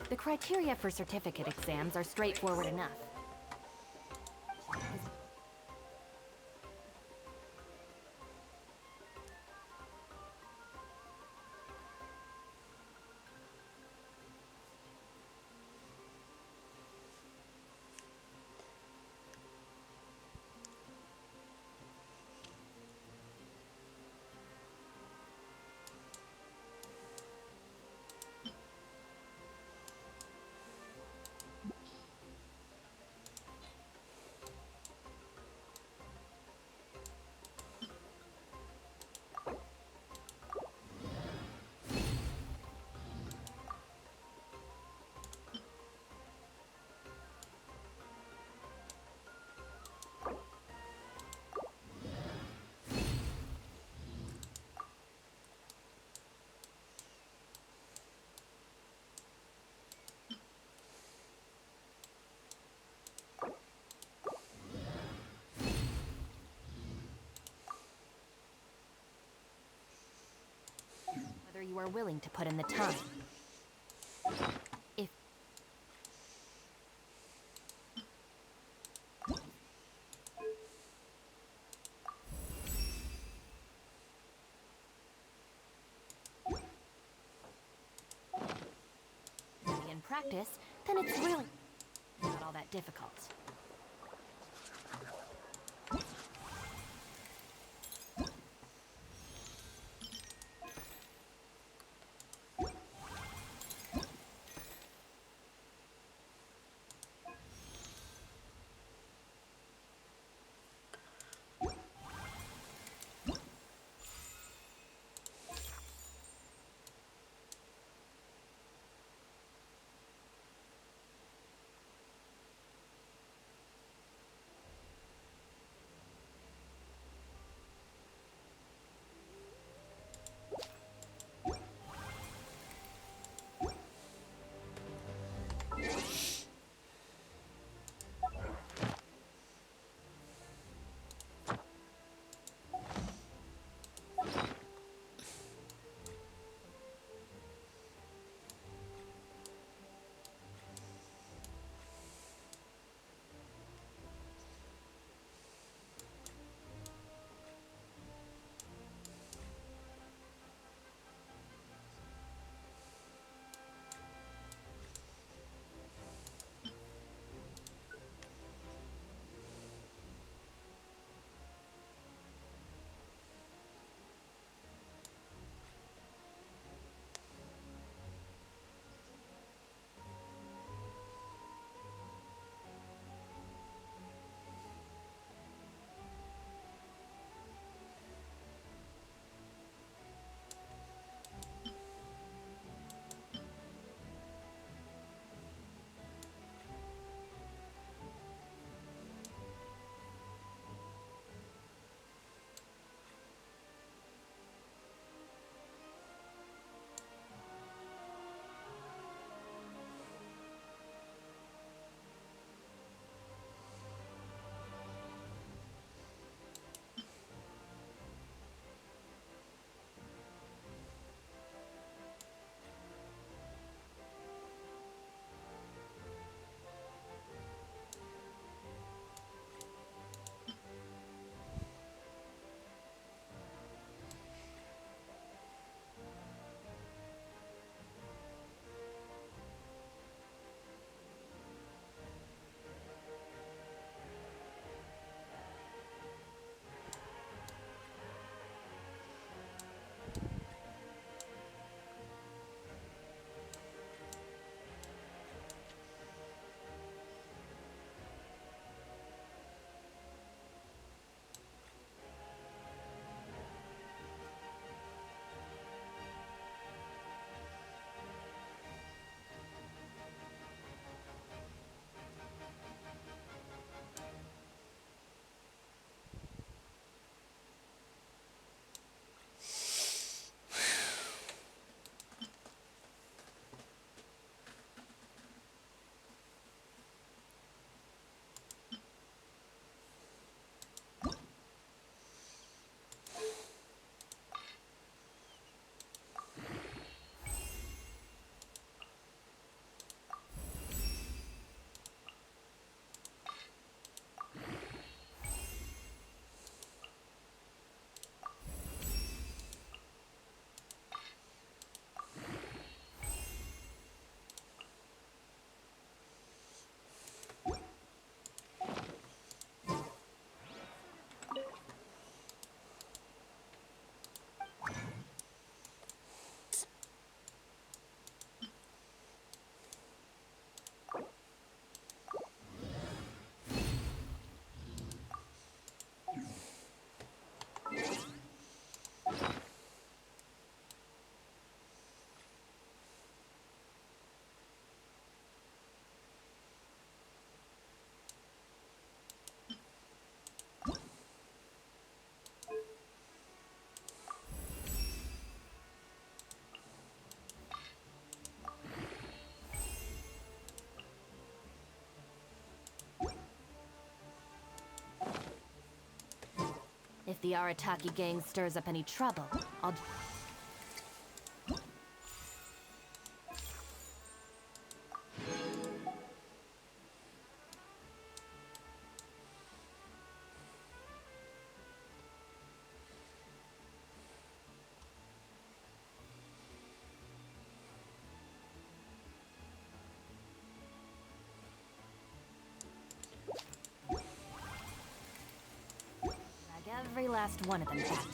The criteria for certificate exams are straightforward enough. Whether you are willing to put in the time. If in practice, then it's really not all that difficult. the Arataki gang stirs up any trouble, I'll... drag every last one of them back.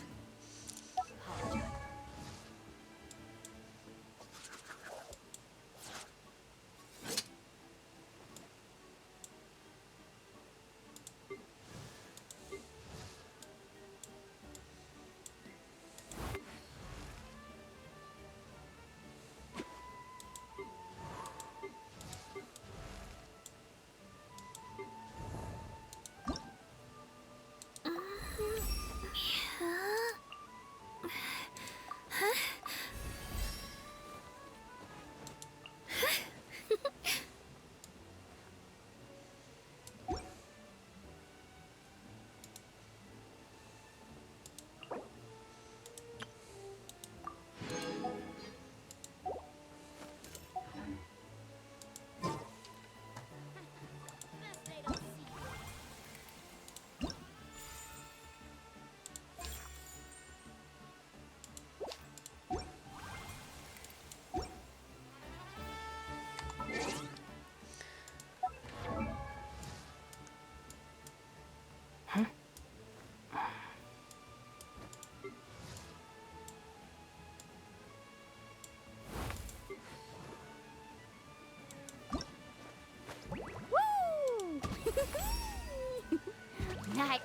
Apologize. Nice.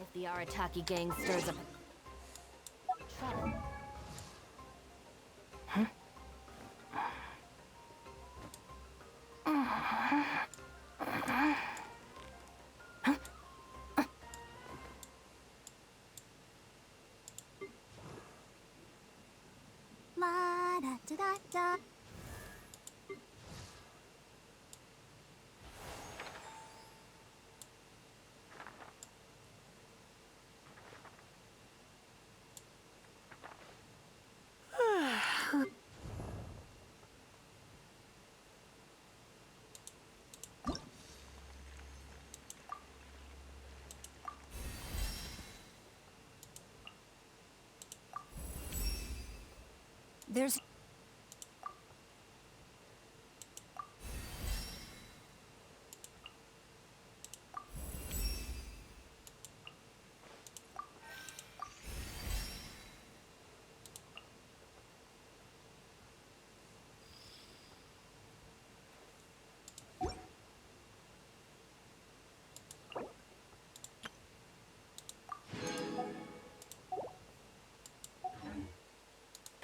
If the Arataki gang stirs up trouble. La-da-da-da-da. There's...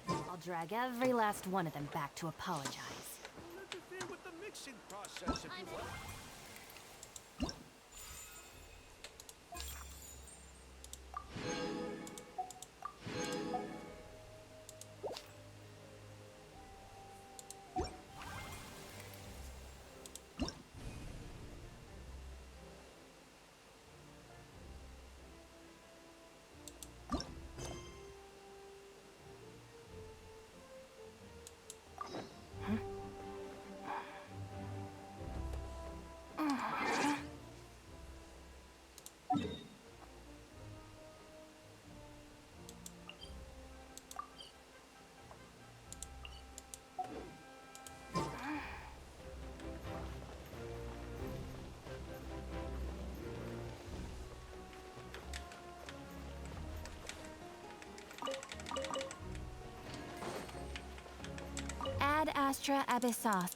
I'll drag every last one of them back to apologize. Don't interfere with the mixing process if you want. Ad Astra Abyssos.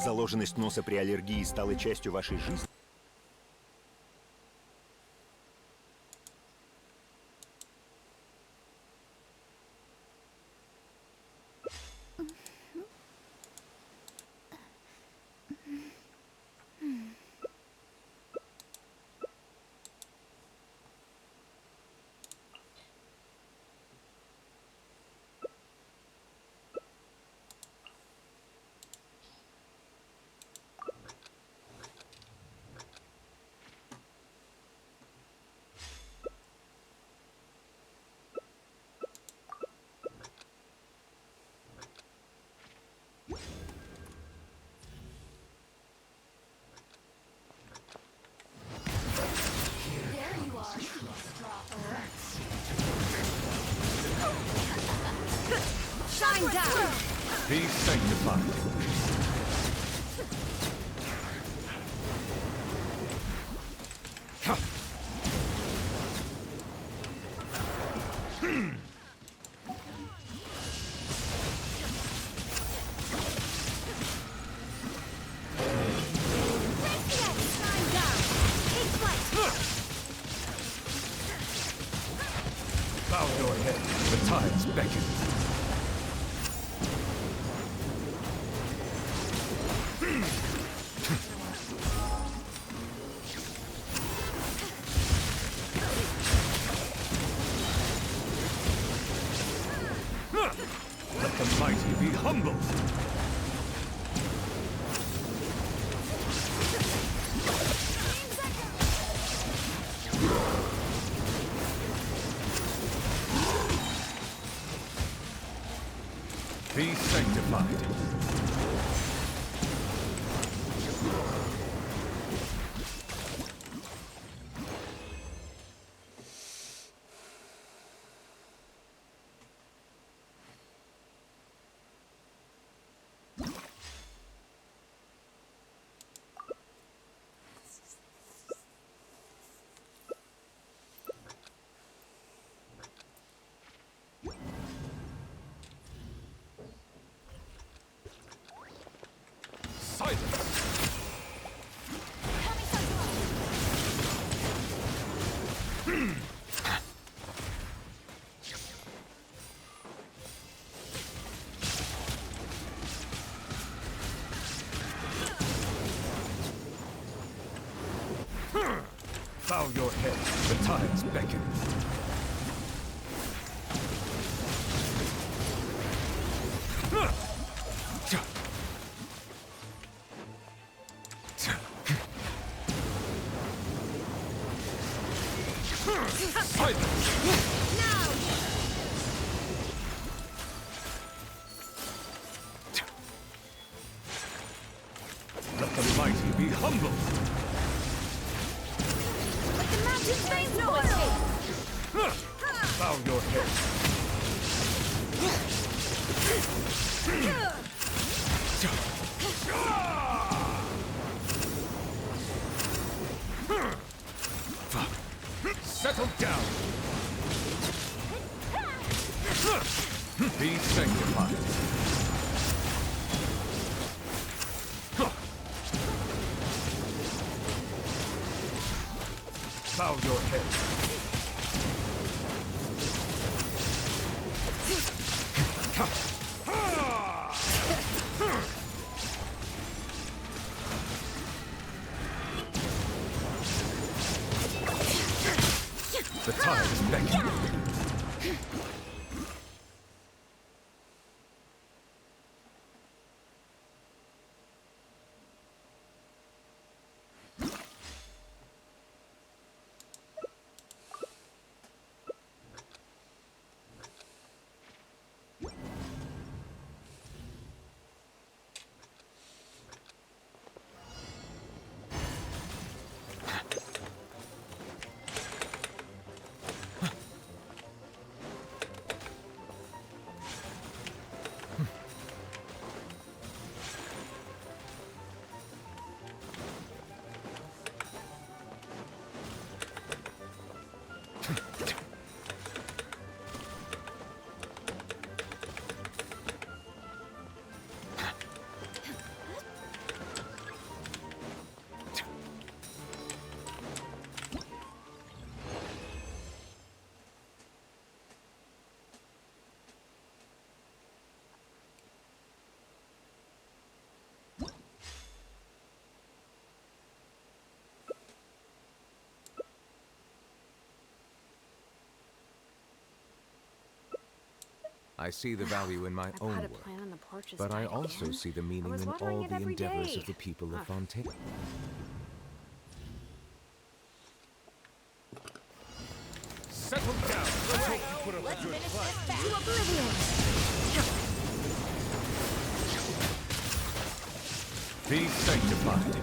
Заложенность носа при аллергии стала частью вашей жизни? Shine down! Be sanctified. Shine down! Take flight! Bow your head. The tides beckon. Let the mighty be humble. Be sanctified. Silence! Bow your head. The tides beckon. Silence! Let the mighty be humble. Let the mountains rain noise! Bow your head. Settle down. Be sanctified. Bow your head. The tide is beckoning. I see the value in my own work, but I also see the meaning in all the endeavors of the people of Fontaine. Settle down. Let's hope you put up a good fight. To oblivion! Be sanctified.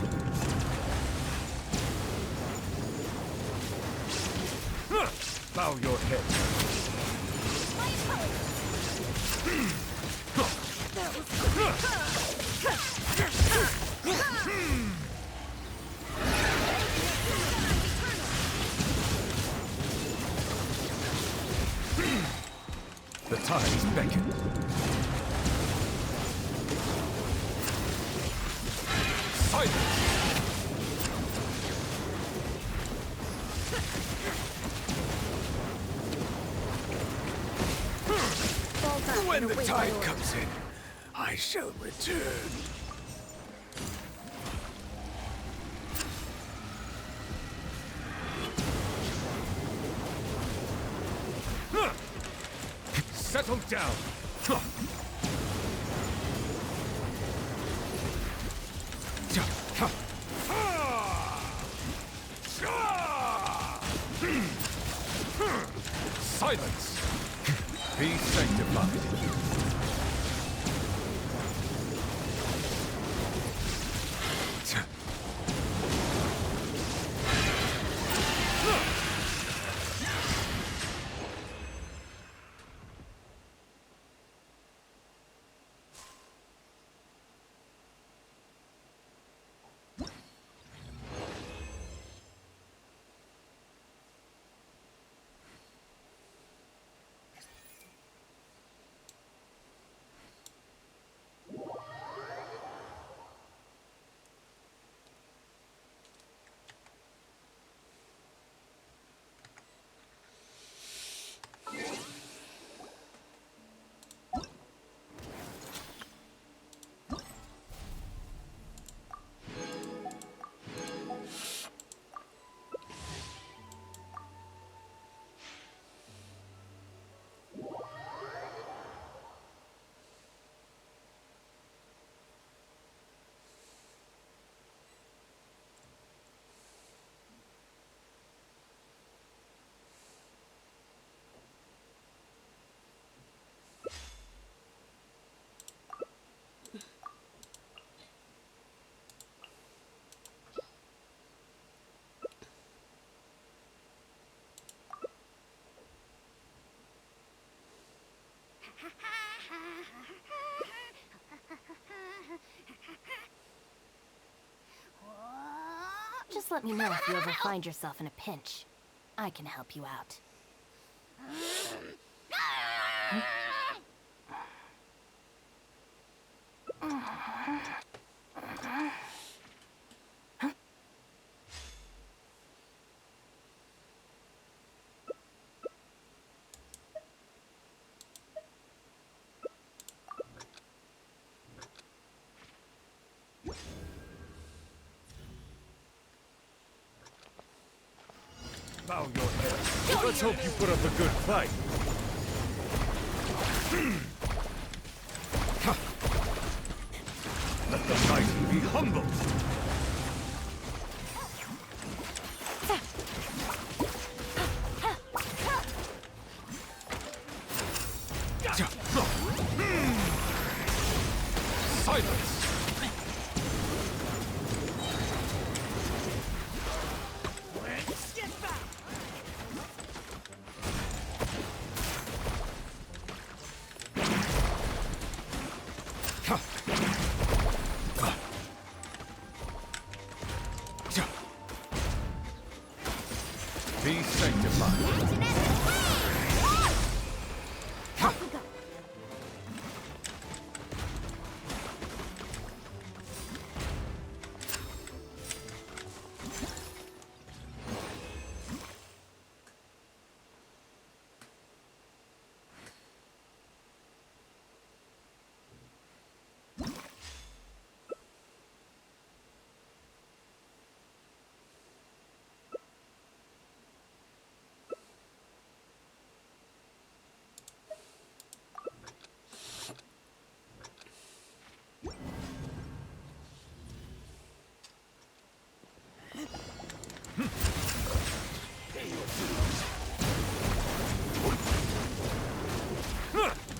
Bow your head. The tides beckon. Silence! When the tide comes in, I shall return. Settle down. Silence. Be sanctified. Just let me know if you ever find yourself in a pinch. I can help you out. Bow your head. Let's hope you put up a good fight. Let the mighty be humble. Silence. Be sanctified.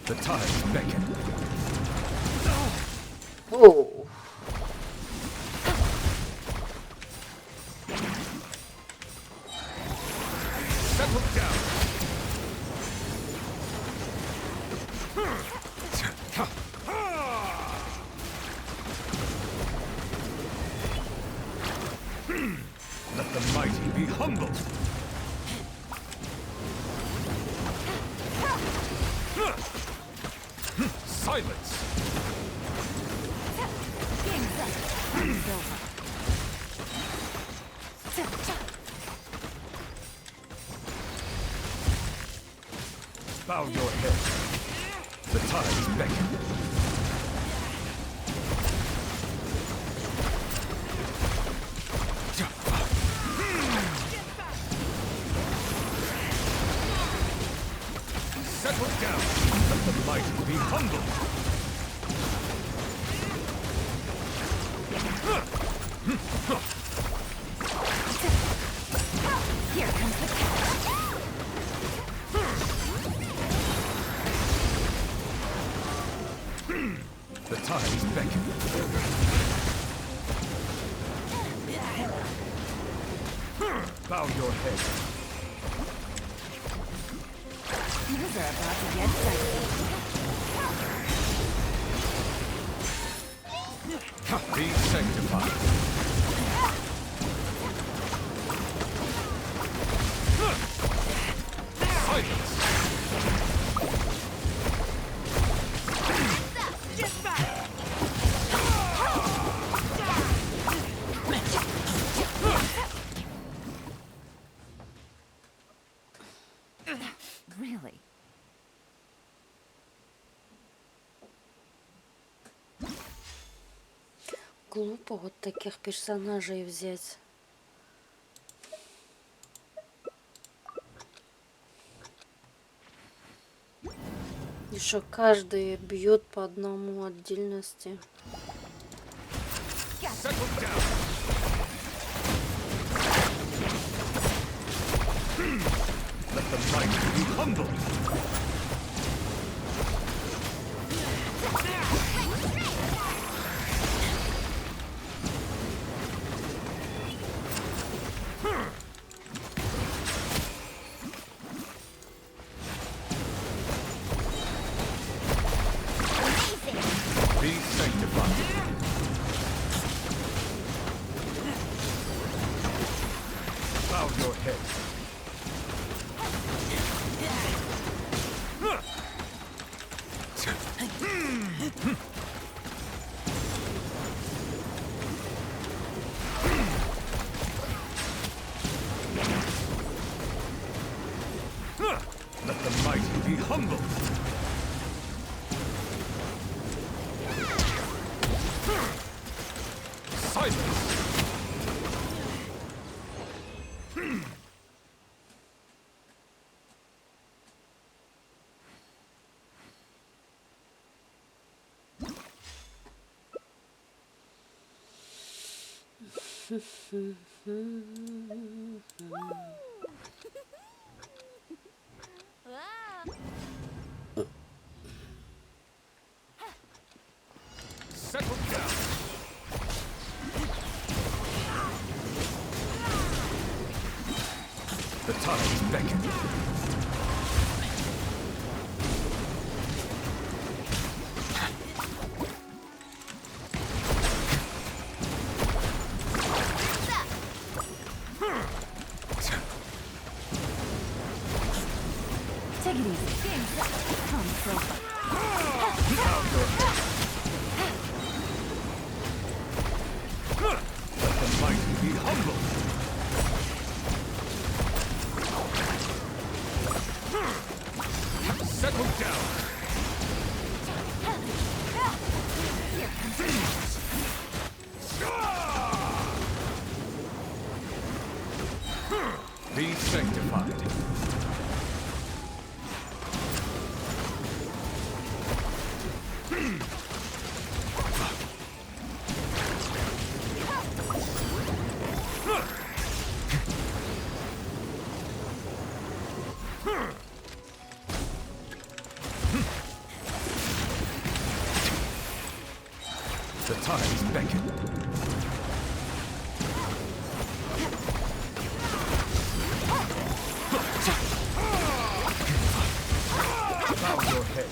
The tides beckon. Oh. Settle down. Let the mighty be humble. Silence. Bow your head. The tides beckon. Settle down. Let the mighty be humble. Here comes the catch. The tides beckon. Bow your head. These are about to get dicey. Be sanctified. Silence. Really? Глупо вот таких персонажей взять. Еще каждый бьет по одному отдельности. Settle down. Let the mighty be humble. Be sanctified. Let the mighty be humble. Silence. Settle down. The tides beckon. Take it easy. Come, Silver. Let the mighty be humble. Settle down. Be sanctified. The tides beckon. Bow your head.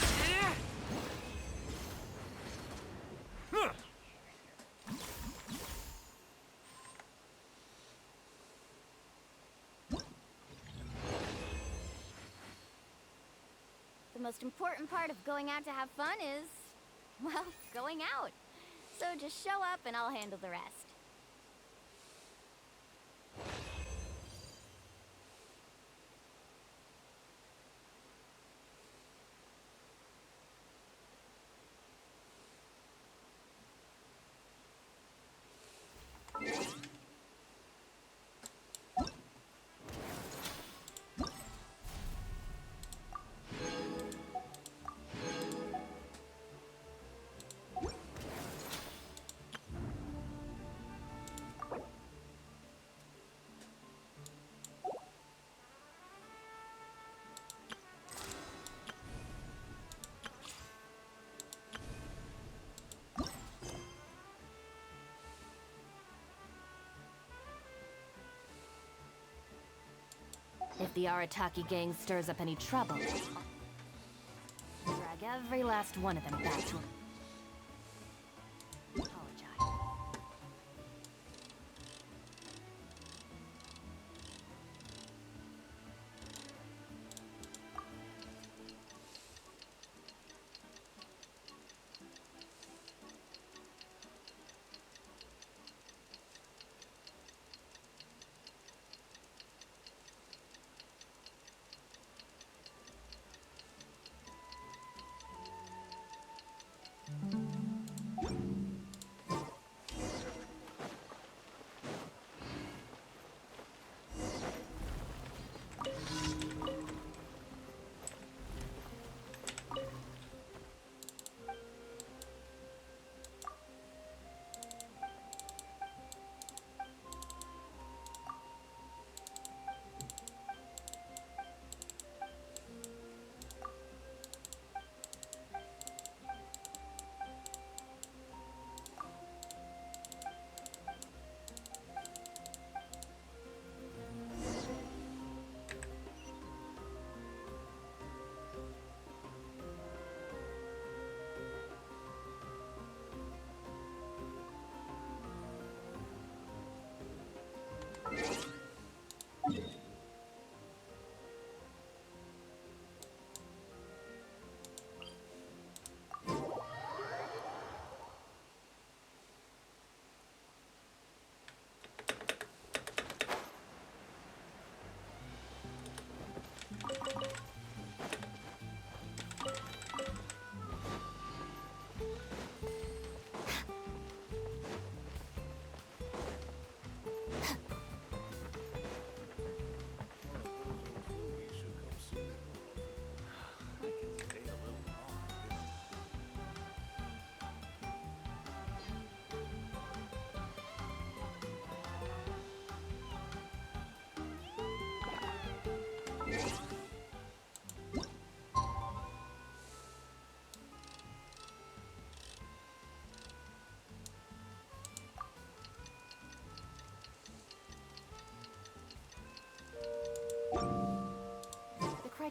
The most important part of going out to have fun is, well, going out. So just show up and I'll handle the rest. If the Arataki gang stirs up any trouble, drag every last one of them back to apologize.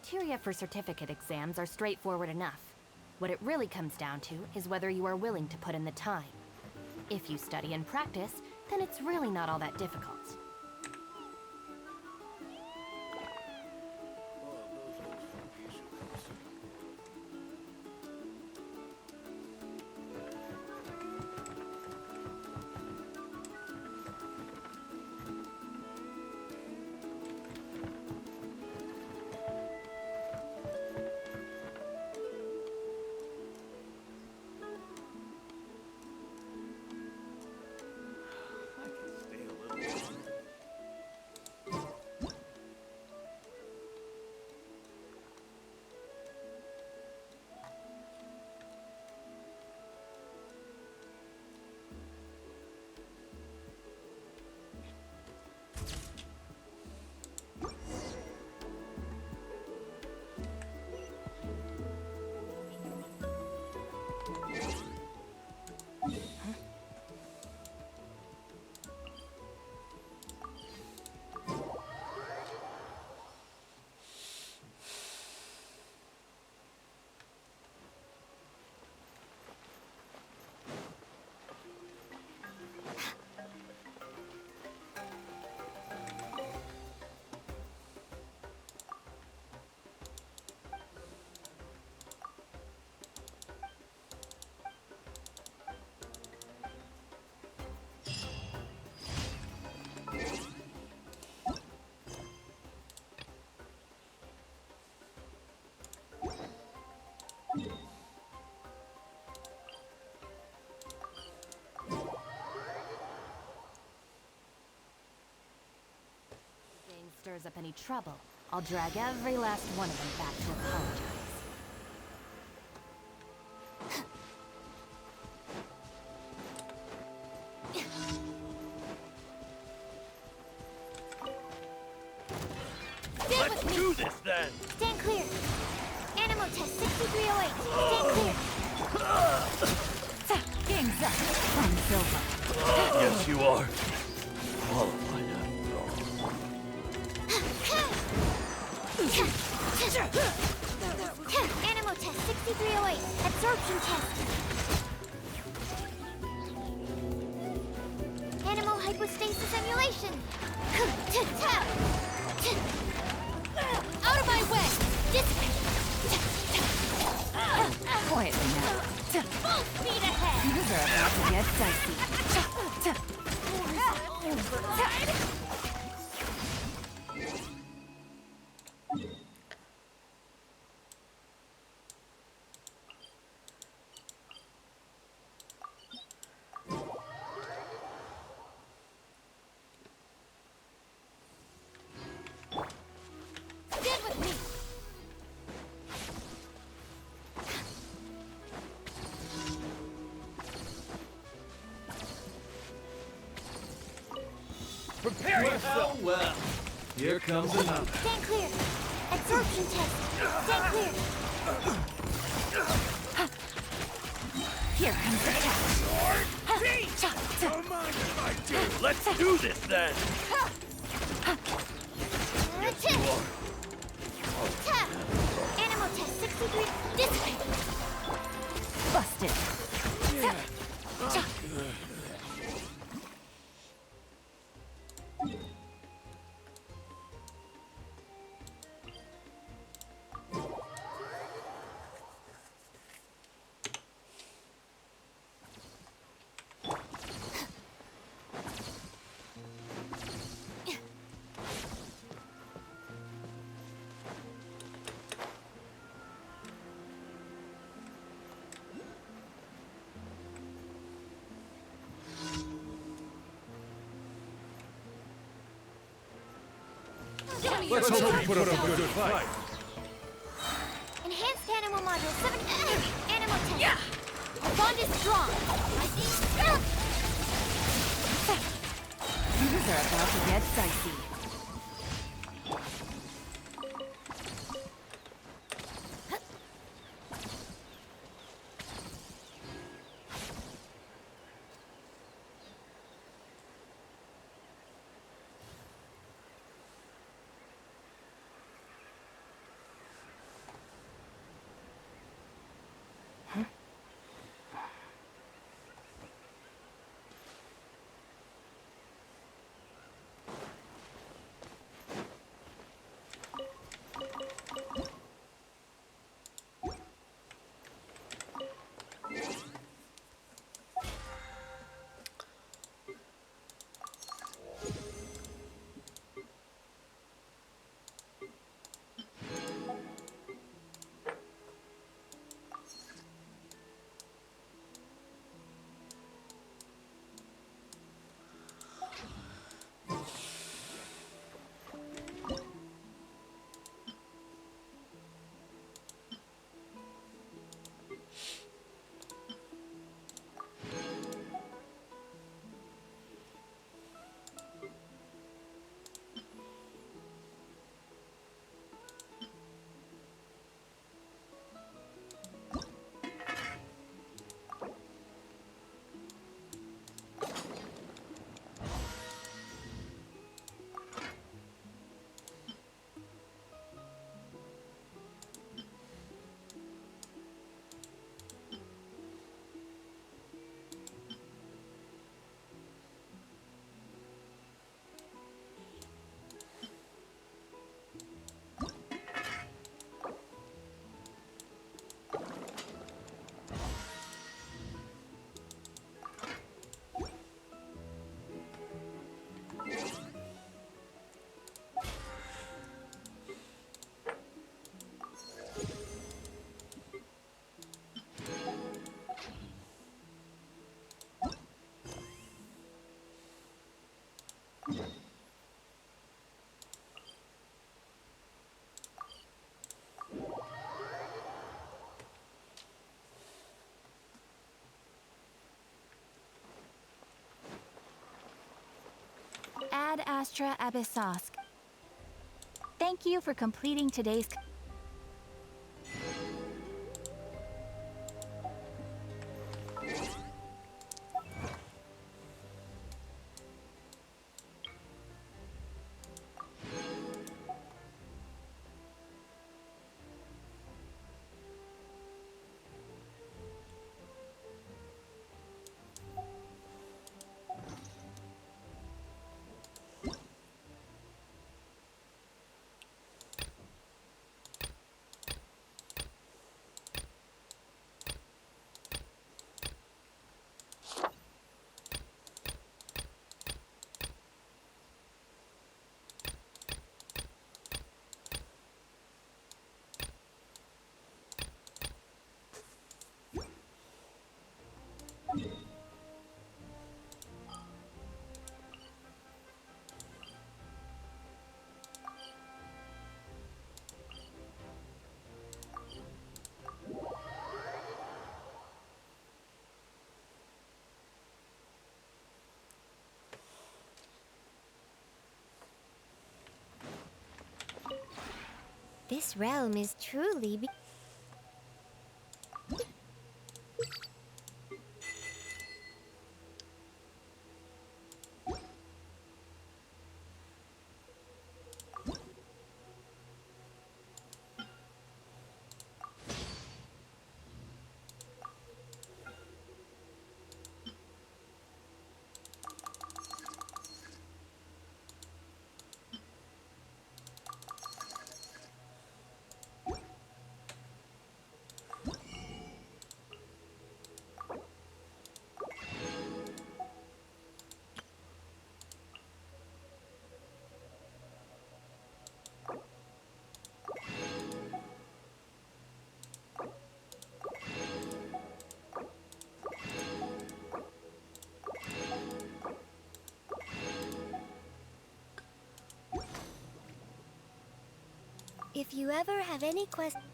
criteria for certificate exams are straightforward enough. What it really comes down to is whether you are willing to put in the time. If you study and practice, then it's really not all that difficult. Stirs up any trouble, I'll drag every last one of them back to apologize. Let's do this then! Stand clear. Animal test 6308. Stand clear. Game's up. From Silva. Yes, you are. Qualified after all. Animal test 6308. Absorption test. Animal hypostasis emulation. Out of my way! Dissipate! Quietly now. Full speed ahead! These are about to get dicey. Stand with me! Prepare yourself! Well, here comes another. Stand clear! Absorption test! Stand clear! Here comes the test. Don't mind if I do. Let's do this then! Yes, you are. Animal test 63. Dissipate! Busted. Let's hope we put up a good fight. Enhanced animal module 7. Animal test. The bond is strong. These are about to get dicey. Astra Abyssosk. Thank you for completing today's... This realm is truly... If you ever have any questions...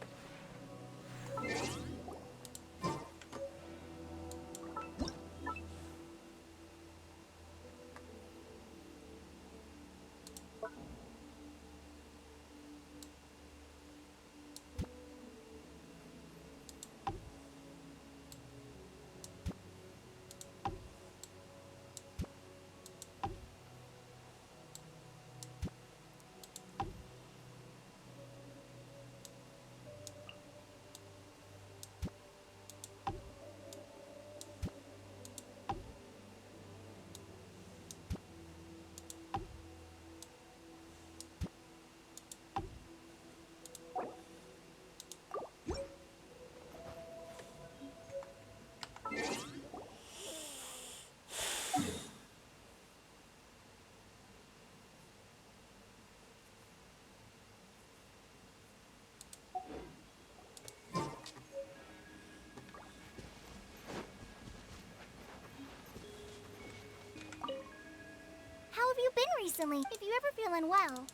How have you been recently? If you ever feel unwell...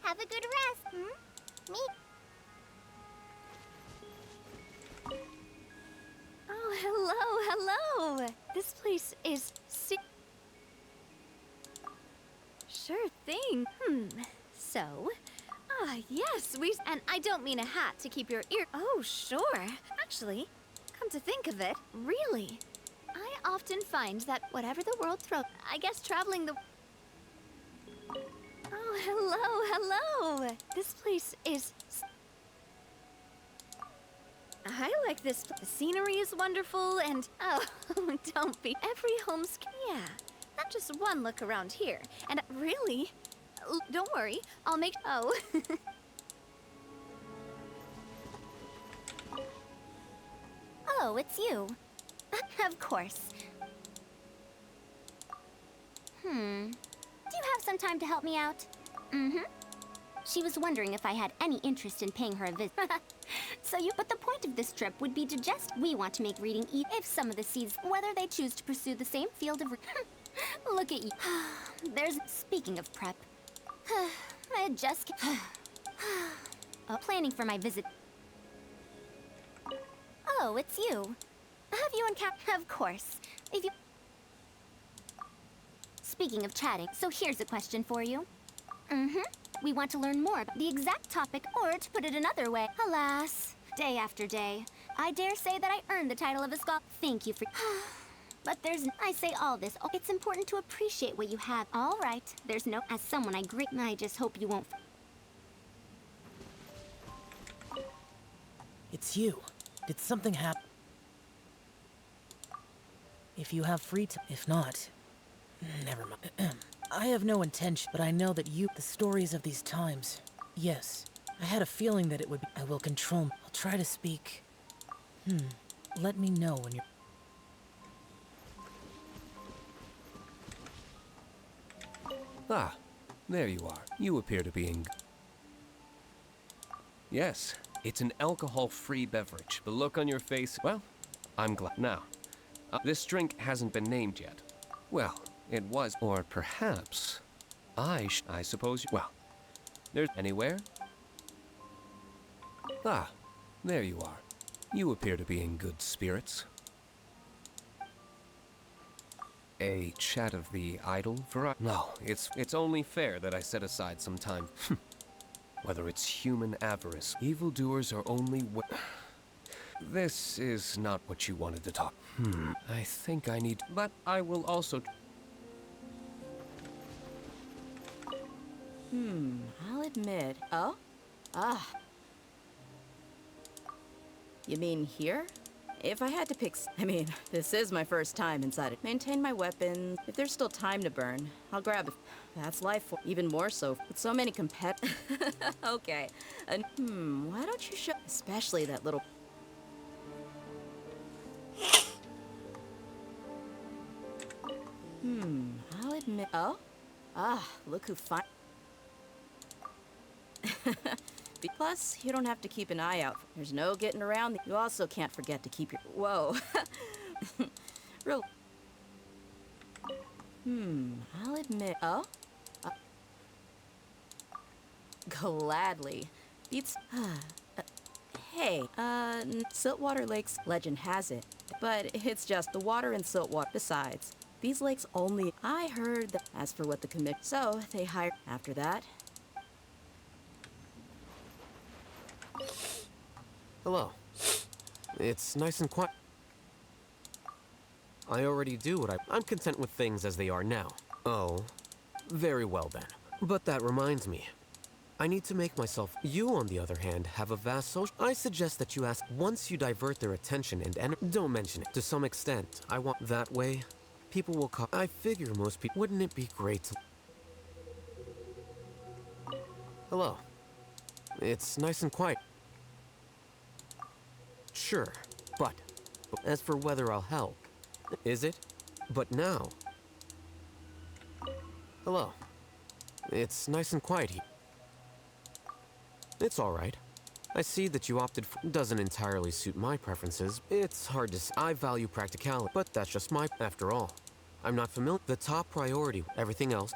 Have a good rest, Me? Oh, hello. This place is... Sure thing. So... yes, and I don't mean a hat to keep your ear... Oh, sure. Actually, come to think of it, really... I often find that whatever the world throws, I guess traveling the... Oh, hello. This place is... I like this. The scenery is wonderful and... Oh, don't be... Every home's... Yeah, not just one look around here. And really... Don't worry, I'll make... Oh... Oh, it's you. Of course. Do you have some time to help me out? She was wondering if I had any interest in paying her a visit. But the point of this trip would be to we want to make reading if some of the seeds, whether they choose to pursue the same field of Look at you. Speaking of prep. I just... planning for my visit. Oh, it's you. Have you encountered... Of course. If you... Speaking of chatting, so here's a question for you. We want to learn more about the exact topic, or to put it another way, alas, day after day, I dare say that I earned the title of a scholar. Thank you for... But I say all this, it's important to appreciate what you have. All right, there's no... As someone I just hope you won't... It's you. Did something happen? If you have free time... If not... Never mind. I have no intention, but I know that the stories of these times... Yes, I had a feeling that it would be... I will control... I'll try to speak... Let me know when you're... Ah, there you are. You appear to be in... Yes, it's an alcohol-free beverage. The look on your face... Well, I'm glad. Now, this drink hasn't been named yet. Well, it was... Or perhaps... I suppose... Well, there's... Anywhere? Ah, there you are. You appear to be in good spirits. A chat of the idle variety? No, it's only fair that I set aside some time. Whether it's human avarice, evildoers are only... This is not what you wanted to talk. I think I need... But I will also... I'll admit... Oh? Ah. You mean here? If I had to pick... I mean, this is my first time inside it. Maintain my weapons. If there's still time to burn, I'll grab it. That's life. Even more so with so many Okay. Why don't you show... Especially that little... I'll admit... Oh? Ah, look who Plus, you don't have to keep an eye out. There's no getting around. You also can't forget to keep your... Whoa. Real... I'll admit... Oh? Gladly. Beats... Hey, Siltwater Lake's legend has it. But it's just the water in Siltwater. Besides, these lakes only... I heard that... As for what the commit... So, they hired... After that... Hello. It's nice and quiet. I already do what I'm content with things as they are now. Oh, very well then. But that reminds me. I need to make myself... You, on the other hand, have a vast social... I suggest that you ask once you divert their attention and don't mention it. To some extent, I want... That way, people will call... I figure most people... Wouldn't it be great to... Hello. It's nice and quiet. Sure, but as for whether I'll help, is it? But now... Hello. It's nice and quiet here. It's all right. I see that you opted for... Doesn't entirely suit my preferences. It's hard to say. I value practicality, but that's just my... After all, I'm not familiar... The top priority, everything else...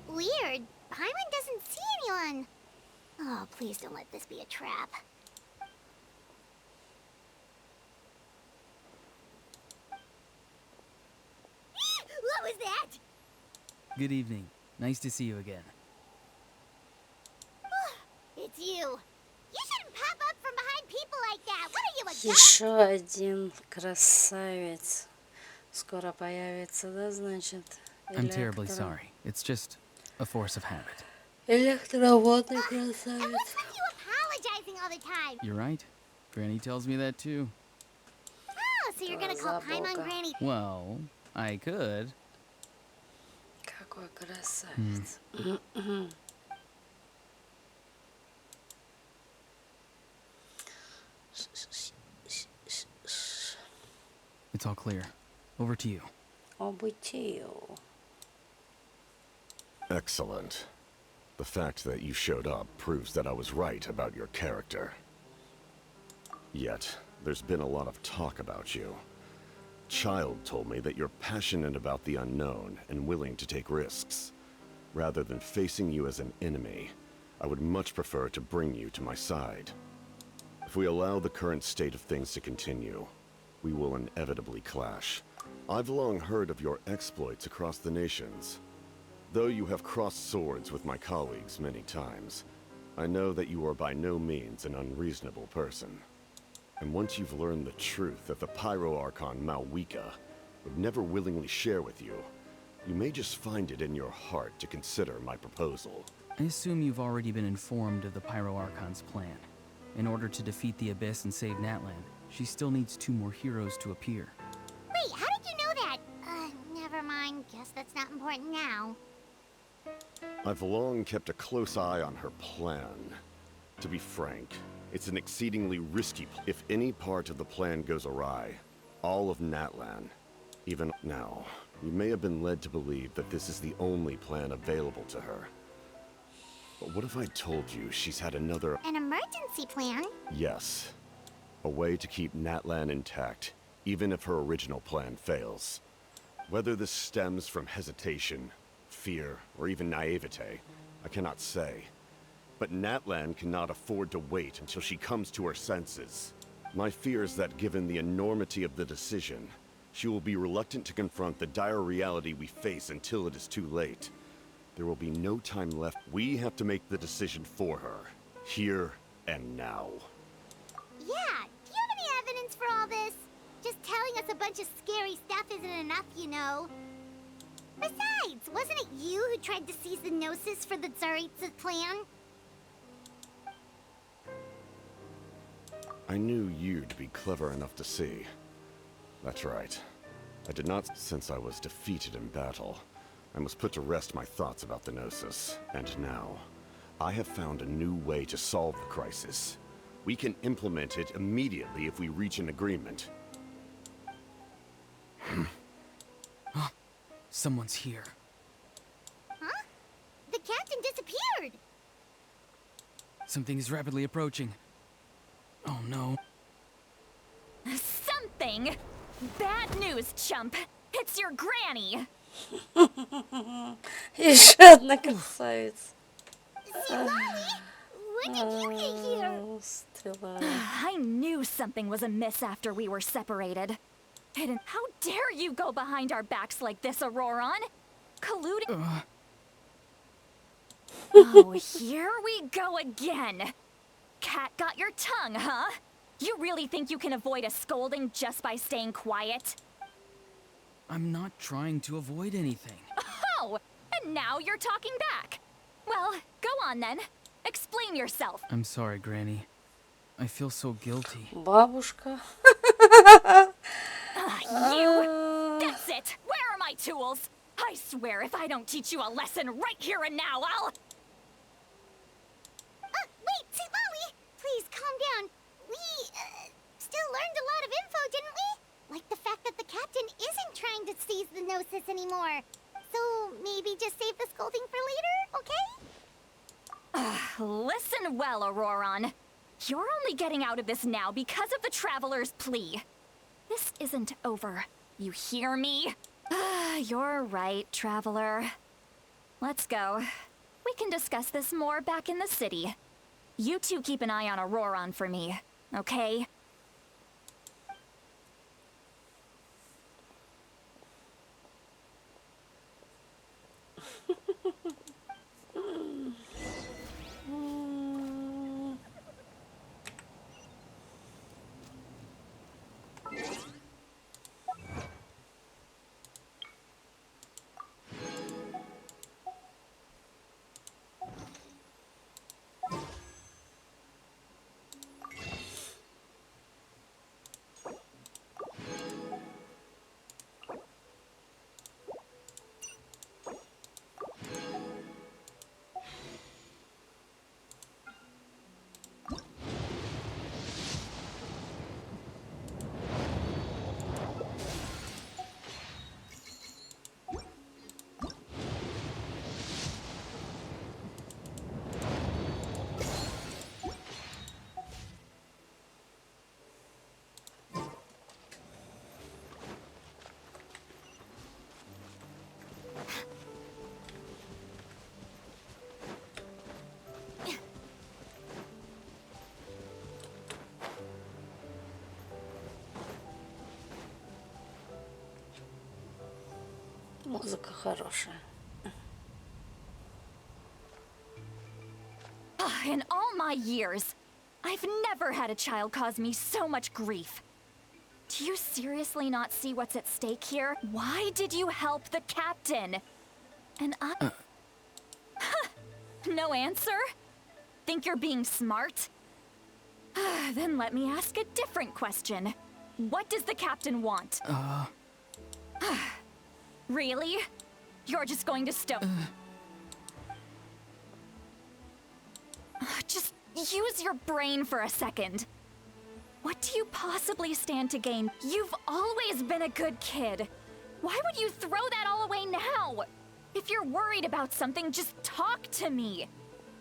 Weird. Paimon doesn't see anyone. Oh, please don't let this be a trap. What was Good evening. Nice to see you again. It's you. You shouldn't pop up from behind people like that. What are you, a ghost? Еще один красавец. Скоро появится, да, значит? I'm terribly sorry. It's just a force of habit. Электроводный And красавец. what's with you apologizing all the time? You're right. Granny tells me that too. Oh, so you're gonna call Paimon Granny? Well, I could. Какой красавец. It's all clear. Over to you. Обутил. Excellent. The fact that you showed up proves that I was right about your character. Yet, there's been a lot of talk about you. Child told me that you're passionate about the unknown and willing to take risks. Rather than facing you as an enemy, I would much prefer to bring you to my side. If we allow the current state of things to continue, we will inevitably clash. I've long heard of your exploits across the nations. Though you have crossed swords with my colleagues many times, I know that you are by no means an unreasonable person. And once you've learned the truth that the Pyro Archon Malwika would never willingly share with you, you may just find it in your heart to consider my proposal. I assume you've already been informed of the Pyro Archon's plan. In order to defeat the Abyss and save Natlin, she still needs 2 more heroes to appear. Wait, how did you know that? Never mind. Guess that's not important now. I've long kept a close eye on her plan. To be frank, it's an exceedingly risky if any part of the plan goes awry, all of Natlin, even now, you may have been led to believe that this is the only plan available to her. But what if I told you she's had another... An emergency plan? Yes. A way to keep Natlin intact, even if her original plan fails. Whether this stems from hesitation, fear, or even naivete, I cannot say. But Natlin cannot afford to wait until she comes to her senses. My fear is that given the enormity of the decision, she will be reluctant to confront the dire reality we face until it is too late. There will be no time left. We have to make the decision for her, here and now. Yeah, do you have any evidence for all this? Just telling us a bunch of scary stuff isn't enough, you know. Besides, wasn't it you who tried to seize the Gnosis for the Tsaritsa's plan? I knew you'd be clever enough to see. That's right. I did not, since I was defeated in battle. I must put to rest my thoughts about the Gnosis. And now, I have found a new way to solve the crisis. We can implement it immediately if we reach an agreement. Someone's here. Huh? The captain disappeared! Something is rapidly approaching. Oh no. Something? Bad news, chump. It's your granny. Еще одна красавица. When did you get here? I knew something was amiss after we were separated. Hidden. How dare you go behind our backs like this, Auroron? Colluding. Oh, here we go again. Cat got your tongue, huh? You really think you can avoid a scolding just by staying quiet? I'm not trying to avoid anything. Oh, and now you're talking back. Well, go on then. Explain yourself. I'm sorry, Granny. I feel so guilty. Бабушка. You! That's it! Where are my tools? I swear if I don't teach you a lesson right here and now, I'll... Wait, Lolly! Please, calm down. We, still learned a lot of info, didn't we? Like the fact that the captain isn't trying to seize the Gnosis anymore. So, maybe just save the scolding for later, okay? Listen well, Auroron. You're only getting out of this now because of the Traveler's plea. This isn't over. You hear me? You're right, Traveler. Let's go. We can discuss this more back in the city. You two keep an eye on Auroron for me, okay? Музыка хорошая. In all my years, I've never had a child cause me so much grief. Do you seriously not see what's at stake here? Why did you help the captain? And I... No answer? Think you're being smart? Then let me ask a different question. What does the captain want? Really? You're just going to Just use your brain for a second. What do you possibly stand to gain? You've always been a good kid. Why would you throw that all away now? If you're worried about something, just talk to me.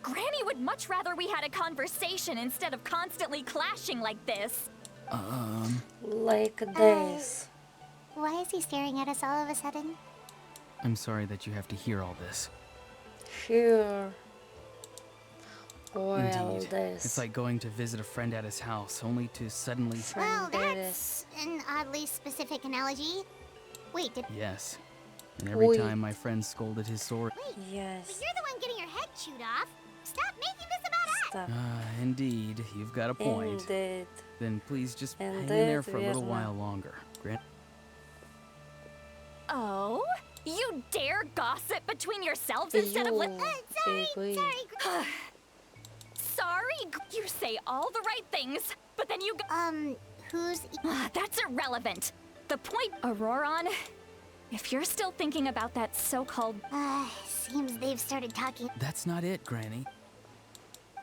Granny would much rather we had a conversation instead of constantly clashing like this. Like this. Why is he staring at us all of a sudden? I'm sorry that you have to hear all this. Sure. Well, Indeed. this. It's like going to visit a friend at his house, only to suddenly... Well, that's an oddly specific analogy. Wait, did... Yes. And every time my friend scolded his sword... Wait, yes. but you're the one getting your head chewed off. Stop making this about us! Indeed, you've got a point. Indeed. Then please just hang in Indeed, there for a little Бездно. while longer. Grant? Oh? You dare gossip between yourselves instead of Baby. Sorry, you say all the right things, but then you who's... That's irrelevant. The point, Auroron, if you're still thinking about that so-called... seems they've started talking. That's not it, Granny.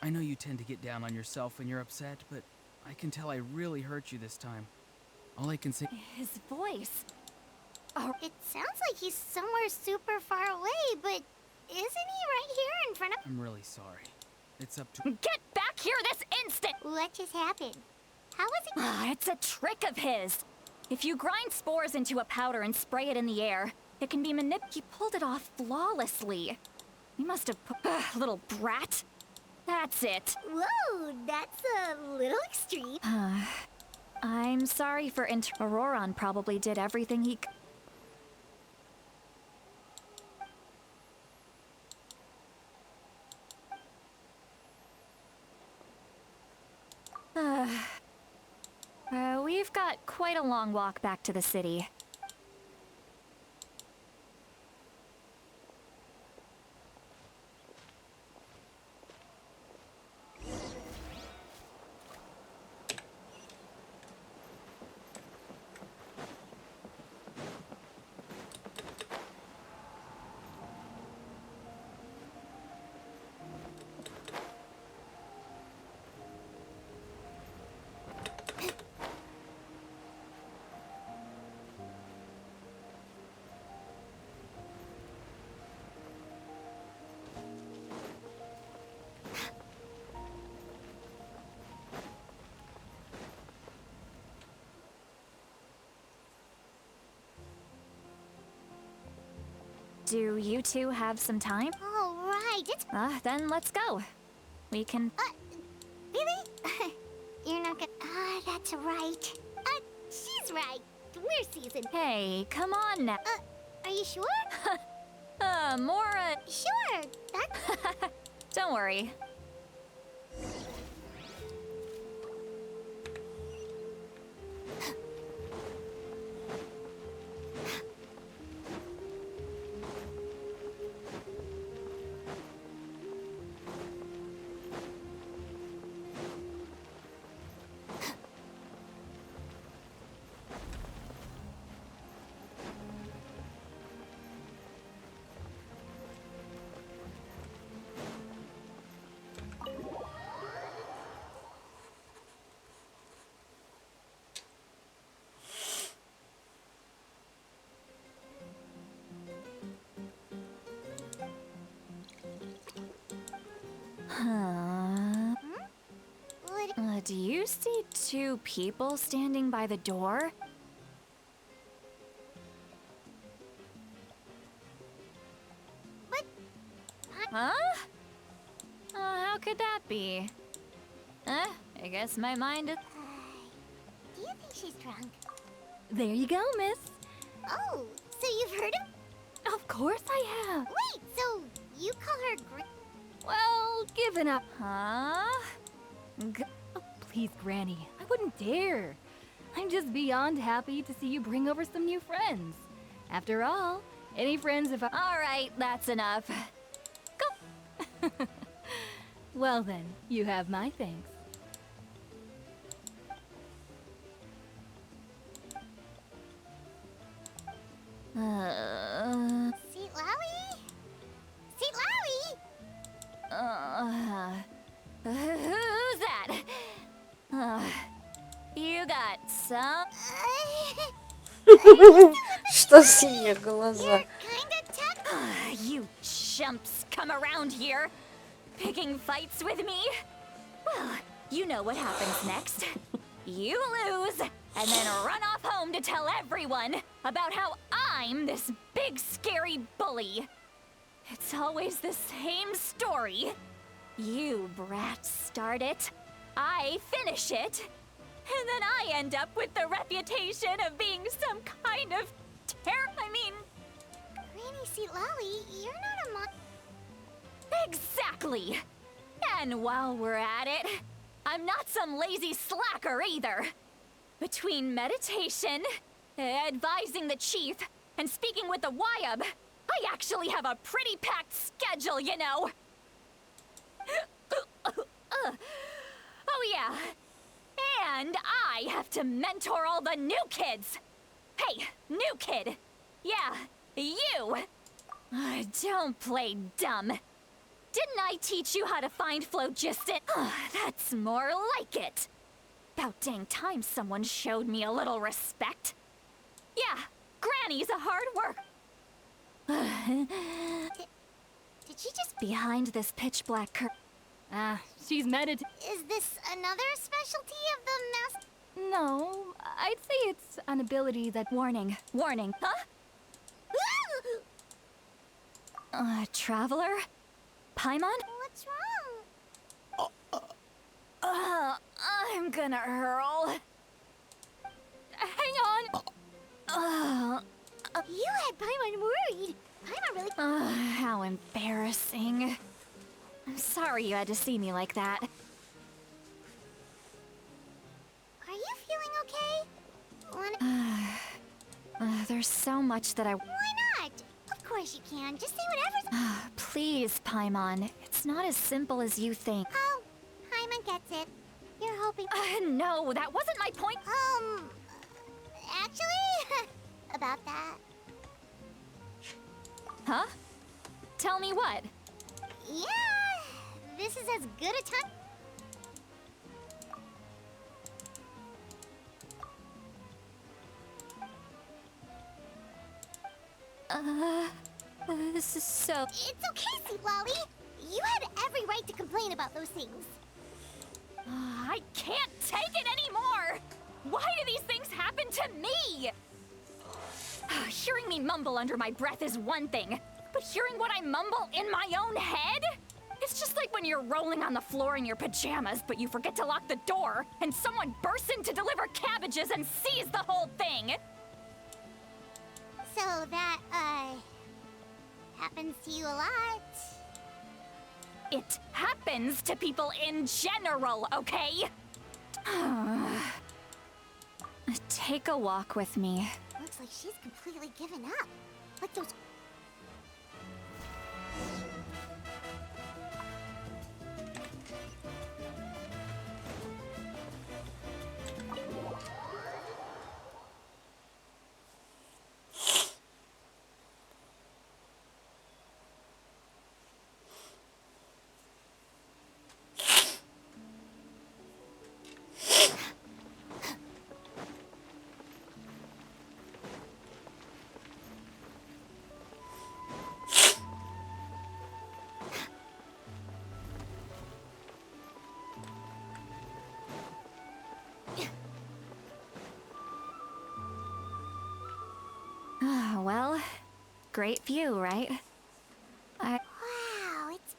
I know you tend to get down on yourself when you're upset, but I can tell I really hurt you this time. All I can say... His voice... It sounds like he's somewhere super far away, but isn't he right here in front of... I'm really sorry. It's up to... Get back here this instant! What just happened? How was it... It's a trick of his. If you grind spores into a powder and spray it in the air, it can be He pulled it off flawlessly. He must have put... little brat. That's it. Whoa, that's a little extreme. I'm sorry for Auroron probably did everything he... We've got quite a long walk back to the city. Do you two have some time? All right, it's... Then let's go. We can... Really? You're not gonna... that's right. She's right. We're seasoned. Hey, come on now. Are you sure? More, Sure, that's... Don't worry. Do you see two people standing by the door? What? Huh? How could that be? I guess my mind is... Do you think she's drunk? There you go, miss. Oh, so you've heard him? Of course I have. Wait, so you call her Well, given up. Huh? Oh, please, Granny. I wouldn't dare. I'm just beyond happy to see you bring over some new friends. After all, any friends if I... All right, that's enough. Go! Well then, you have my thanks. Seat Lowy? Seat Lowy? Who's that? You got some... Что с ее глаза? You chumps come around here, picking fights with me? Well, you know what happens next. You lose, and then run off home to tell everyone about how I'm this big scary bully. It's always the same story. You brats start it, I finish it, and then I end up with the reputation of being some kind of Granny Seat Lowy, you're not a Exactly! And while we're at it, I'm not some lazy slacker either. Between meditation, advising the chief, and speaking with the Wyab, I actually have a pretty packed schedule, you know. Oh yeah. And I have to mentor all the new kids. Hey, new kid. Yeah, you. Don't play dumb. Didn't I teach you how to find phlogiston? That's more like it. About dang time someone showed me a little respect. Yeah, Granny's a hard worker. Did she just... Behind this pitch black curtain. She's meditating. Is this another specialty of the master? No, I'd say it's an ability that... Warning, huh? Traveler? Paimon? What's wrong? I'm gonna hurl. Hang on! You had Paimon worried. Paimon really... How embarrassing. I'm sorry you had to see me like that. Are you feeling okay? There's so much that I... Why not? Of course you can. Just say whatever's... Please, Paimon. It's not as simple as you think. Oh, Paimon gets it. You're hoping... No, that wasn't my point. Actually, about that. Huh? Tell me what? Yeah, this is as good a time... This is so... It's okay, Seat Lowy. You had every right to complain about those things. I can't take it anymore! Why do these things happen to me? Hearing me mumble under my breath is one thing, but hearing what I mumble in my own head? It's just like when you're rolling on the floor in your pajamas, but you forget to lock the door, and someone bursts in to deliver cabbages and sees the whole thing! So that, happens to you a lot. It happens to people in general, okay? Take a walk with me. Looks like she's completely given up. Like those... Well, great view, right? Wow, it's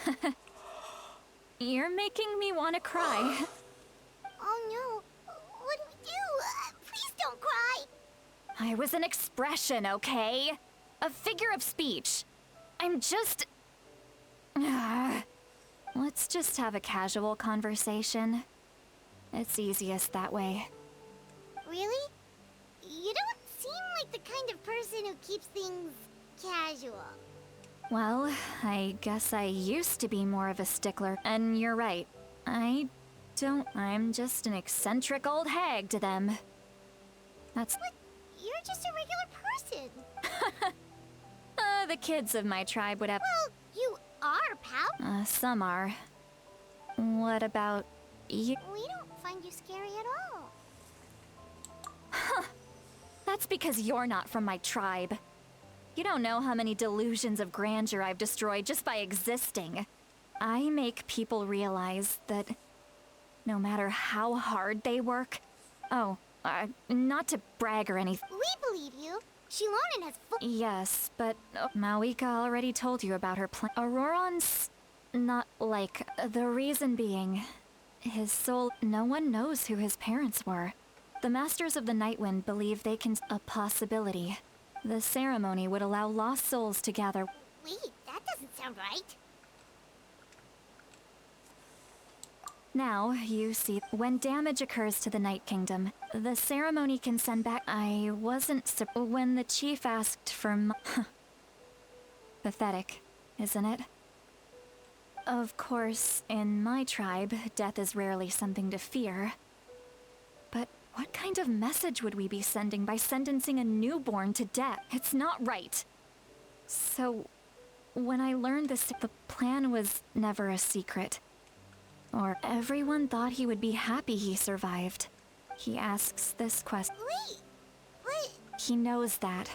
beautiful! You're making me want to cry. Oh no, what do we do? Please don't cry! I was an expression, okay? A figure of speech. I'm just... Let's just have a casual conversation. It's easiest that way. Really? You don't seem like the kind of person who keeps things casual. Well, I guess I used to be more of a stickler, and you're right. I'm just an eccentric old hag to them. That's... But you're just a regular person. The kids of my tribe would have... Well, you are, pal. Some are. What about you? We don't find you scary at all. Huh. That's because you're not from my tribe. You don't know how many delusions of grandeur I've destroyed just by existing. I make people realize that no matter how hard they work... Oh, not to brag or anything. We believe you. Shilonen has full... Yes, but Mawika already told you about her plan. Auroron's not like... The reason being, his soul... No one knows who his parents were. The Masters of the Nightwind believe they can... A possibility. The ceremony would allow lost souls to gather... Wait, that doesn't sound right. Now, you see, when damage occurs to the Night Kingdom, the ceremony can send back... I wasn't... When the chief asked for... Pathetic, isn't it? Of course, in my tribe, death is rarely something to fear. But what kind of message would we be sending by sentencing a newborn to death? It's not right. So, when I learned this, the plan was never a secret. Or everyone thought he would be happy he survived. He asks this question. Wait, what? He knows that.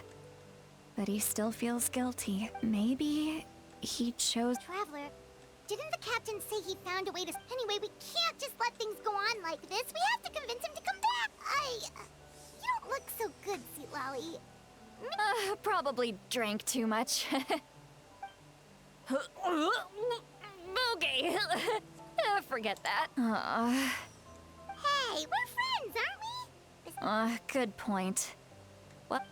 But he still feels guilty. Maybe he chose... Traveler, didn't the captain say he found a way to... Anyway, we can't just let things go on like this. We have to convince him to come back. You don't look so good, Sweet Lolly. Probably drank too much. Okay. Forget that. Hey, we're friends, aren't we? Good point. What?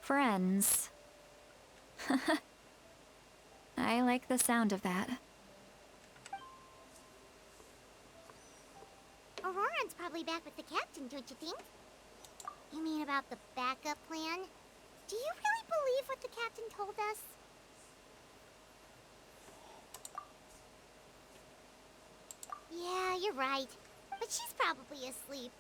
Friends. I like the sound of that. Auroron's probably back with the captain, don't you think? You mean about the backup plan? Do you really believe what the captain told us? Yeah, you're right. But she's probably asleep.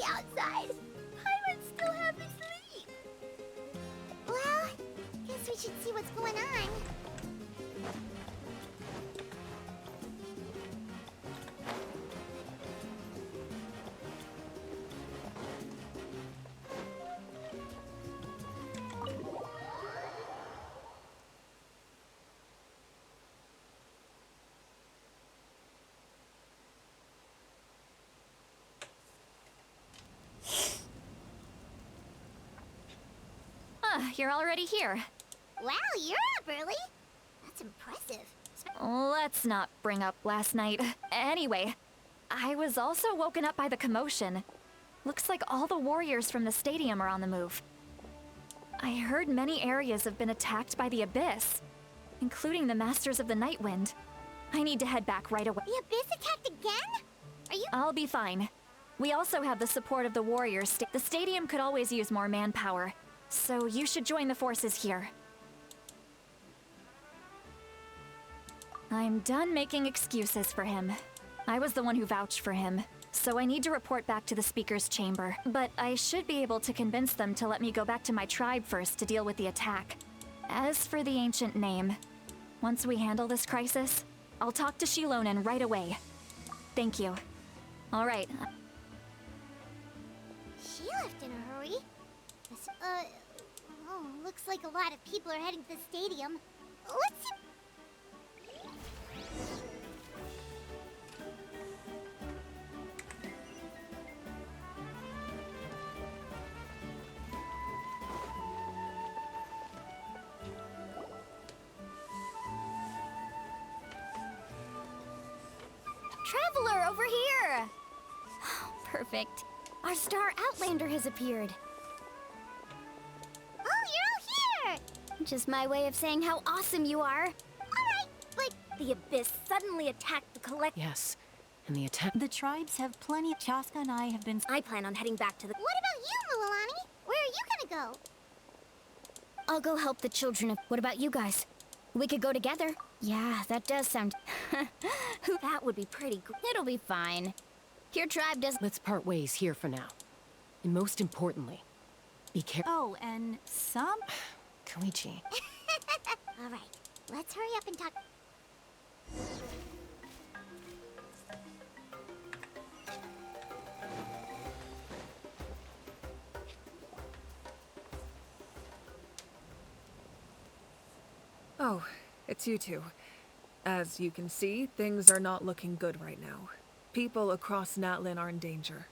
Outside. Pirates still have me sleep. Well, guess we should see what's going on. You're already here. Wow, you're up early. That's impressive. Let's not bring up last night. Anyway, I was also woken up by the commotion. Looks like all the warriors from the stadium are on the move. I heard many areas have been attacked by the Abyss, including the Masters of the Night Wind. I need to head back right away. The Abyss attacked again? Are you— I'll be fine. We also have the support of the warriors. The stadium could always use more manpower, so you should join the forces here. I'm done making excuses for him. I was the one who vouched for him, so I need to report back to the Speaker's chamber. But I should be able to convince them to let me go back to my tribe first to deal with the attack. As for the ancient name, once we handle this crisis, I'll talk to Shilonen right away. Thank you. All right. She left in a hurry. Oh, looks like a lot of people are heading to the stadium. Let's see. Traveler, over here! Perfect. Our star Outlander has appeared. Oh, you're all here! Just my way of saying how awesome you are. Alright, but the Abyss suddenly attacked the collect— Yes, and the attack— The tribes have plenty. Chaska and I have been— I plan on heading back to the— What about you, Mulilani? Where are you gonna go? I'll go help the children of— What about you guys? We could go together. Yeah, that does sound— That would be pretty good. It'll be fine. Your tribe does— Let's part ways here for now. And most importantly, be careful. Oh, and some— Koichi. Alright, let's hurry up and talk. Oh, it's you two. As you can see, things are not looking good right now. People across Natlin are in danger.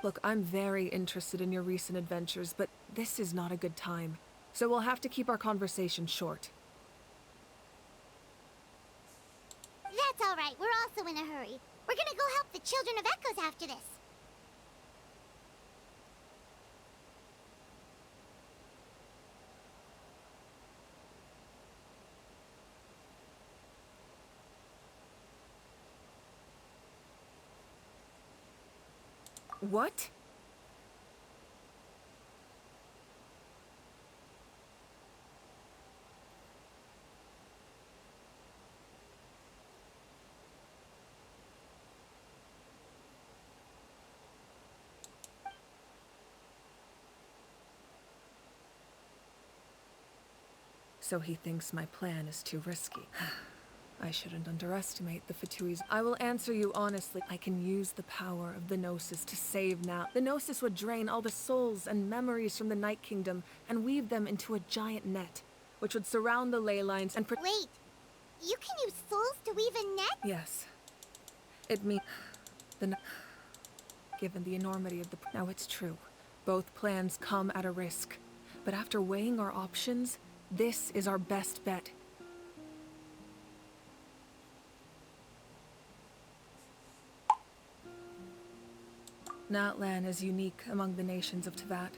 Look, I'm very interested in your recent adventures, but this is not a good time. So we'll have to keep our conversation short. That's alright, we're also in a hurry. We're gonna go help the Children of Echoes after this. What? So he thinks my plan is too risky. I shouldn't underestimate the Fatuis. I will answer you honestly. I can use the power of the Gnosis to save Nat. The Gnosis would drain all the souls and memories from the Night Kingdom and weave them into a giant net, which would surround the ley lines and Wait, you can use souls to weave a net? Yes. It means given the enormity of the— Now it's true. Both plans come at a risk. But after weighing our options, this is our best bet. Natlan is unique among the nations of Teyvat.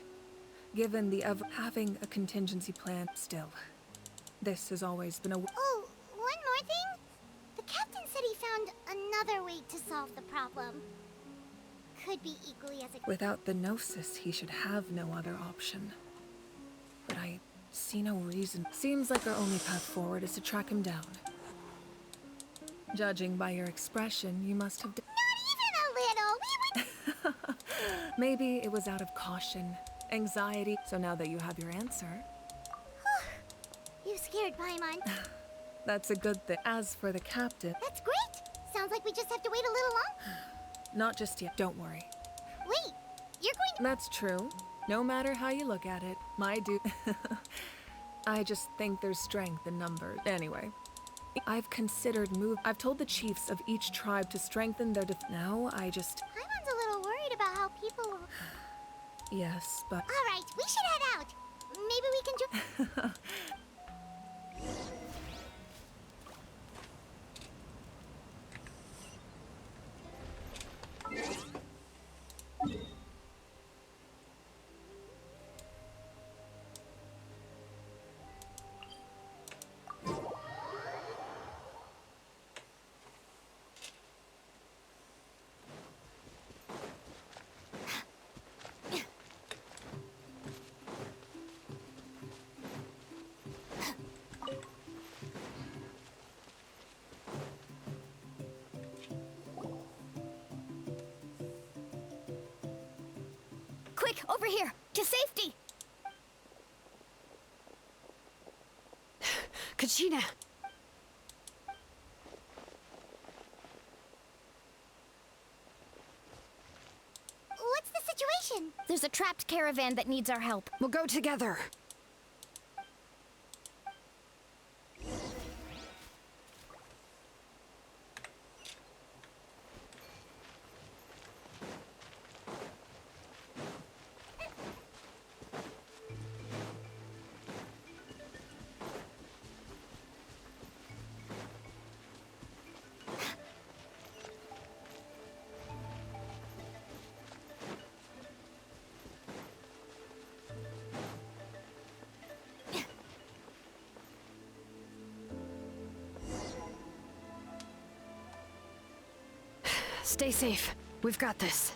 Given the having a contingency plan, still, this has always been a— Oh, one more thing? The captain said he found another way to solve the problem. Could be equally as a— Without the Gnosis, he should have no other option. But I see no reason. Seems like our only path forward is to track him down. Judging by your expression, you must have— Not even a little! We would— Maybe it was out of caution, anxiety. So now that you have your answer— You scared Paimon. That's a good thing. As for the captain— That's great! Sounds like we just have to wait a little long. Not just yet, don't worry. Wait, you're going to— That's true. No matter how you look at it, my dude— I just think there's strength in numbers. Anyway, I've considered I've told the chiefs of each tribe to strengthen their Now I just— Paimon's a little worried about how people will— Yes, but... Alright, we should head out. Maybe we can Quick, over here! To safety! Kachina! What's the situation? There's a trapped caravan that needs our help. We'll go together. Stay safe. We've got this.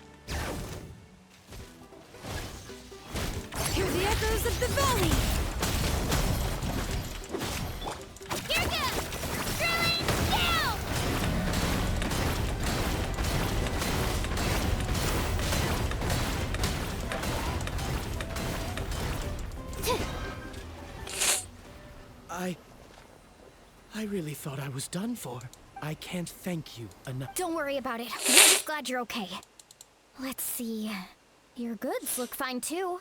Hear the echoes of the valley! Here goes! Drilling down! I really thought I was done for. I can't thank you enough. Don't worry about it. We're just glad you're okay. Let's see. Your goods look fine too.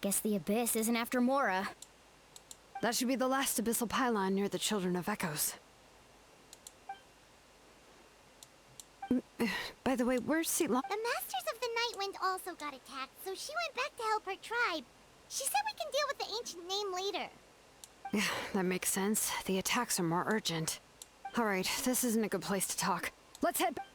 Guess the Abyss isn't after Mora. That should be the last abyssal pylon near the Children of Echoes. By the way, where's Seatla? The Masters of the Nightwind also got attacked, so she went back to help her tribe. She said we can deal with the ancient name later. Yeah, that makes sense. The attacks are more urgent. Alright, this isn't a good place to talk. Let's head back.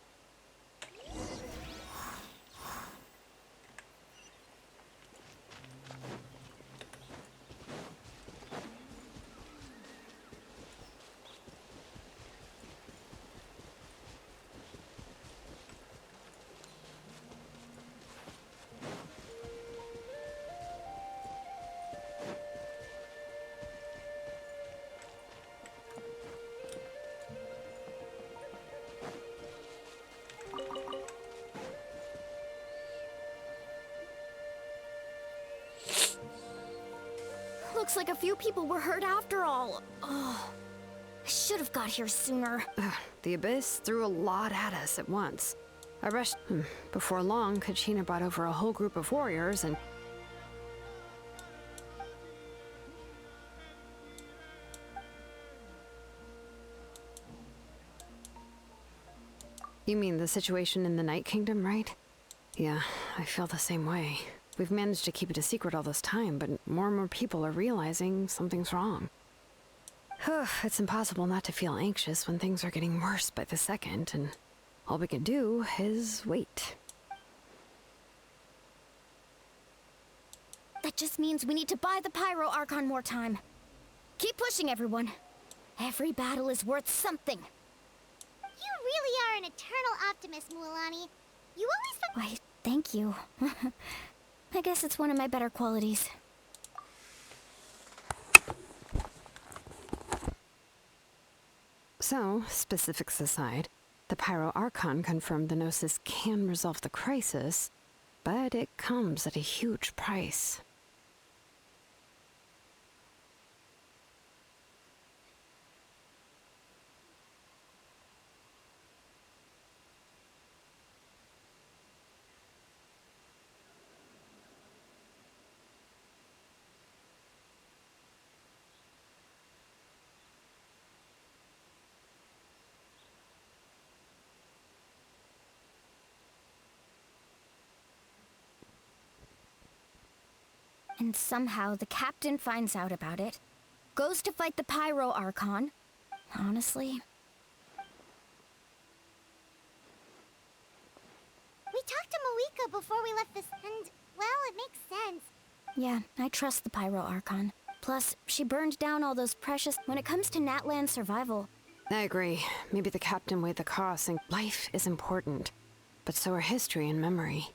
Looks like a few people were hurt after all. Oh, I should have got here sooner. The Abyss threw a lot at us at once. I rushed. Before long, Kachina brought over a whole group of warriors and... You mean the situation in the Night Kingdom, right? Yeah, I feel the same way. We've managed to keep it a secret all this time, but more and more people are realizing something's wrong. It's impossible not to feel anxious when things are getting worse by the second, and all we can do is wait. That just means we need to buy the Pyro Archon more time. Keep pushing, everyone. Every battle is worth something. You really are an eternal optimist, Mualani. You always... Why, thank you. I guess it's one of my better qualities. So, specifics aside, the Pyro Archon confirmed the Gnosis can resolve the crisis, but it comes at a huge price. And somehow the captain finds out about it, goes to fight the Pyro Archon. Honestly. We talked to Moika before we left this, and, well, it makes sense. Yeah, I trust the Pyro Archon. Plus, she burned down all those precious... When it comes to Natlan's survival... I agree. Maybe the captain weighed the costs, and life is important. But so are history and memory.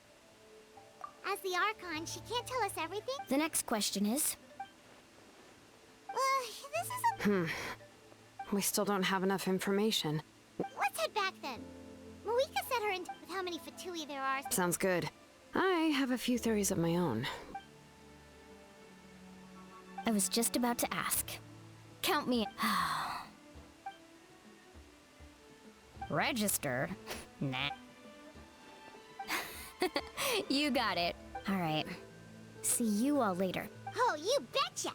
As the Archon, she can't tell us everything? The next question is... This isn't... We still don't have enough information. Let's head back then. Moika said her with how many Fatui there are. Sounds good. I have a few theories of my own. I was just about to ask. Count me... Register? Nah. You got it. All right. See you all later. Oh, you betcha!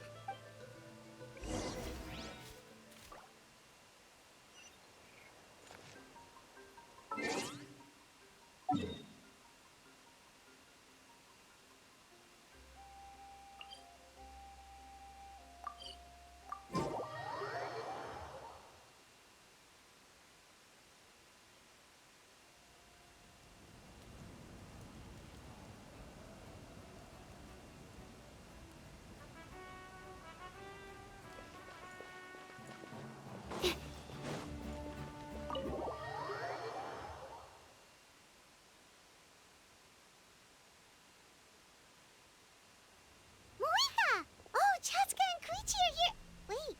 Chaska and Koichi are here! Wait.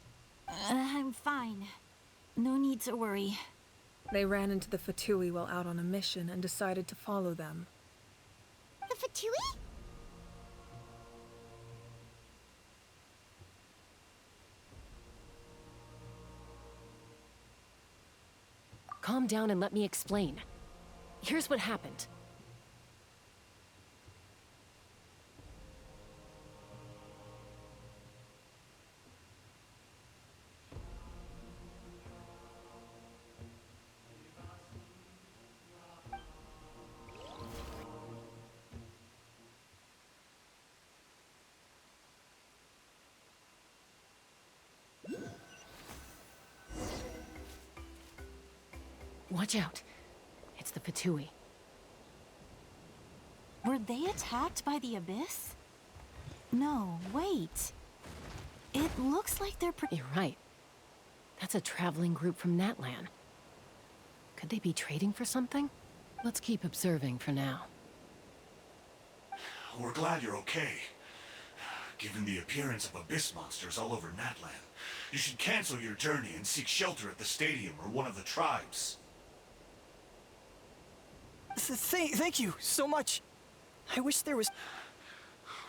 I'm fine. No need to worry. They ran into the Fatui while out on a mission and decided to follow them. The Fatui? Calm down and let me explain. Here's what happened. Watch out. It's the Fatui. Were they attacked by the Abyss? No, wait. It looks like they're You're right. That's a traveling group from Natlan. Could they be trading for something? Let's keep observing for now. We're glad you're okay. Given the appearance of Abyss monsters all over Natlan, you should cancel your journey and seek shelter at the stadium or one of the tribes. Thank you so much. I wish there was...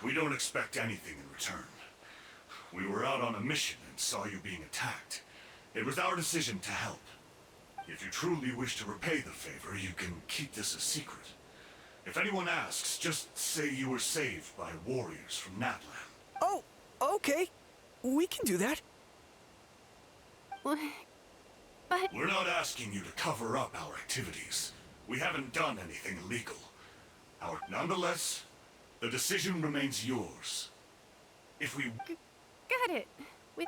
We don't expect anything in return. We were out on a mission and saw you being attacked. It was our decision to help. If you truly wish to repay the favor, you can keep this a secret. If anyone asks, just say you were saved by warriors from Natlan. Oh, okay. We can do that. But... We're not asking you to cover up our activities. We haven't done anything illegal. Nonetheless, the decision remains yours. If we... Got it.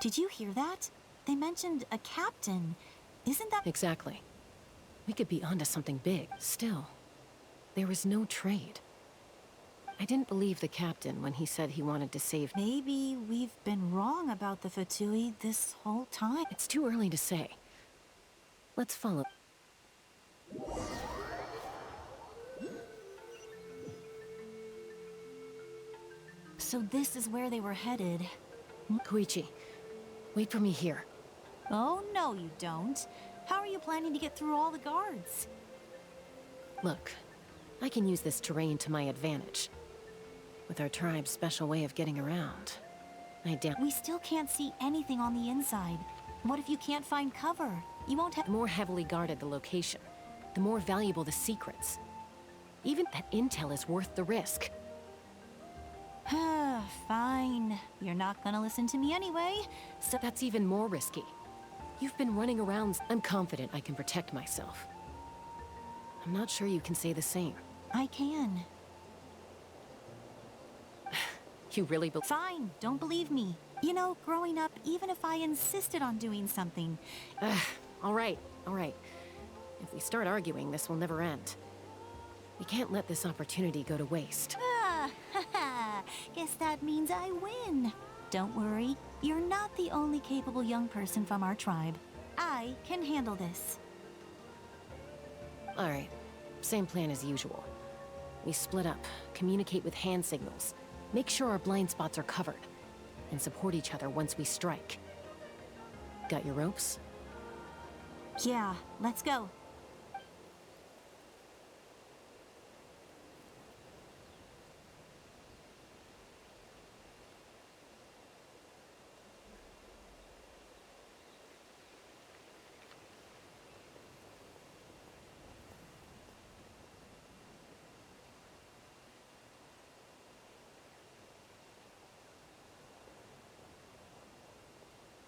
Did you hear that? They mentioned a captain. Isn't that... Exactly. We could be onto something big. Still, there was no trade. I didn't believe the captain when he said he wanted to save... Maybe we've been wrong about the Fatui this whole time. It's too early to say. Let's follow... So this is where they were headed. Koichi, wait for me here. Oh, no you don't. How are you planning to get through all the guards? Look, I can use this terrain to my advantage. With our tribe's special way of getting around, I doubt... We still can't see anything on the inside. What if you can't find cover? You won't have... The more heavily guarded the location, the more valuable the secrets. Even that intel is worth the risk. Fine. You're not gonna listen to me anyway, so... That's even more risky. You've been running around... I'm confident I can protect myself. I'm not sure you can say the same. I can. You really Fine, don't believe me. You know, growing up, even if I insisted on doing something... All right, all right. If we start arguing, this will never end. We can't let this opportunity go to waste. Guess that means I win. Don't worry, you're not the only capable young person from our tribe. I can handle this. All right, same plan as usual. We split up, communicate with hand signals, make sure our blind spots are covered, and support each other once we strike. Got your ropes? Yeah, let's go.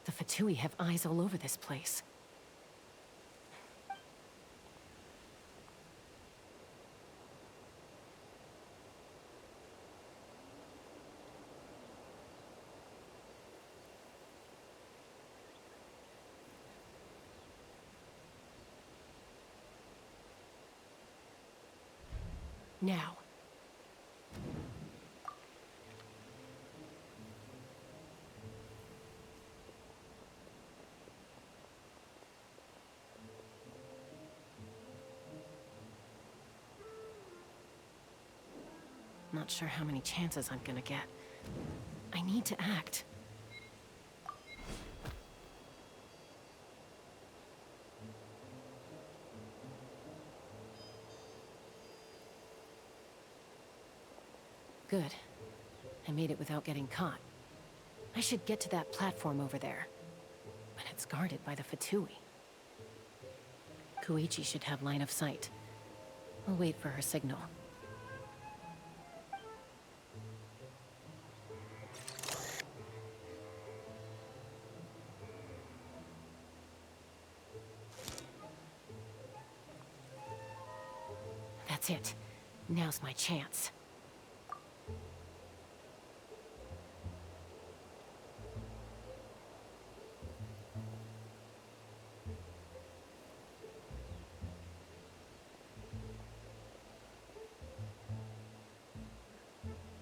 The Fatui have eyes all over this place. Now. Not sure how many chances I'm gonna get. I need to act. Good. I made it without getting caught. I should get to that platform over there. But it's guarded by the Fatui. Koichi should have line of sight. I'll wait for her signal. That's it. Now's my chance.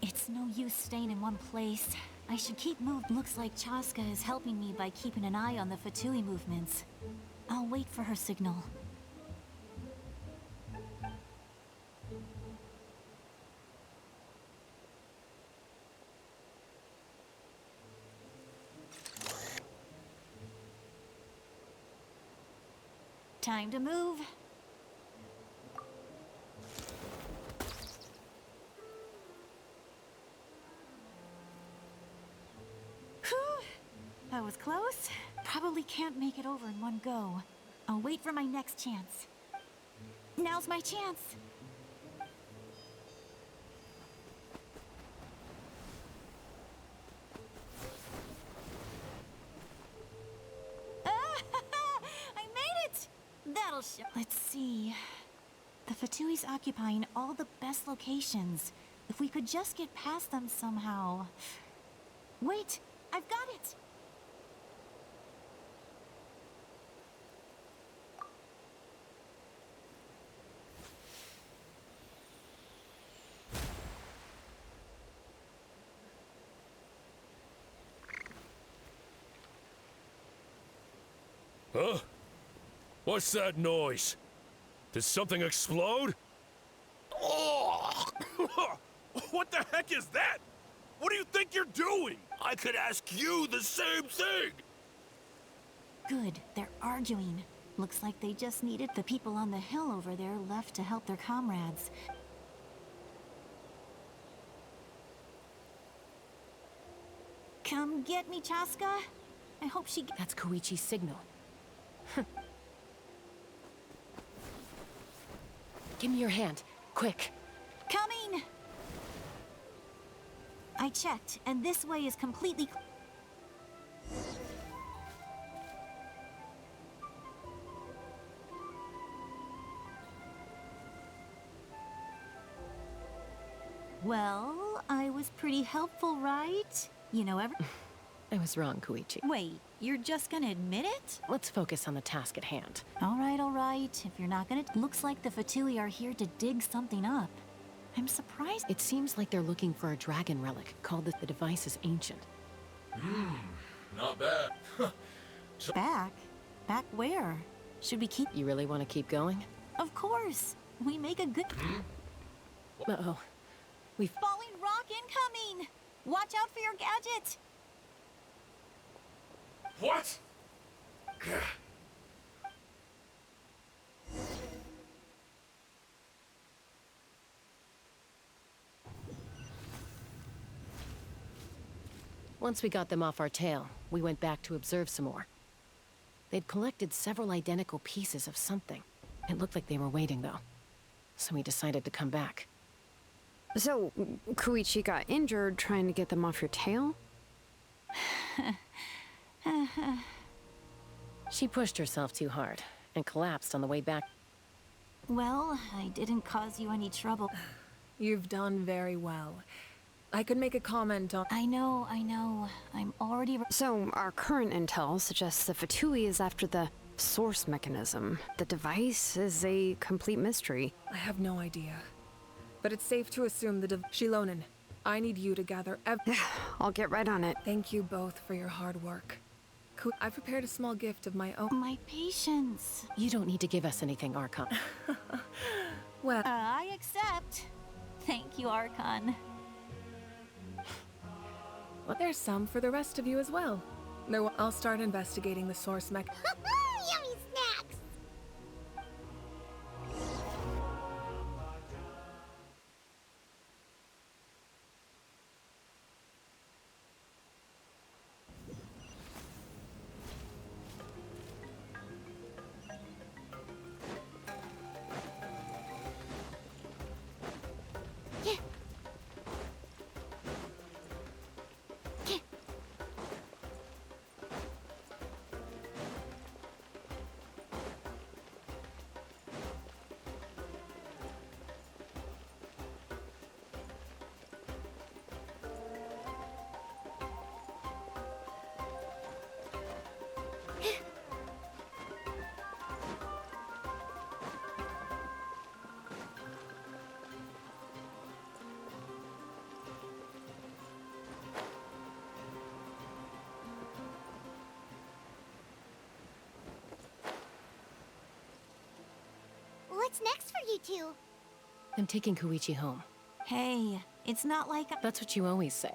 It's no use staying in one place. I should keep moving. Looks like Chaska is helping me by keeping an eye on the Fatui movements. I'll wait for her signal. Time to move. Whew! That was close. Probably can't make it over in one go. I'll wait for my next chance. Now's my chance. That'll show. Let's see. The Fatui's occupying all the best locations. If we could just get past them somehow. Wait! I've got it! Huh? What's that noise? Did something explode? Oh! What the heck is that? What do you think you're doing? I could ask you the same thing! Good, they're arguing. Looks like they just needed the people on the hill over there left to help their comrades. Come get me, Chaska. I hope she... That's Koichi's signal. Give me your hand, quick. Coming! I checked, and this way is completely... Well, I was pretty helpful, right? You know, I was wrong, Koichi. Wait, you're just gonna admit it? Let's focus on the task at hand. All right. If you're not gonna... Looks like the Fatui are here to dig something up. I'm surprised. It seems like they're looking for a dragon relic, called the device is ancient. Not bad. Back? Back where? Should we keep... You really want to keep going? Of course. We make a good... Uh-oh. We've... Falling rock incoming! Watch out for your gadget! What? Once we got them off our tail, we went back to observe some more. They'd collected several identical pieces of something. It looked like they were waiting, though. So we decided to come back. So, Koichi got injured trying to get them off your tail? She pushed herself too hard and collapsed on the way back. Well, I didn't cause you any trouble. You've done very well. I could make a comment on... I know. I'm already... So, our current intel suggests the Fatui is after the source mechanism. The device is a complete mystery. I have no idea. But it's safe to assume the Shilonen, I need you to gather I'll get right on it. Thank you both for your hard work. I've prepared a small gift of my own. My patience. You don't need to give us anything, Archon. Well... I accept. Thank you, Archon. There's some for the rest of you as well. No, I'll start investigating the source mech. Yummy snacks! What's next for you two? I'm taking Koichi home. Hey, it's not like... That's what you always say.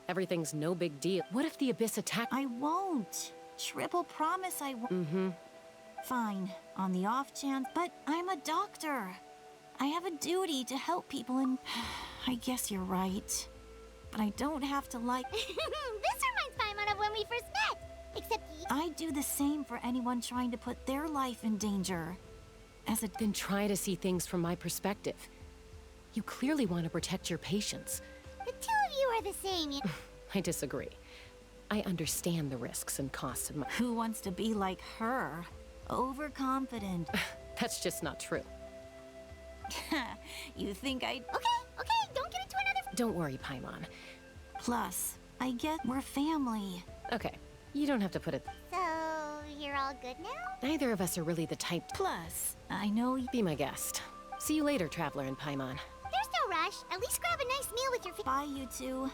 Everything's no big deal. What if the Abyss attack... I won't. Triple promise I won't. Mm-hmm. Fine, on the off chance, but I'm a doctor. I have a duty to help people and... I guess you're right. But I don't have to like... This reminds Paimon of when we first met. Except I'd do the same for anyone trying to put their life in danger. Then try to see things from my perspective. You clearly want to protect your patients. The two of you are the same. I disagree. I understand the risks and costs of my... Who wants to be like her? Overconfident. That's just not true. You think I... Okay, don't get into another... Don't worry, Paimon. Plus, I get we're family. Okay, you don't have to put it... So, you're all good now? Neither of us are really the type... Plus, I know... Be my guest. See you later, Traveler and Paimon. There's no rush. At least grab a nice meal with your... Bye, you two.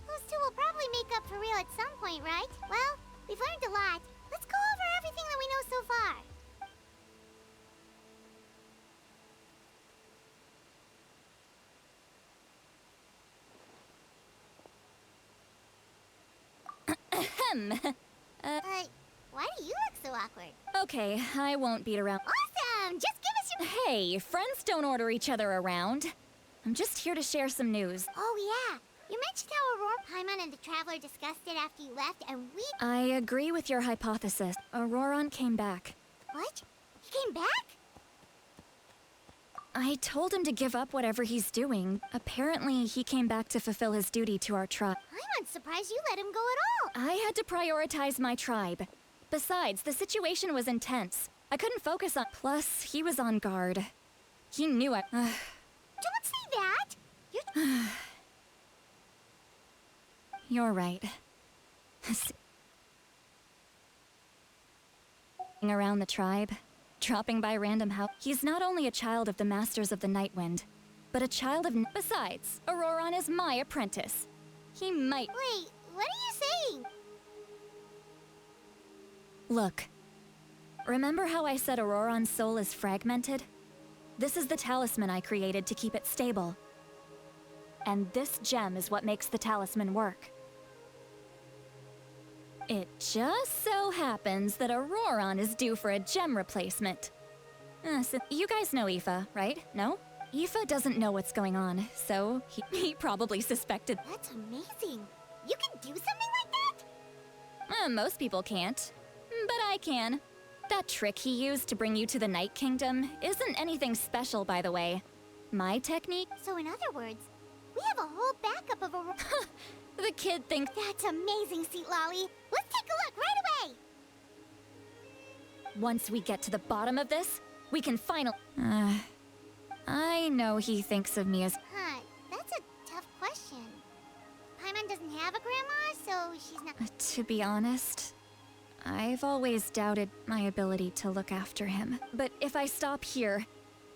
Those two will probably make up for real at some point, right? Well, we've learned a lot. Let's go over everything that we know so far. Why do you look so awkward? Okay, I won't beat around. Awesome! Just give us your... Hey, friends don't order each other around. I'm just here to share some news. Oh, yeah. You mentioned how Aurora, Paimon, and the Traveler discussed it after you left, and we... I agree with your hypothesis. Auroron came back. What? He came back? I told him to give up whatever he's doing. Apparently, he came back to fulfill his duty to our tribe. I'm unsurprised you let him go at all. I had to prioritize my tribe. Besides, the situation was intense. I couldn't focus on. Plus, he was on guard. He knew I. Don't say that! You're right. Around the tribe, dropping by random house. He's not only a child of the Masters of the Nightwind, but a child of. Besides, Auroran is my apprentice. He might. Wait, what are you saying? Look. Remember how I said Auroran's soul is fragmented? This is the talisman I created to keep it stable. And this gem is what makes the talisman work. It just so happens that Auroran is due for a gem replacement. So you guys know Aoife, right? No? Aoife doesn't know what's going on, so he probably suspected. That's amazing. You can do something like that? Most people can't, but I can. That trick he used to bring you to the Night Kingdom isn't anything special, by the way. My technique? So in other words, we have a whole backup of a... The kid thinks... That's amazing, Seat Lolly. Let's take a look right away! Once we get to the bottom of this, we can finally... I know he thinks of me as... Huh, that's a tough question. Paimon doesn't have a grandma, so she's not... To be honest, I've always doubted my ability to look after him. But if I stop here,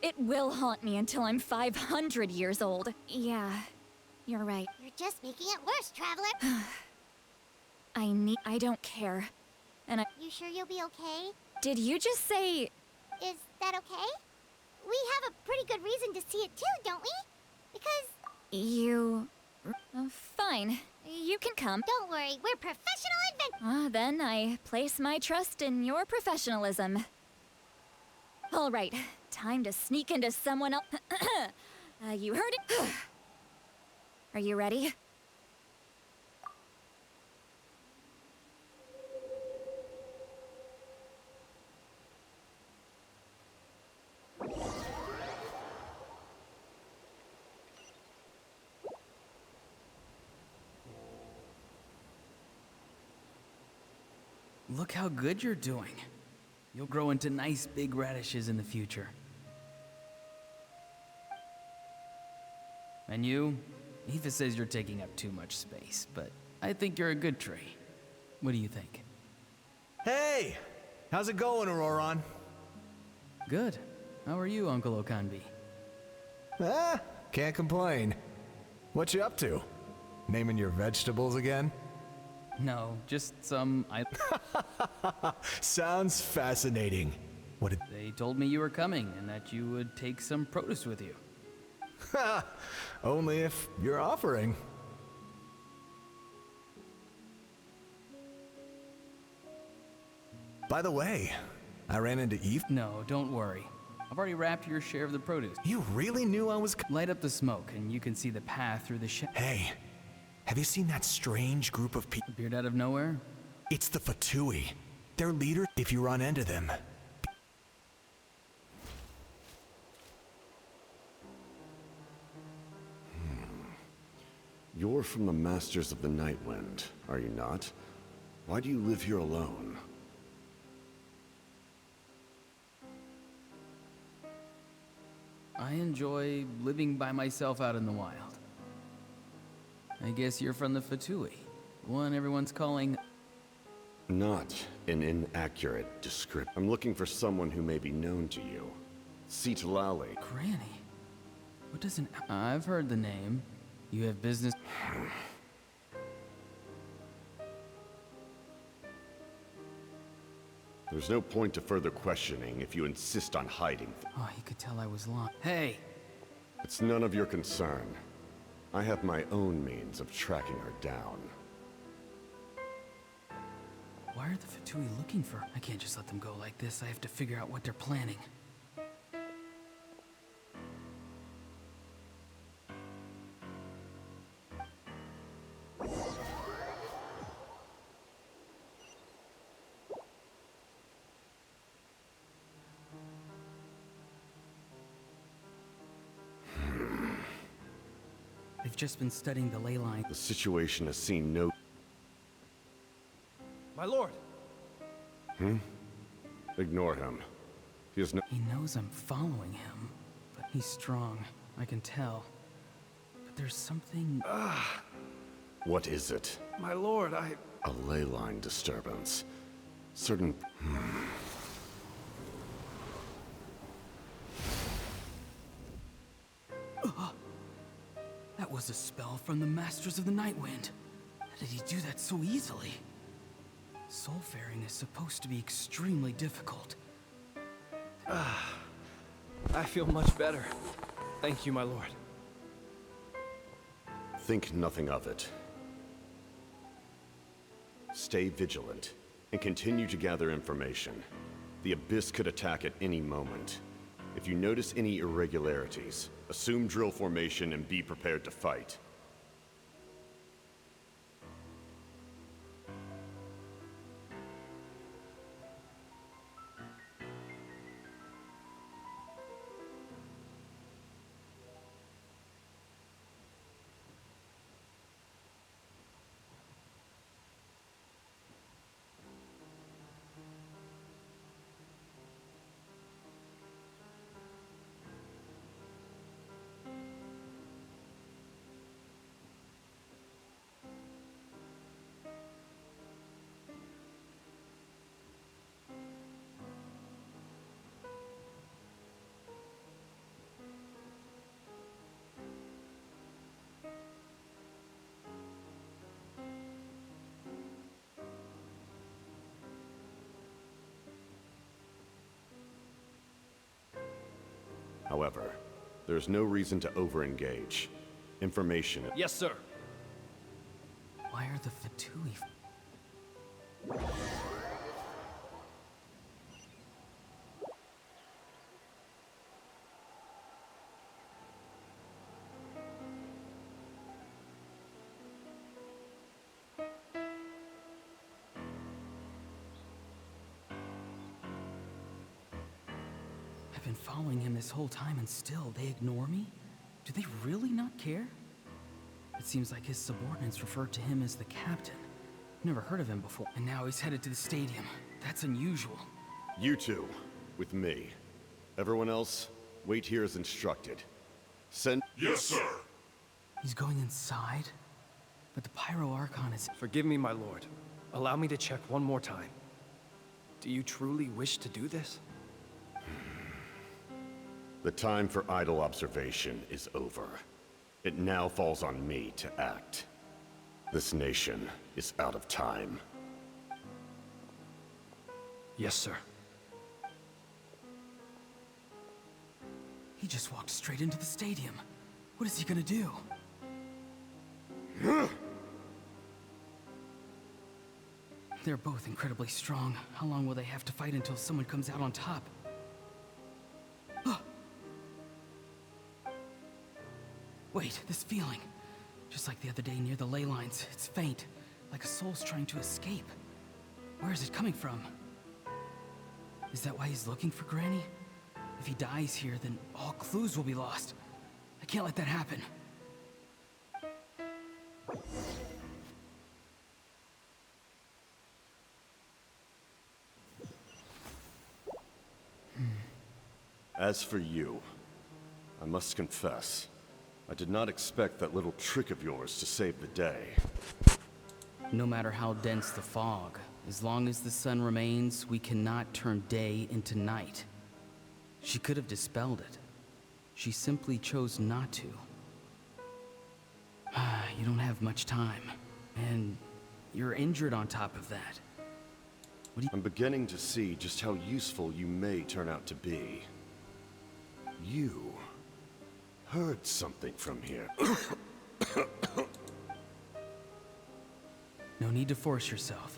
it will haunt me until I'm 500 years old. Yeah, you're right. You're just making it worse, Traveler. I don't care. And You sure you'll be okay? Did you just say... Is that okay? We have a pretty good reason to see it too, don't we? Because... You... fine. You can come. Don't worry, we're professional adventurers. Then I place my trust in your professionalism. All right, time to sneak into someone else. You heard it? Are you ready? Look how good you're doing. You'll grow into nice big radishes in the future. And you? Aoife says you're taking up too much space, but I think you're a good tree. What do you think? Hey! How's it going, Auroran? Good. How are you, Uncle Okanbi? Can't complain. What you up to? Naming your vegetables again? No, just some... Sounds fascinating. What did... They told me you were coming and that you would take some produce with you. Ha! Only if you're offering. By the way, I ran into Eve. No, don't worry. I've already wrapped your share of the produce. You really knew I was... Light up the smoke and you can see the path through the Hey, have you seen that strange group of people? Appeared out of nowhere? It's the Fatui. Their leader, if you run into them. You're from the Masters of the Nightwind, are you not? Why do you live here alone? I enjoy living by myself out in the wild. I guess you're from the Fatui, one everyone's calling... Not an inaccurate description. I'm looking for someone who may be known to you. Citlali. Granny? What does an... I've heard the name. You have business... There's no point to further questioning if you insist on hiding. Oh, you could tell I was lying. Hey! It's none of your concern. I have my own means of tracking her down. Why are the Fatui looking for... I can't just let them go like this. I have to figure out what they're planning. They've just been studying the ley line. The situation has seen no... My lord! Ignore him. He has no... He knows I'm following him, but he's strong. I can tell. But there's something... What is it? My lord, I... A ley line disturbance. Certain... That was a spell from the Masters of the Nightwind. How did he do that so easily? Soulfaring is supposed to be extremely difficult. I feel much better. Thank you, my lord. Think nothing of it. Stay vigilant, and continue to gather information. The Abyss could attack at any moment. If you notice any irregularities, assume drill formation and be prepared to fight. However, there's no reason to over-engage. Information... Yes, sir. Why are the Fatui... I've been following him this whole time and still they ignore me? Do they really not care? It seems like his subordinates referred to him as the captain. Never heard of him before, and now he's headed to the stadium. That's unusual. You two, with me. Everyone else, wait here as instructed. Send... Yes, sir! He's going inside? But the Pyro Archon is... Forgive me, my lord. Allow me to check one more time. Do you truly wish to do this? The time for idle observation is over. It now falls on me to act. This nation is out of time. Yes, sir. He just walked straight into the stadium. What is he gonna do? They're both incredibly strong. How long will they have to fight until someone comes out on top? Wait, this feeling. Just like the other day near the ley lines, it's faint, like a soul's trying to escape. Where is it coming from? Is that why he's looking for Granny? If he dies here, then all clues will be lost. I can't let that happen. As for you, I must confess, I did not expect that little trick of yours to save the day. No matter how dense the fog, as long as the sun remains, we cannot turn day into night. She could have dispelled it. She simply chose not to. You don't have much time, and you're injured on top of that. I'm beginning to see just how useful you may turn out to be. You heard something from here. No need to force yourself.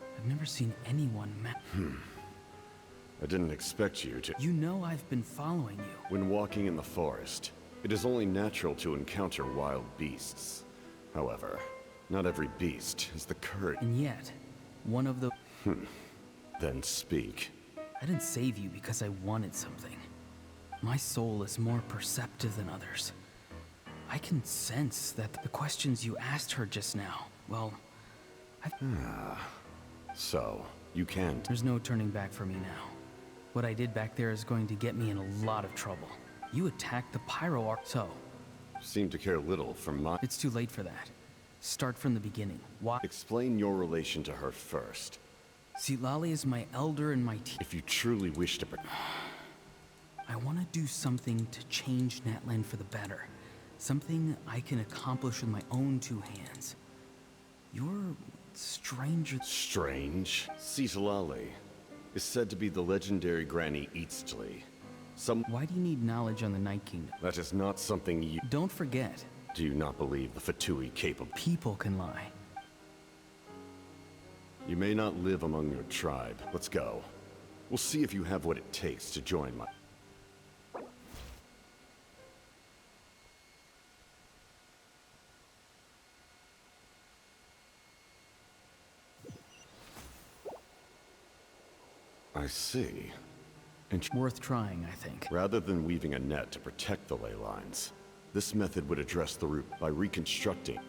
I've never seen anyone I didn't expect you to... You know I've been following you. When walking in the forest, it is only natural to encounter wild beasts. However, not every beast has the courage... And yet, one of the... Then speak. I didn't save you because I wanted something. My soul is more perceptive than others. I can sense that the questions you asked her just now, well, So, you can't... There's no turning back for me now. What I did back there is going to get me in a lot of trouble. You attacked the Pyro Arc, so... Seem to care little for my... It's too late for that. Start from the beginning. Why? Explain your relation to her first. Sitlali is my elder and my If you truly wish to... I want to do something to change Natlin for the better. Something I can accomplish with my own two hands. You're stranger... Strange? Sitlali is said to be the legendary Granny Eastly. Why do you need knowledge on the Night Kingdom? That is not something you... Don't forget. Do you not believe the Fatui capable... People can lie. You may not live among your tribe. Let's go. We'll see if you have what it takes to join my... I see. Worth trying, I think. Rather than weaving a net to protect the ley lines, this method would address the root by reconstructing.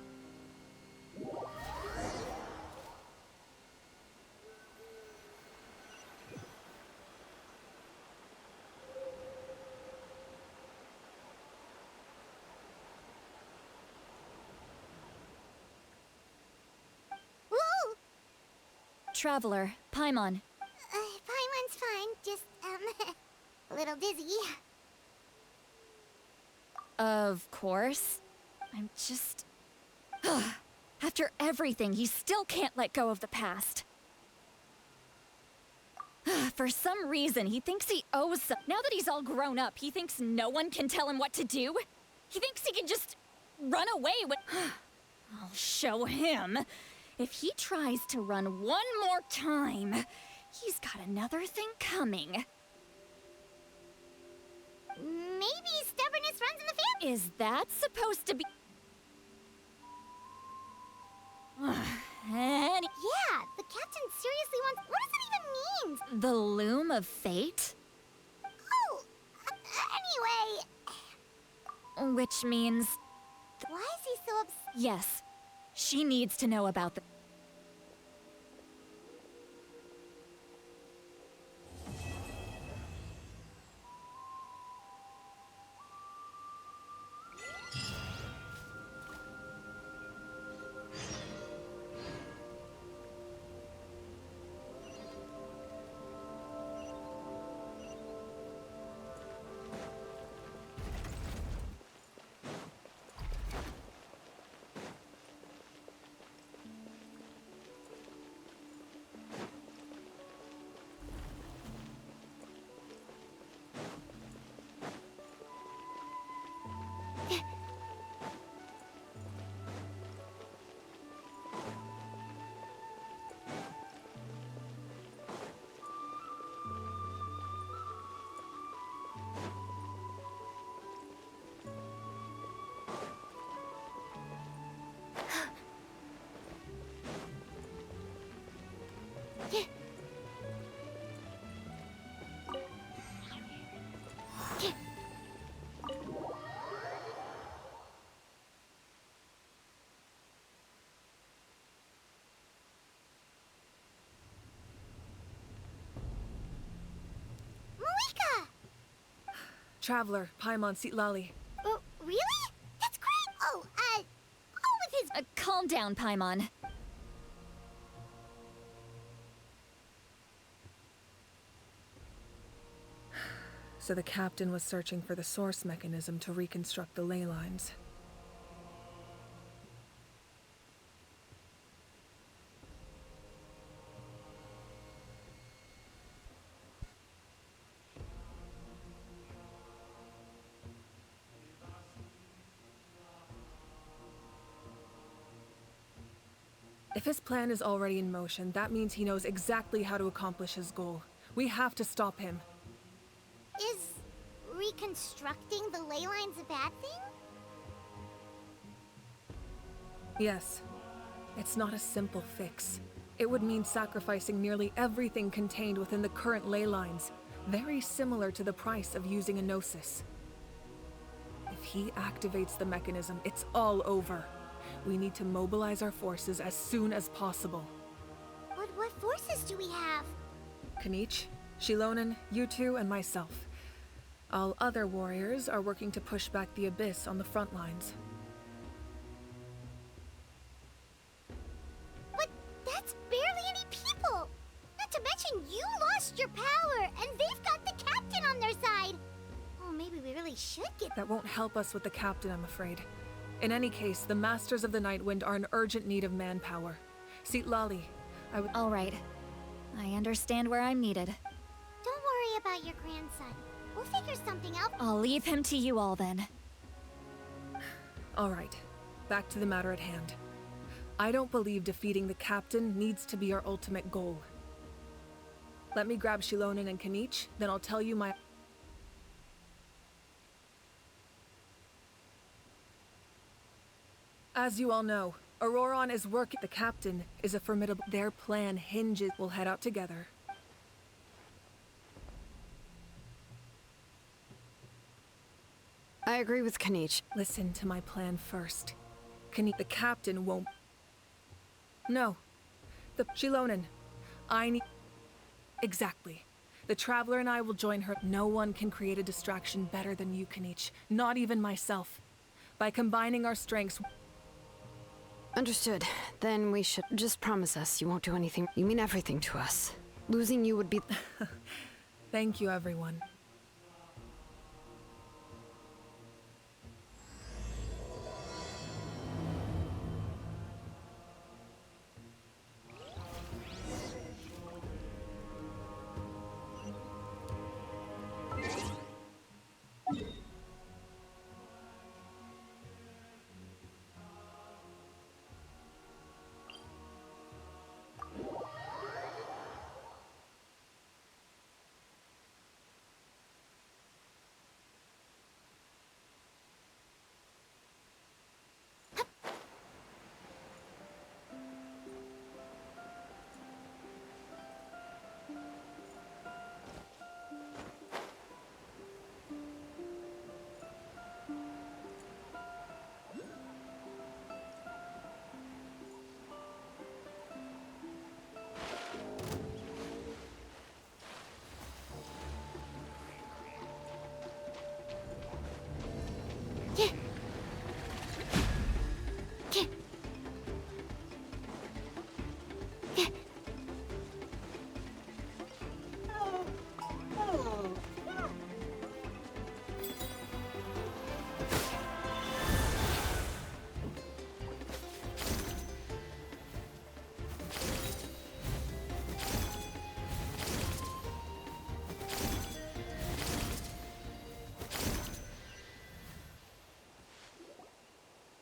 Woo! Traveler, Paimon. Paimon's fine, just, a little dizzy. Of course. I'm just... After everything, he still can't let go of the past. For some reason, he thinks he owes some... Now that he's all grown up, he thinks no one can tell him what to do? He thinks he can just run away with... I'll show him. If he tries to run one more time, he's got another thing coming. Maybe stubbornness runs in the family. Is that supposed to be... Yeah, the captain seriously wants... What does that even mean? The loom of fate? Oh, anyway... Which means... Why is he so upset? Yes, she needs to know about the... Traveler, Paimon Sitlali. Oh, really? That's great! Oh, with his... calm down, Paimon. So the captain was searching for the source mechanism to reconstruct the ley lines. If his plan is already in motion, that means he knows exactly how to accomplish his goal. We have to stop him. Is reconstructing the ley lines a bad thing? Yes. It's not a simple fix. It would mean sacrificing nearly everything contained within the current ley lines, very similar to the price of using a Gnosis. If he activates the mechanism, it's all over. We need to mobilize our forces as soon as possible. But what forces do we have? Kanich, Shilonen, you two, and myself. All other warriors are working to push back the Abyss on the front lines. But that's barely any people! Not to mention you lost your power, and they've got the captain on their side! Oh, maybe we really should get— That won't help us with the captain, I'm afraid. In any case, the Masters of the Nightwind are in urgent need of manpower. Lali, I would— All right. I understand where I'm needed. Don't worry about your grandson. We'll figure something out. I'll leave him to you all then. All right, back to the matter at hand. I don't believe defeating the captain needs to be our ultimate goal. Let me grab Shilonen and Kanich, then I'll tell you my— As you all know, Auroron is working— The captain is a formidable— Their plan hinges— We'll head out together. I agree with Kanich. Listen to my plan first. The captain won't— No. Shilonen. I need— Exactly. The Traveler and I will join her. No one can create a distraction better than you, Kanich. Not even myself. By combining our strengths— Understood. Then we should— Just promise us you won't do anything. You mean everything to us. Losing you would be— Thank you, everyone.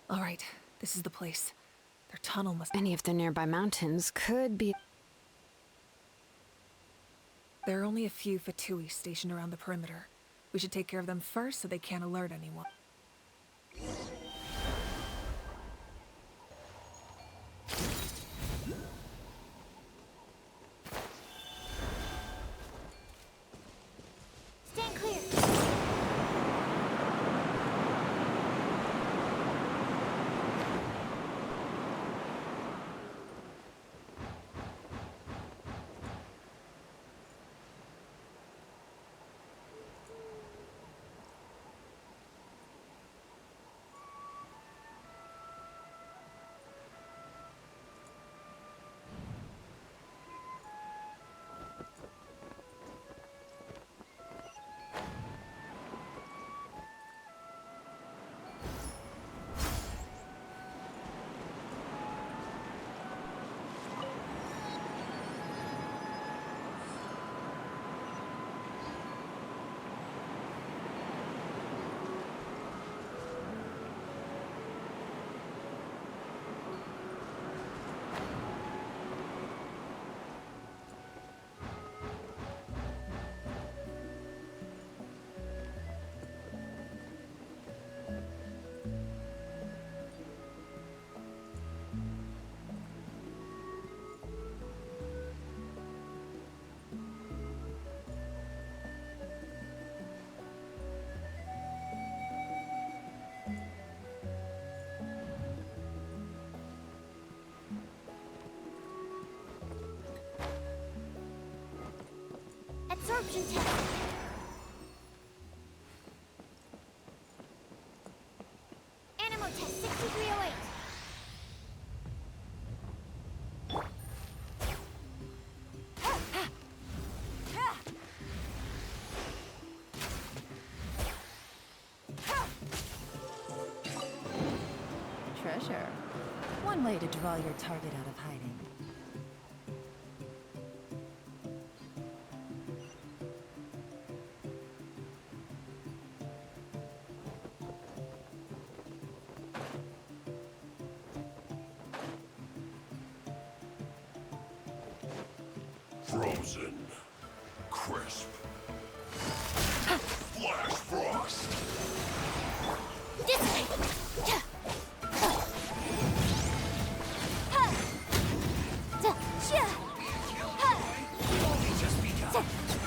All right, this is the place. Their tunnel must— Any of the nearby mountains could be— There are only a few Fatui stationed around the perimeter. We should take care of them first so they can't alert anyone. Stand clear. absorption test. Animo test 6308. Treasure. One way to draw your target out of hiding. Frozen. Crisp. Flash frost. This way!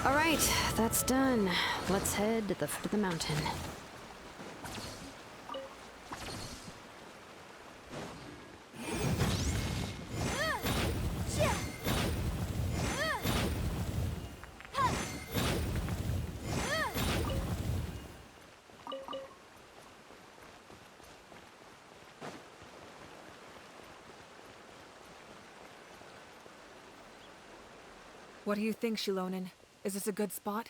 All right, that's done. Let's head to the foot of the mountain. What do you think, Shilonen? Is this a good spot?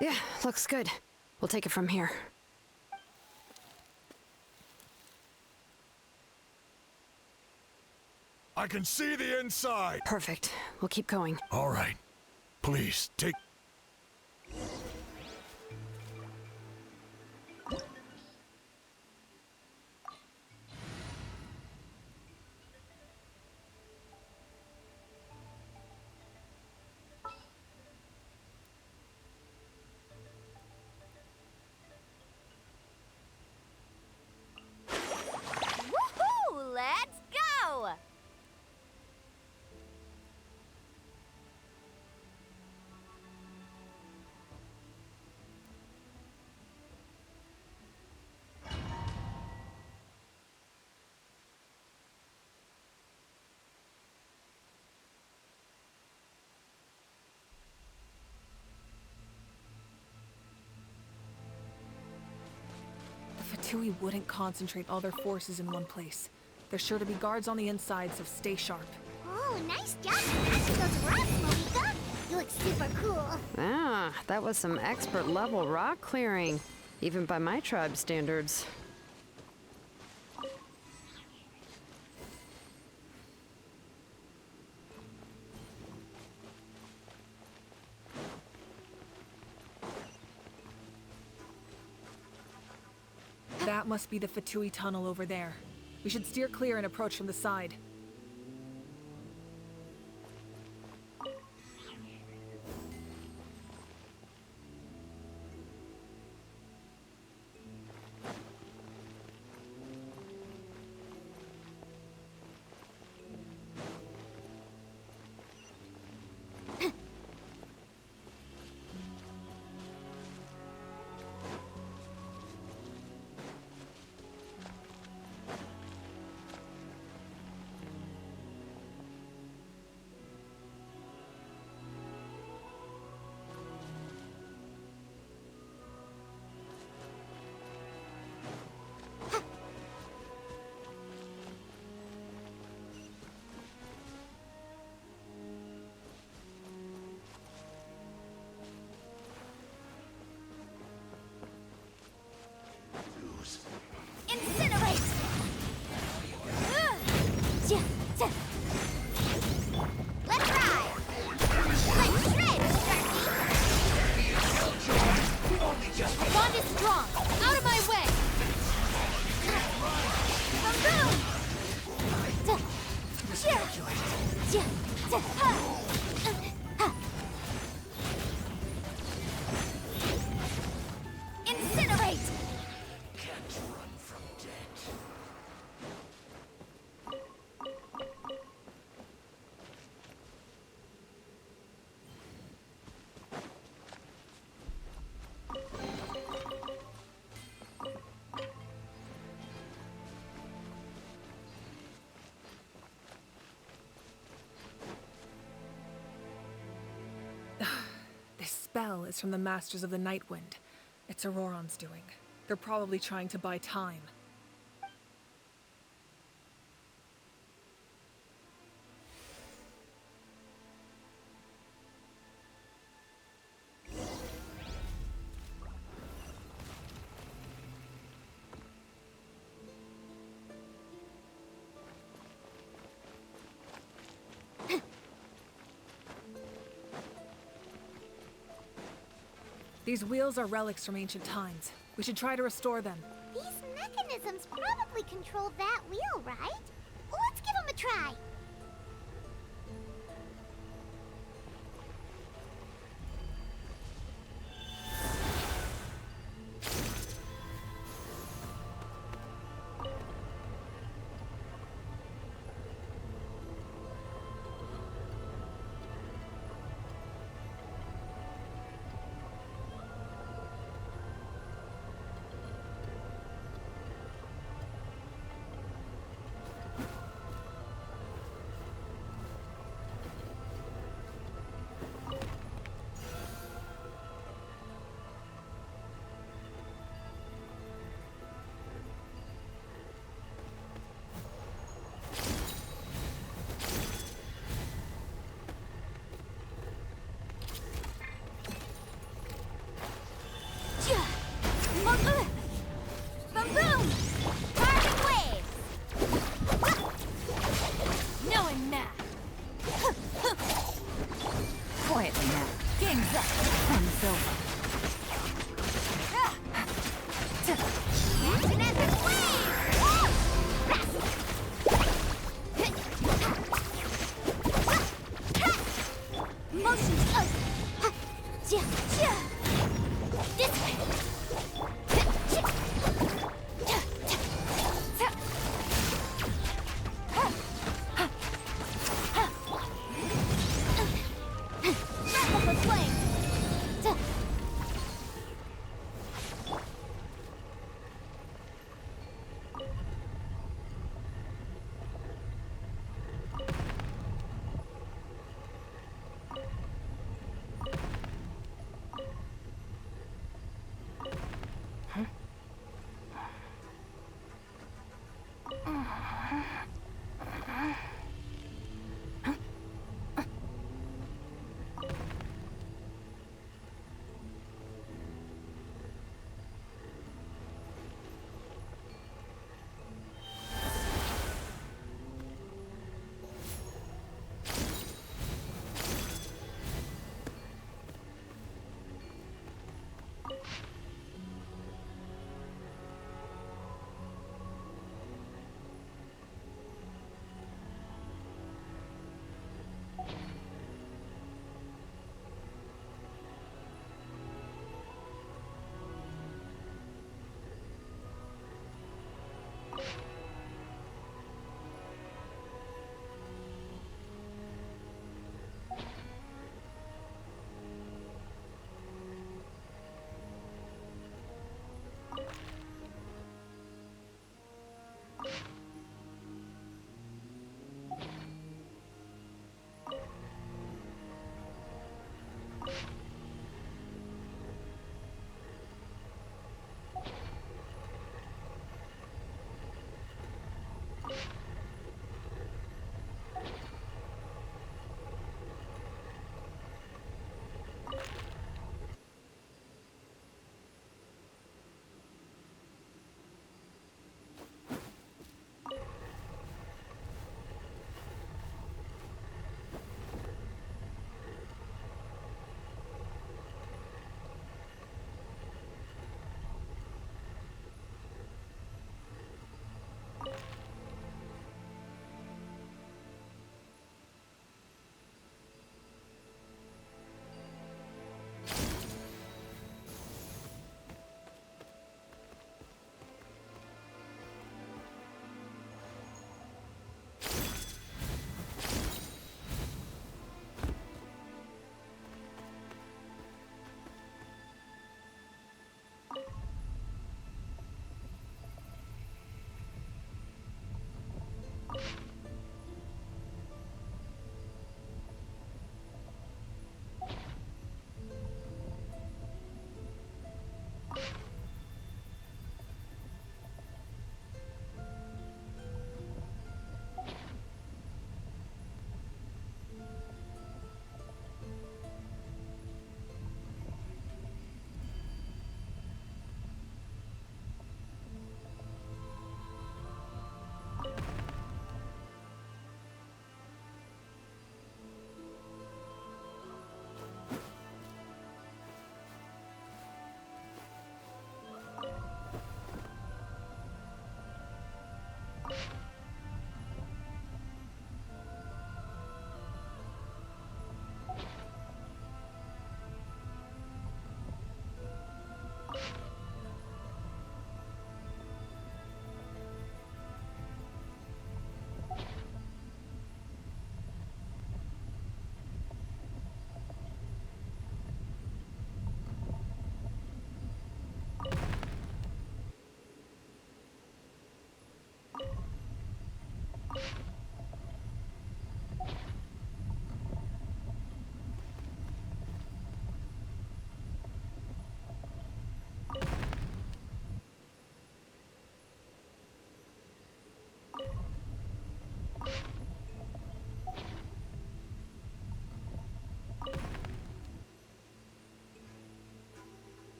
Yeah, looks good. We'll take it from here. I can see the inside! Perfect. We'll keep going. All right. Please, take... Woohoo! Let's go! The Fatui wouldn't concentrate all their forces in one place. There's sure to be guards on the inside, so stay sharp. Oh, nice job smashing those rocks, Monika. You look super cool. Ah, that was some expert level rock clearing, even by my tribe standards. That must be the Fatui tunnel over there. We should steer clear and approach from the side. Incinerate! Let's ride! Let's shred, Sharky! Bond is strong! Out of my way! Incinerate! Can't run from death. spell is from the Masters of the Nightwind. It's Auroron's doing. They're probably trying to buy time. These wheels are relics from ancient times. We should try to restore them. These mechanisms probably control that wheel, right? Let's give them a try. Quietly now. Game's up. Time's over.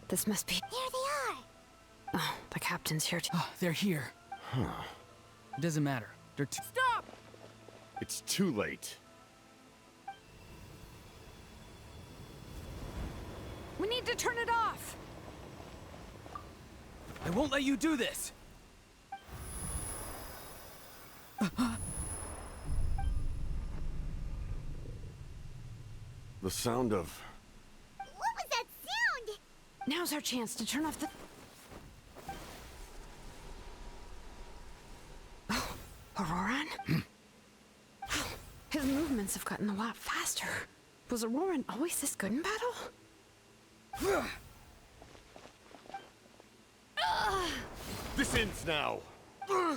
This must be... There they are! Oh, the captain's here too. Oh, they're here. Huh. It doesn't matter. They're too... Stop! It's too late. We need to turn it off! I won't let you do this! The sound of... What was that sound? Now's our chance to turn off the... Oh, Auroran? His movements have gotten a lot faster. Was Auroran always this good in battle? This ends now! Huh?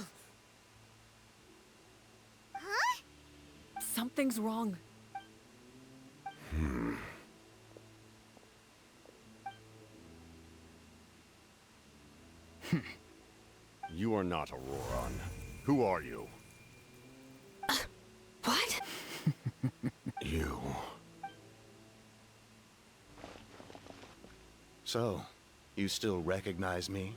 Something's wrong. You are not Auroran. Who are you? What? You. So, you still recognize me?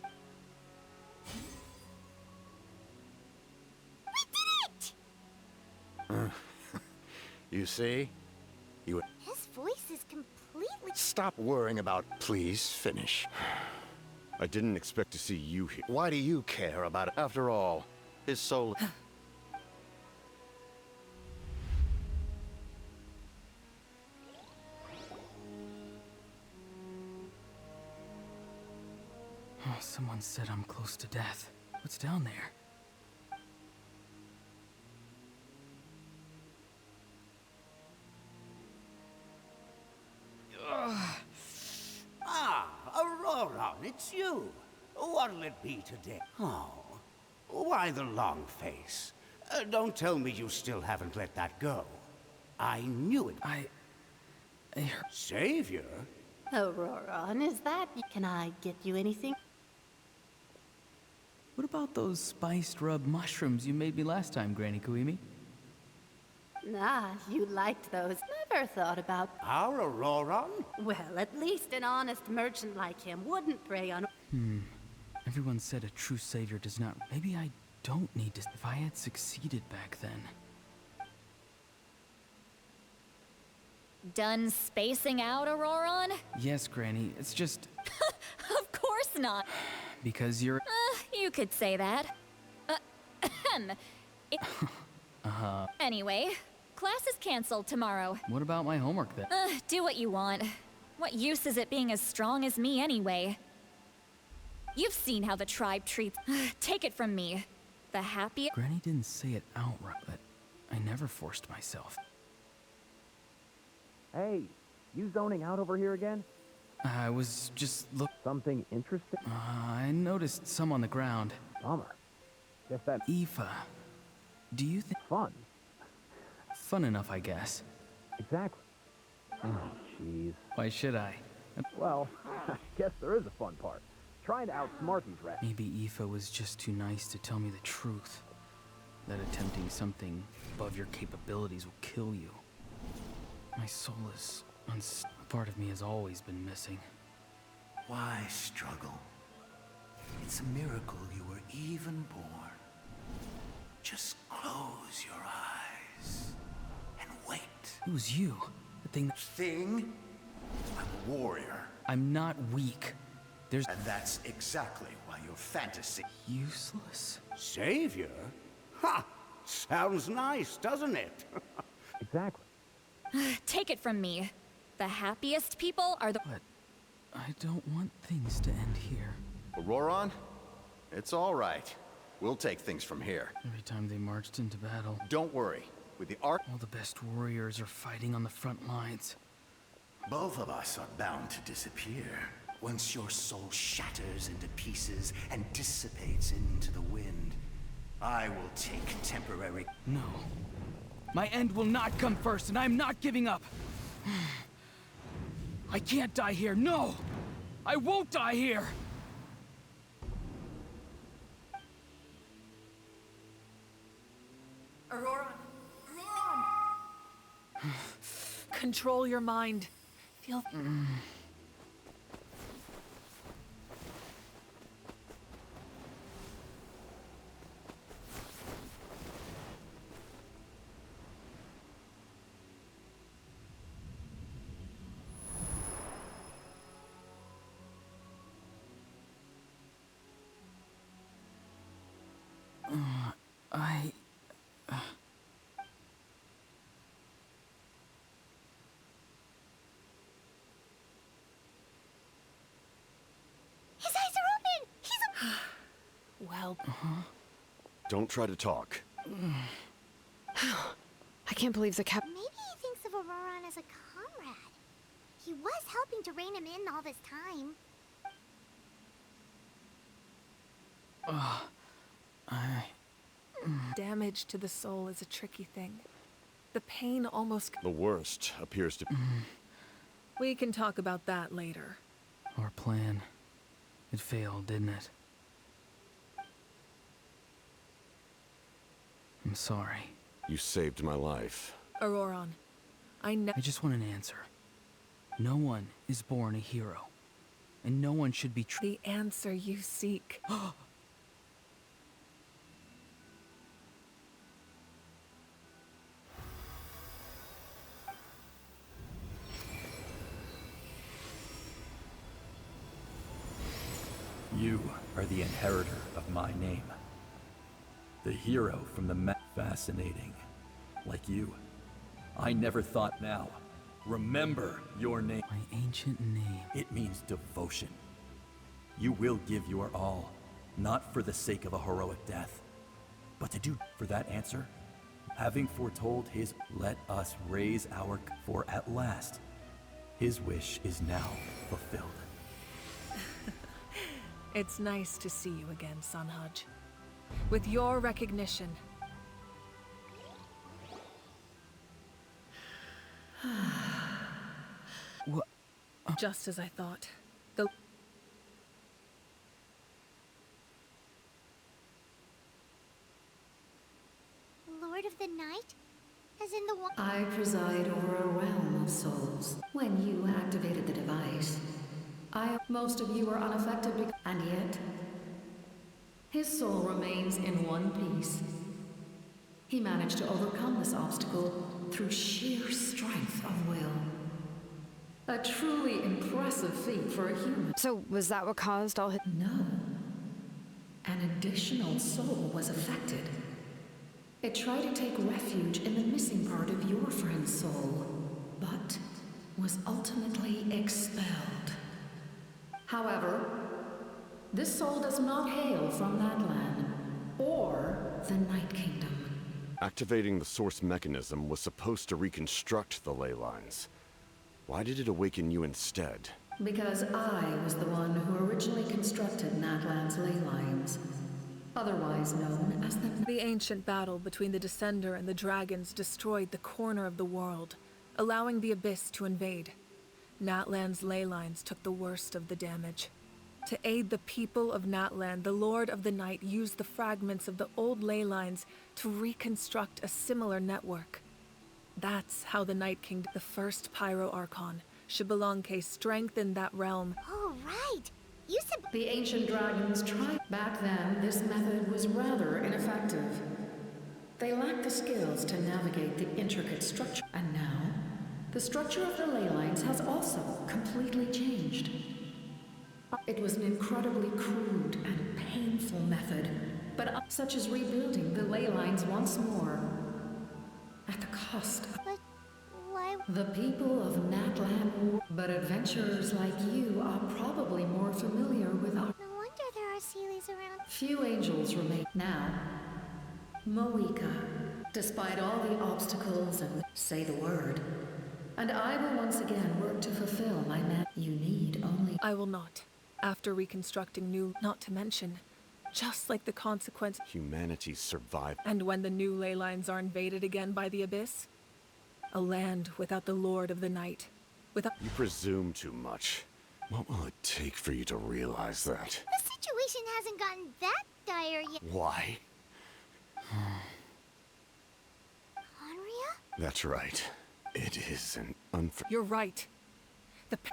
We did it! You see? His voice is completely... Stop worrying about... Please, finish. I didn't expect to see you here. Why do you care about it? After all, his soul... Oh, someone said I'm close to death. What's down there? Ah, Aurora, it's you. What'll it be today? Oh, why the long face? Don't tell me you still haven't let that go. I knew it. Savior? Aurora, and is that... Can I get you anything? What about those spiced rub mushrooms you made me last time, Granny Kuimi? Ah, you liked those. Never thought about... Our Aurora? Well, at least an honest merchant like him wouldn't prey on... Everyone said a true savior does not... Maybe I don't need to... If I had succeeded back then... Done spacing out, Auroron? Yes, Granny, it's just... Of course not. Because you're... You could say that. Anyway, class is canceled tomorrow. What about my homework then? Do what you want. What use is it being as strong as me anyway? You've seen how the tribe treats... Take it from me. The happy... Granny didn't say it outright, but I never forced myself. Hey, you zoning out over here again? I was just Something interesting? I noticed some on the ground. Bummer. Guess that... Aoife, do you think... Fun. Fun enough, I guess. Exactly. Oh, jeez. Why should I? Well, I guess there is a fun part. Trying to outsmart these rats. Maybe Aoife was just too nice to tell me the truth. That attempting something above your capabilities will kill you. My soul is... A part of me has always been missing. Why struggle? It's a miracle you were even born. Just close your eyes and wait. It was you. The thing... Thing? I'm a warrior. I'm not weak. There's... And that's exactly why your fantasy... Useless? Savior? Ha! Sounds nice, doesn't it? Exactly. Take it from me. The happiest people are the... But I don't want things to end here. Auroron, it's all right. We'll take things from here. Every time they marched into battle... Don't worry. With the arc... All the best warriors are fighting on the front lines. Both of us are bound to disappear. Once your soul shatters into pieces and dissipates into the wind, I will take temporary... No. My end will not come first, and I'm not giving up. I can't die here, no! I won't die here! Auroron! Auroron! Control your mind. Feel... His eyes are open! He's a... Well... Don't try to talk. I can't believe the cap... Maybe he thinks of Auroron as a comrade. He was helping to rein him in all this time. Damage to the soul is a tricky thing. The pain almost... The worst appears to... We can talk about that later. Our plan. It failed, didn't it? I'm sorry. You saved my life. Auroron, I just want an answer. No one is born a hero. And no one should be The answer you seek. You are the inheritor of my name. The hero from the fascinating. Like you. I never thought now. Remember your name. My ancient name. It means devotion. You will give your all, not for the sake of a heroic death, but to do for that answer. Having foretold his, let us raise our, for at last, his wish is now fulfilled. It's nice to see you again, Sunhudge. With your recognition... What? Just as I thought. The... Lord of the Night? As in the one... I preside over a realm of souls. When you activated the device, most of you are unaffected, and yet, his soul remains in one piece. He managed to overcome this obstacle through sheer strength of will. A truly impressive feat for a human. So, was that what caused all his... No. An additional soul was affected. It tried to take refuge in the missing part of your friend's soul, but was ultimately expelled. However, this soul does not hail from Natlan or the Night Kingdom. Activating the source mechanism was supposed to reconstruct the ley lines. Why did it awaken you instead? Because I was the one who originally constructed Natlan's ley lines, otherwise known as the... The ancient battle between the Descender and the dragons destroyed the corner of the world, allowing the Abyss to invade. Natlan's ley lines took the worst of the damage. To aid the people of Natlan, the Lord of the Night used the fragments of the old ley lines to reconstruct a similar network. That's how the Night King, the first Pyro Archon, Xbalanque, strengthened that realm. Oh, right! You said... The ancient dragons tried. Back then, this method was rather ineffective. They lacked the skills to navigate the intricate structure. And now, the structure of the ley lines has also completely changed. It was an incredibly crude and painful method, but such as rebuilding the ley lines once more, at the cost of... But why... The people of Natlan, but adventurers like you are probably more familiar with our... No wonder there are Seelies around. Few angels remain. Now, Moeka, despite all the obstacles and say the word, and I will once again work to fulfill my man. You need only... I will not. After reconstructing new, not to mention, just like the consequence... Humanity survived. And when the new ley lines are invaded again by the Abyss? A land without the Lord of the Night. Without... You presume too much. What will it take for you to realize that? The situation hasn't gotten that dire yet. Why? Conria? That's right. It is an You're right.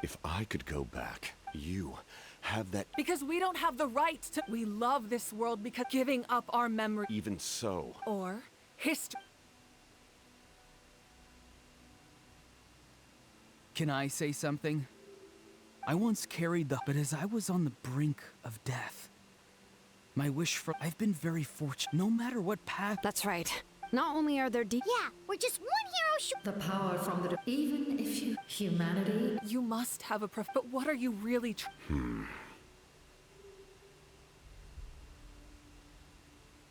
If I could go back, you have that... Because we don't have the right to... We love this world because giving up our memory... Even so... Or history... Can I say something? I once carried the... But as I was on the brink of death, my wish for... I've been very fortunate, no matter what path... That's right. Not only are there deep... Yeah, we're just one hero The power from the... Even if you... Humanity... You must have a But what are you really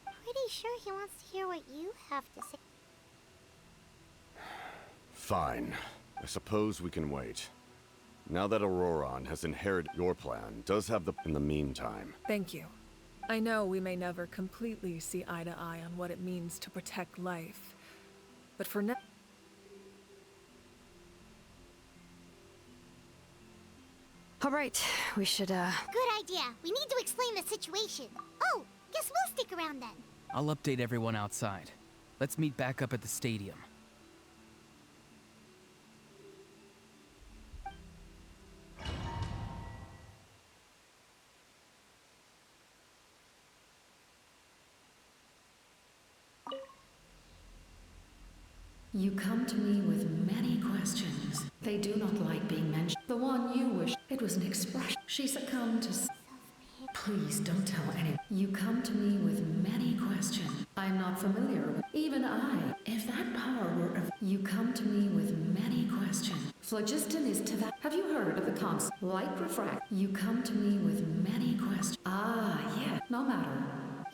Pretty sure he wants to hear what you have to say. Fine. I suppose we can wait. Now that Auroran has inherited your plan, does have the... In the meantime... Thank you. I know we may never completely see eye to eye on what it means to protect life, but for now... All right, we should, Good idea. We need to explain the situation. Oh, guess we'll stick around then. I'll update everyone outside. Let's meet back up at the stadium. You come to me with many questions. They do not like being mentioned. The one you wish, it was an expression. She succumbed to... Please don't tell anyone. You come to me with many questions. I'm not familiar with. Even I. If that power were of. You come to me with many questions. Phlogiston is to that. Have you heard of the concept? Light refract. You come to me with many questions. Ah, yeah. No matter.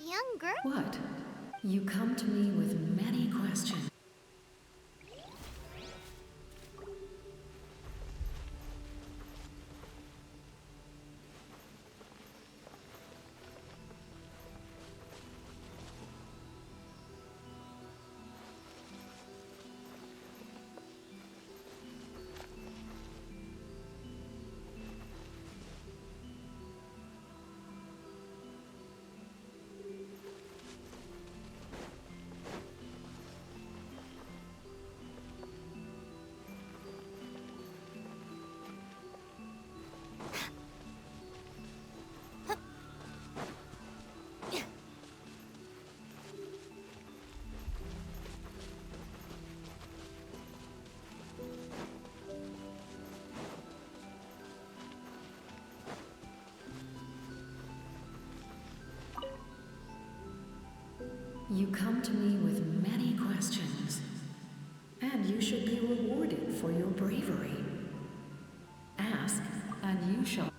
Young girl? What? You come to me with many questions. You come to me with many questions, and you should be rewarded for your bravery. Ask, and you shall.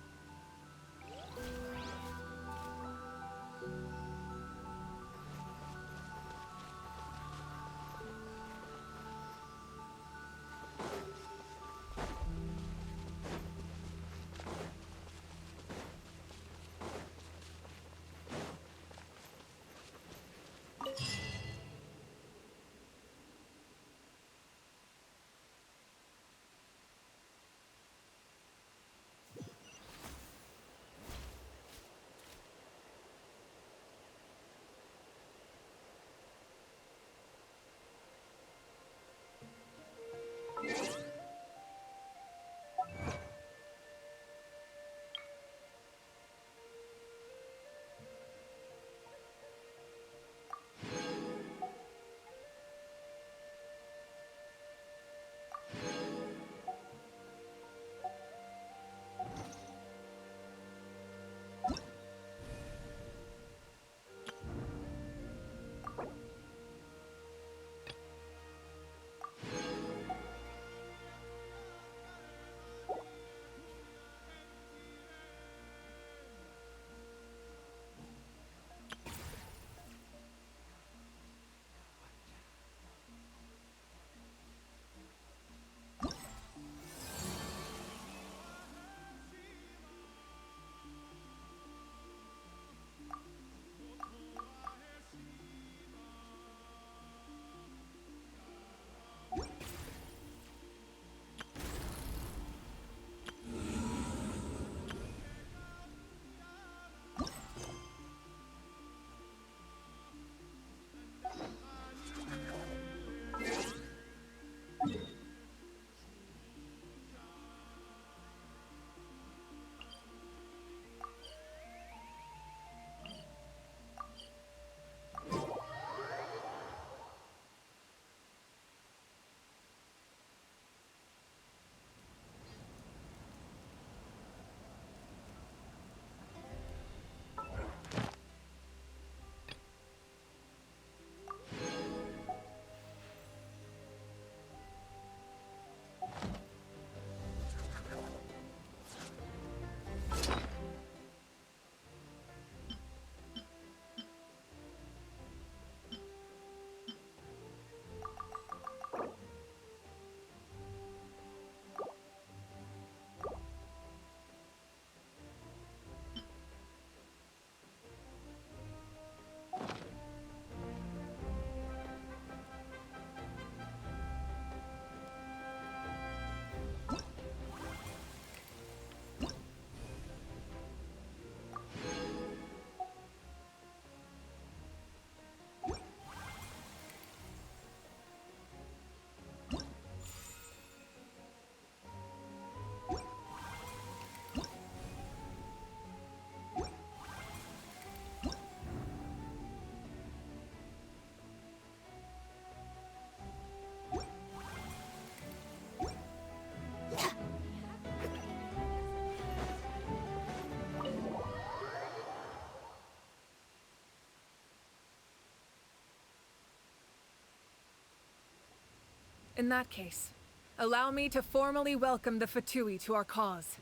In that case, allow me to formally welcome the Fatui to our cause.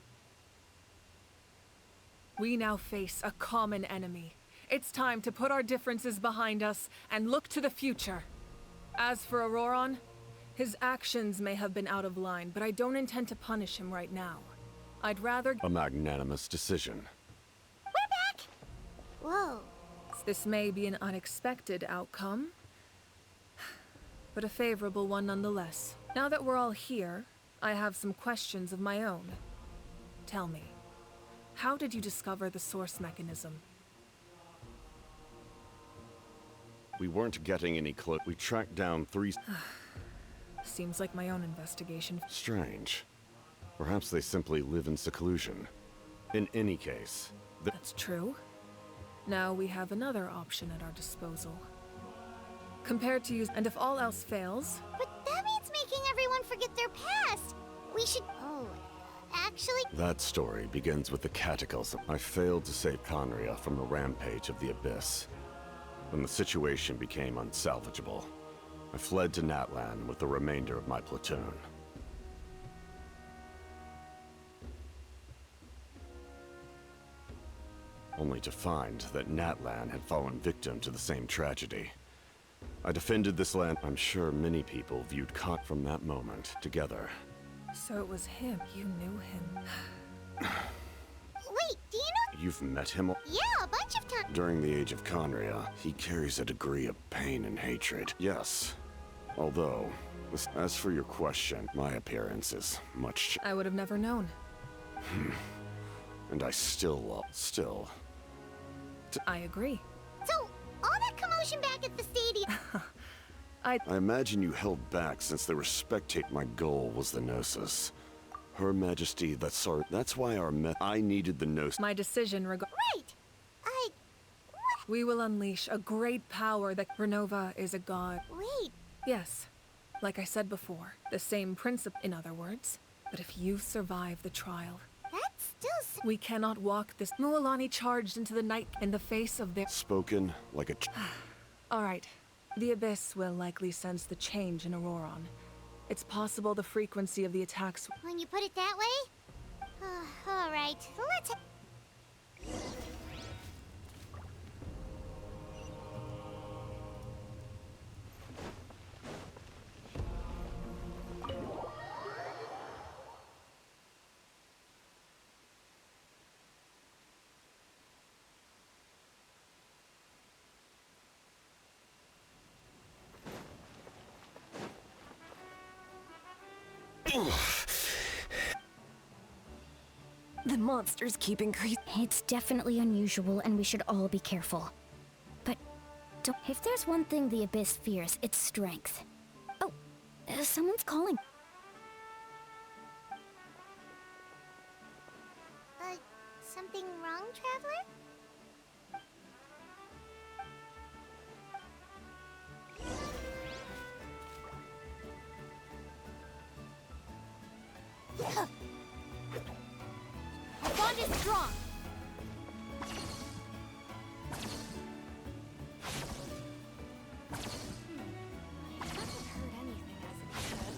We now face a common enemy. It's time to put our differences behind us and look to the future. As for Auroron, his actions may have been out of line, but I don't intend to punish him right now. I'd rather— A magnanimous decision. We're back! Whoa. This may be an unexpected outcome, but a favorable one nonetheless. Now that we're all here, I have some questions of my own. Tell me, how did you discover the source mechanism? We weren't getting any clue. We tracked down 3... Seems like my own investigation. Strange. Perhaps they simply live in seclusion. In any case... That's true. Now we have another option at our disposal. Compared to use, and if all else fails... But that means making everyone forget their past! We should... Oh, actually... That story begins with the cataclysm. I failed to save Conria from the rampage of the Abyss. When the situation became unsalvageable, I fled to Natlan with the remainder of my platoon. Only to find that Natlan had fallen victim to the same tragedy. I defended this land. I'm sure many people viewed Cot from that moment together. So it was him. You knew him. Wait, do you know— You've met him? Yeah, a bunch of times. During the age of Conria, he carries a degree of pain and hatred. Yes. Although, as for your question, my appearance is much... I would have never known. And I still... I agree. So, all that commotion back at the stadium... I imagine you held back since they were spectate. My goal was the Gnosis. Her Majesty, that's why I needed the Gnosis. My decision Right! We will unleash a great power that Renova is a god. Wait. Yes. Like I said before, the same principle, in other words. But if you survive the trial... That's still... We cannot walk this... Mualani charged into the night in the face of their... Spoken like a... All right. The Abyss will likely sense the change in Auroron. It's possible the frequency of the attacks... When you put it that way? All right. Let's... The monsters keep increasing. It's definitely unusual, and we should all be careful. But if there's one thing the Abyss fears, it's strength. Oh, someone's calling. Something wrong, Traveler? The bond is strong. I haven't heard anything as of yet.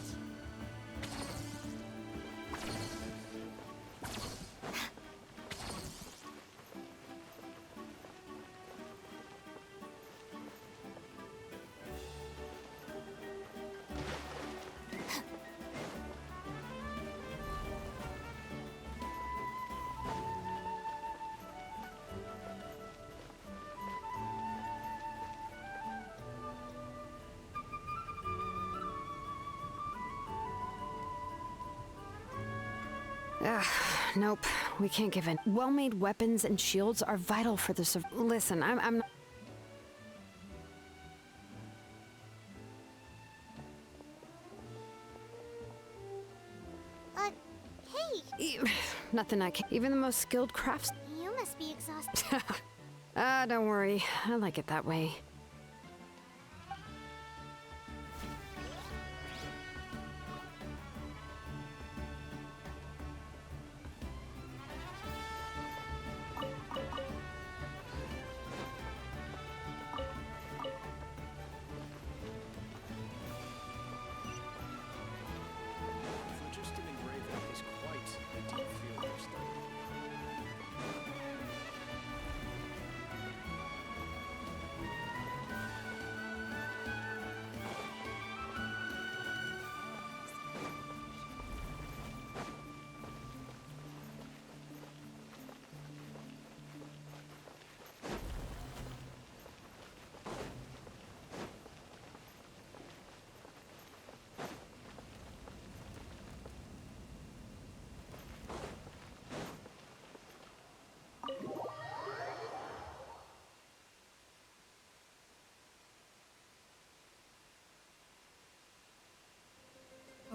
Nope, we can't give in. Well-made weapons and shields are vital for the Listen, I'm not... Hey! Nothing I can... Even the most skilled crafts... You must be exhausted. Don't worry. I like it that way.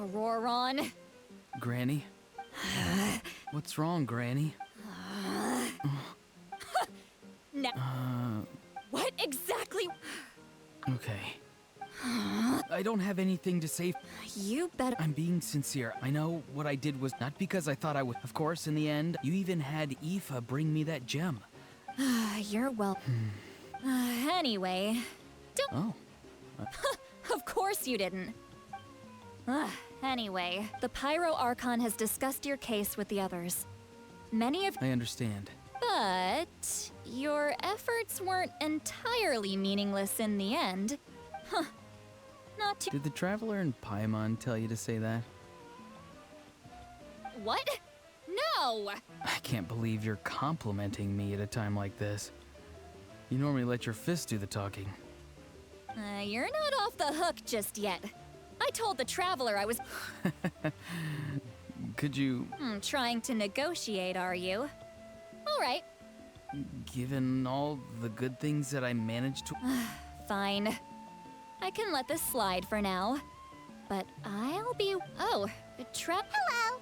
Auroron. Granny? What's wrong, Granny? Now, what exactly? Okay. I don't have anything to say. You better. I'm being sincere. I know what I did was not because I thought I would. Of course, in the end, you even had Aoife bring me that gem. You're well. Anyway, don't. Oh. Of course you didn't. Anyway, the Pyro Archon has discussed your case with the others. Many of. I understand. But your efforts weren't entirely meaningless in the end. Huh. Not too. Did the Traveler and Paimon tell you to say that? What? No! I can't believe you're complimenting me at a time like this. You normally let your fist do the talking. You're not off the hook just yet. I told the Traveler I was. Could you... trying to negotiate, are you? All right. Given all the good things that I managed to... Fine. I can let this slide for now. But I'll be... Oh, Hello!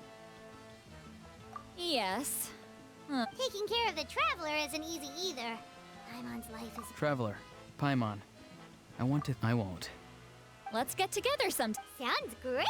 Yes. Taking care of the Traveler isn't easy either. Paimon's life is... Traveler, Paimon, I won't. Let's get together sometime. Sounds great!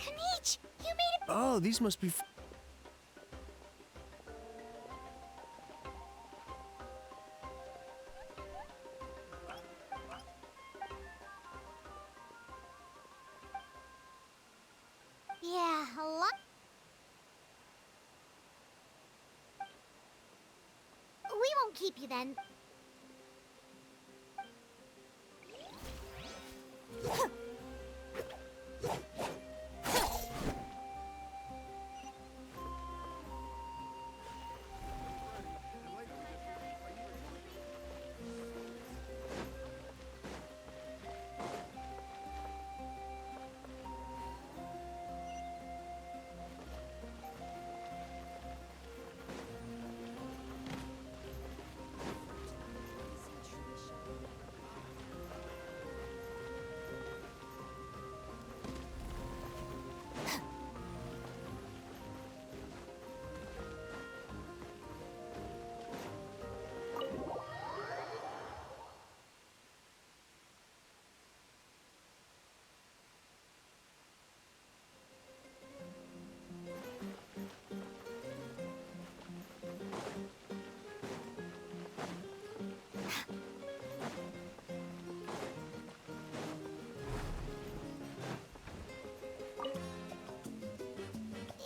Kanich, you made it. Oh, these must be... Yeah, a lot. We won't keep you then.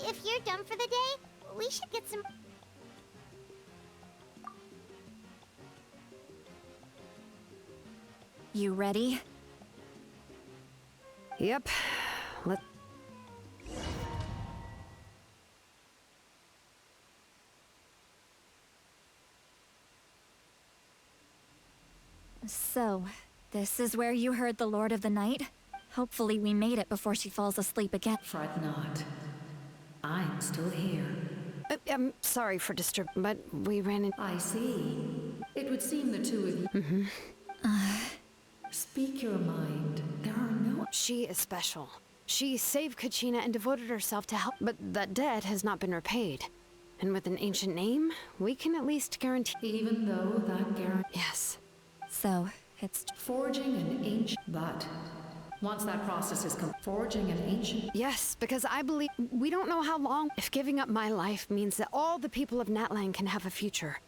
If you're done for the day, we should get some... You ready? Yep. Let... So, this is where you heard the Lord of the Night? Hopefully we made it before she falls asleep again. Fret not. I'm still here. I'm sorry for disturbing, but we ran in... I see. It would seem the two of you... Speak your mind. There are no... She is special. She saved Kachina and devoted herself to help, but that debt has not been repaid. And with an ancient name, we can at least guarantee... Even though that guarantee... Yes. So, it's... Forging an ancient... But... Once that process is forging an ancient... Yes, because I believe... We don't know how long. If giving up my life means that all the people of Natlan can have a future,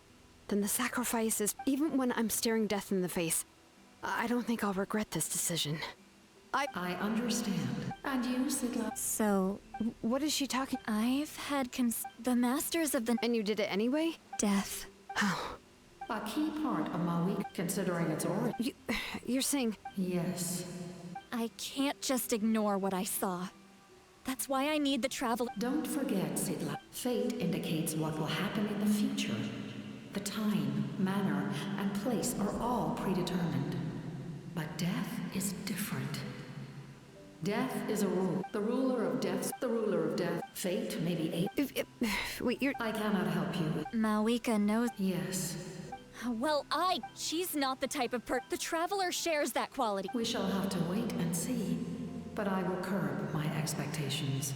then the sacrifice is... Even when I'm staring death in the face, I don't think I'll regret this decision. I understand. And you, Sigla? So, What is she talking? I've had the masters of the... And you did it anyway? Death. A key part of my week, considering its origin. You're saying... Yes. I can't just ignore what I saw. That's why I need the travel... Don't forget, Sigla. Fate indicates what will happen in the future. The time, manner, and place are all predetermined. But death is different. Death is a rule. The ruler of death. Fate may be Wait, you're... I cannot help you. Mawika knows... Yes. Well, she's not the type of The Traveler shares that quality. We shall have to wait and see. But I will curb my expectations.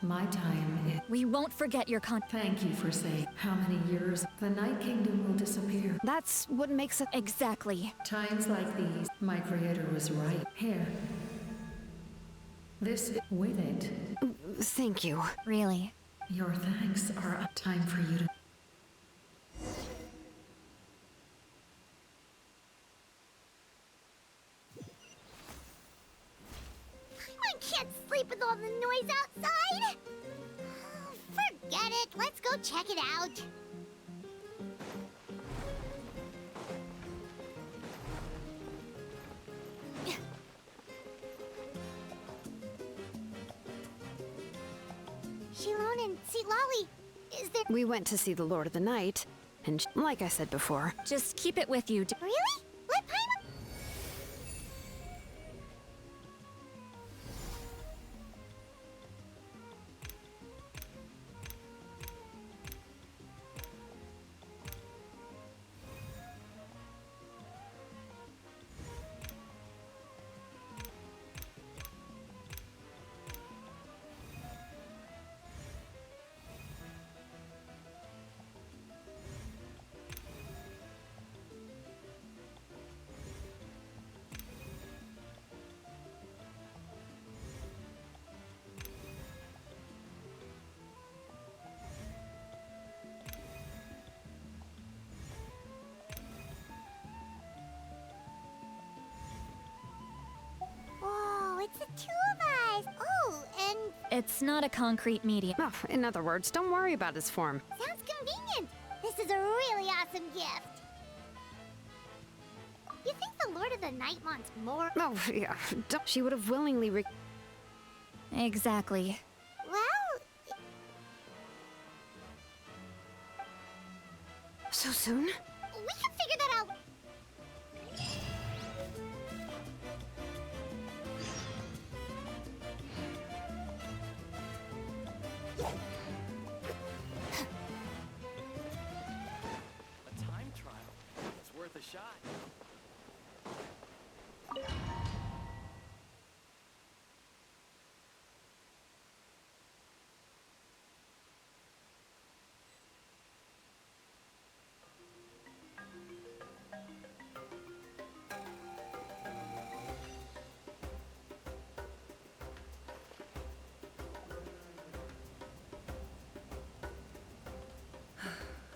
My time is... We won't forget your Thank you for saying how many years the Night Kingdom will disappear. That's what makes it... Exactly. Times like these, my creator was right. Here. This with it. Thank you. Really? Your thanks are up. Time for you to... I can't sleep with all the noise outside. Forget it. Let's go check it out. Shilon and Lolly, is there... We went to see the Lord of the Night, and like I said before... Just keep it with you. Really? Let Paimon... It's the two of us! Oh, and... It's not a concrete medium. Oh, in other words, don't worry about his form. Sounds convenient! This is a really awesome gift! You think the Lord of the Night wants more? Oh, yeah. She would have willingly Exactly. Well... So soon? We can figure that out! Shot.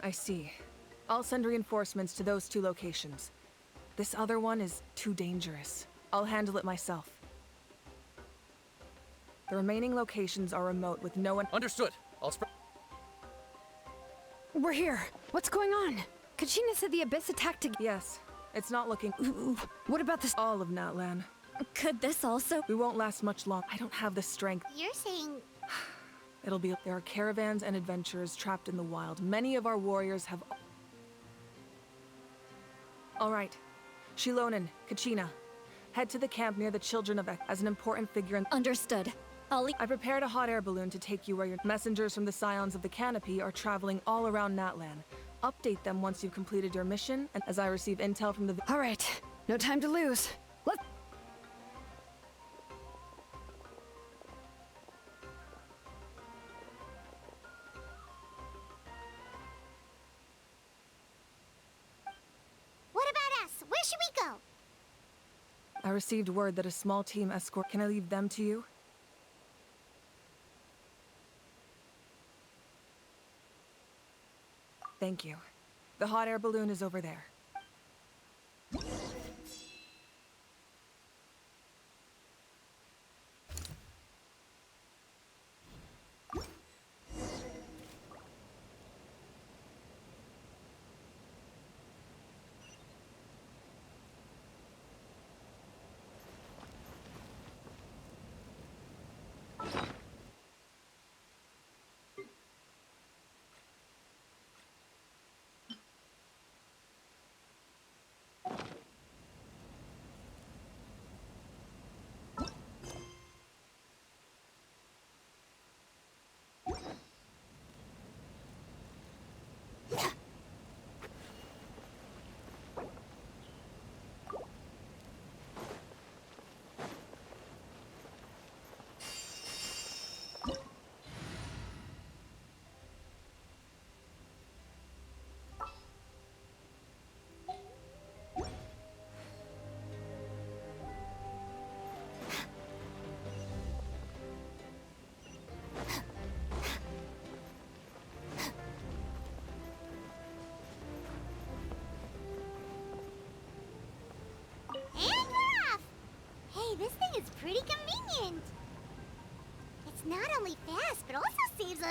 I see. I'll send reinforcements to those two locations. This other one is too dangerous. I'll handle it myself. The remaining locations are remote with no one— Understood. I'll spread— We're here. What's going on? Kachina said the Abyss attacked again. Yes. It's not looking— Ooh. What about this— All of Natlan. Could this also— We won't last much long. I don't have the strength. You're saying... It'll be— There are caravans and adventurers trapped in the wild. Many of our warriors have— All right. Shilonen, Kachina. Head to the camp near the Children of Ek as an important figure in— Understood. I prepared a hot air balloon to take you where your messengers from the Scions of the Canopy are traveling all around Natlan. Update them once you've completed your mission, and as I receive intel from the— All right. No time to lose. Let's— What about us? Where should we go? I received word that a small team escort— Can I leave them to you? Thank you. The hot air balloon is over there.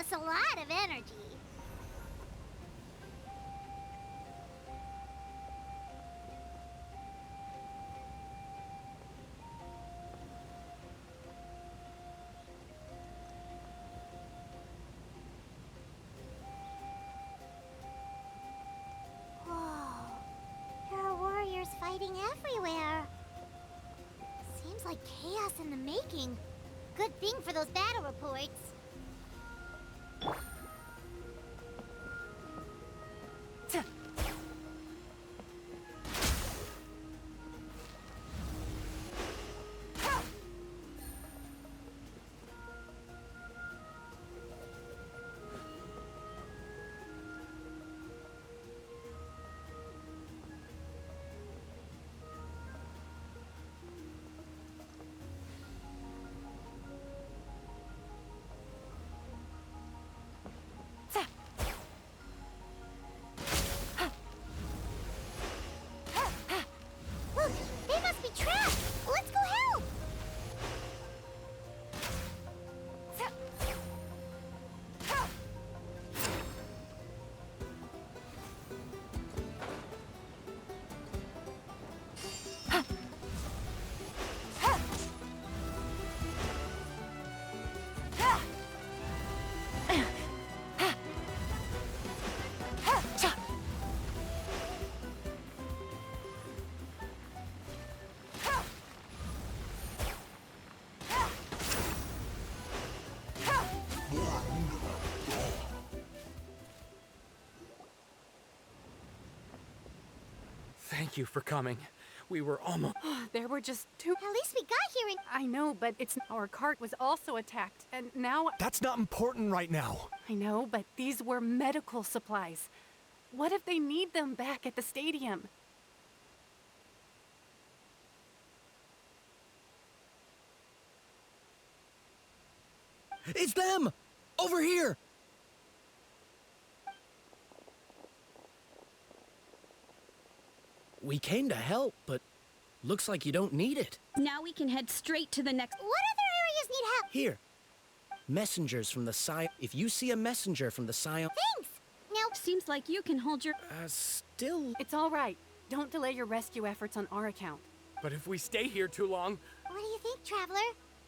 us a lot of energy. Whoa. There are warriors fighting everywhere. Seems like chaos in the making. Good thing for those battle reports. Look, they must be trapped. Let's go help. Thank you for coming. We were almost... There were just two. At least we got here in... I know, but it's our cart was also attacked, and now... That's not important right now. I know, but these were medical supplies. What if they need them back at the stadium? It's them! Over here! We came to help, but looks like you don't need it. Now we can head straight to the next... What other areas need help? Here. Messengers from the Scion. If you see a messenger from the Scion... Thanks! Now... Seems like you can hold your... Still... It's all right. Don't delay your rescue efforts on our account. But if we stay here too long... What do you think, Traveler?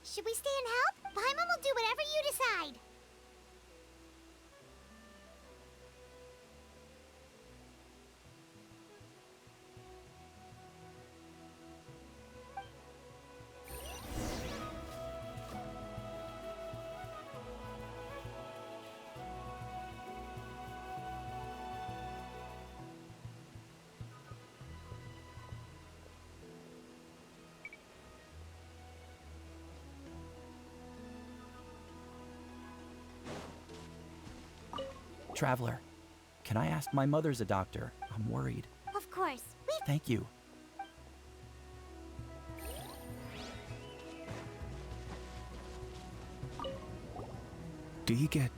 Should we stay and help? Paimon will do whatever you decide. Traveler, can I ask? My mother's a doctor. I'm worried. Of course. Thank you. Do you get...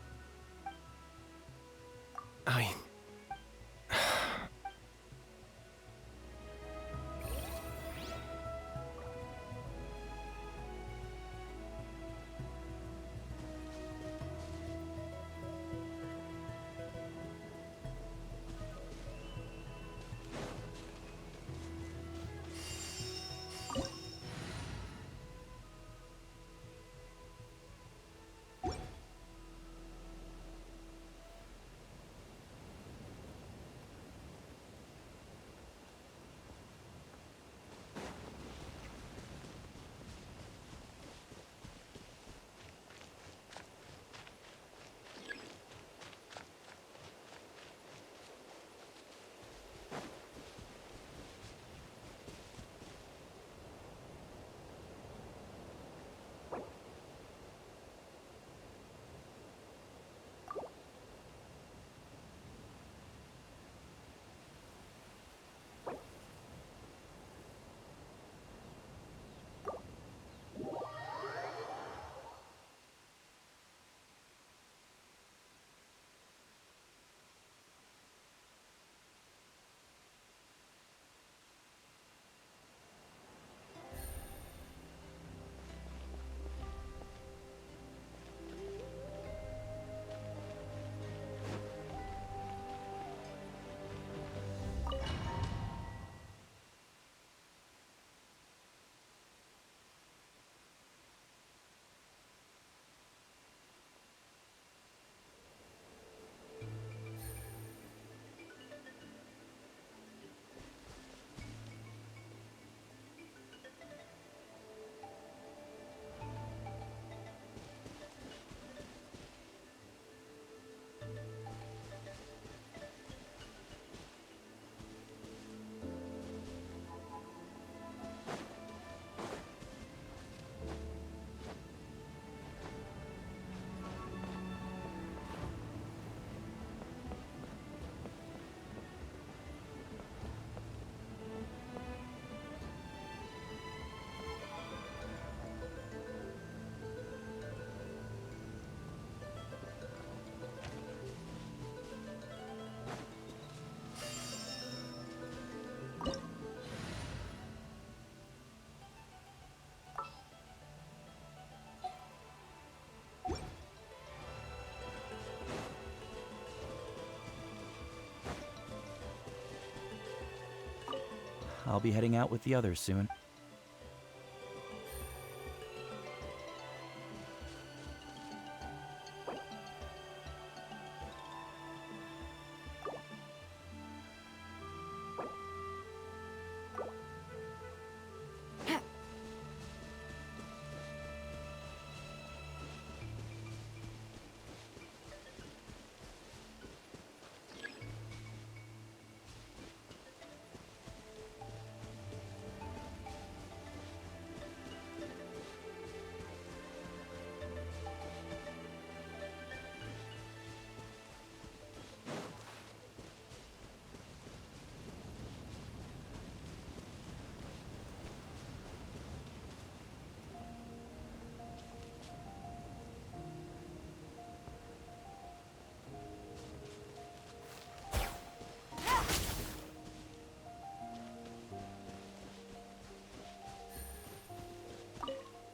I'll be heading out with the others soon.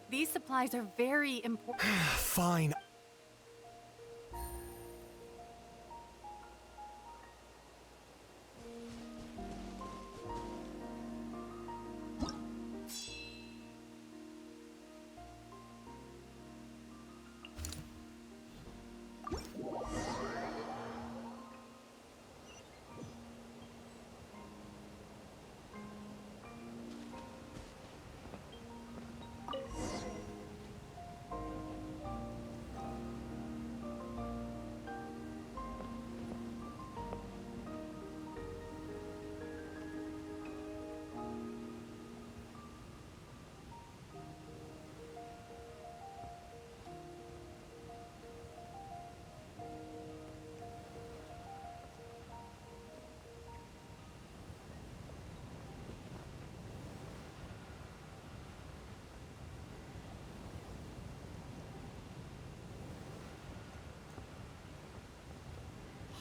These supplies are very important. Fine.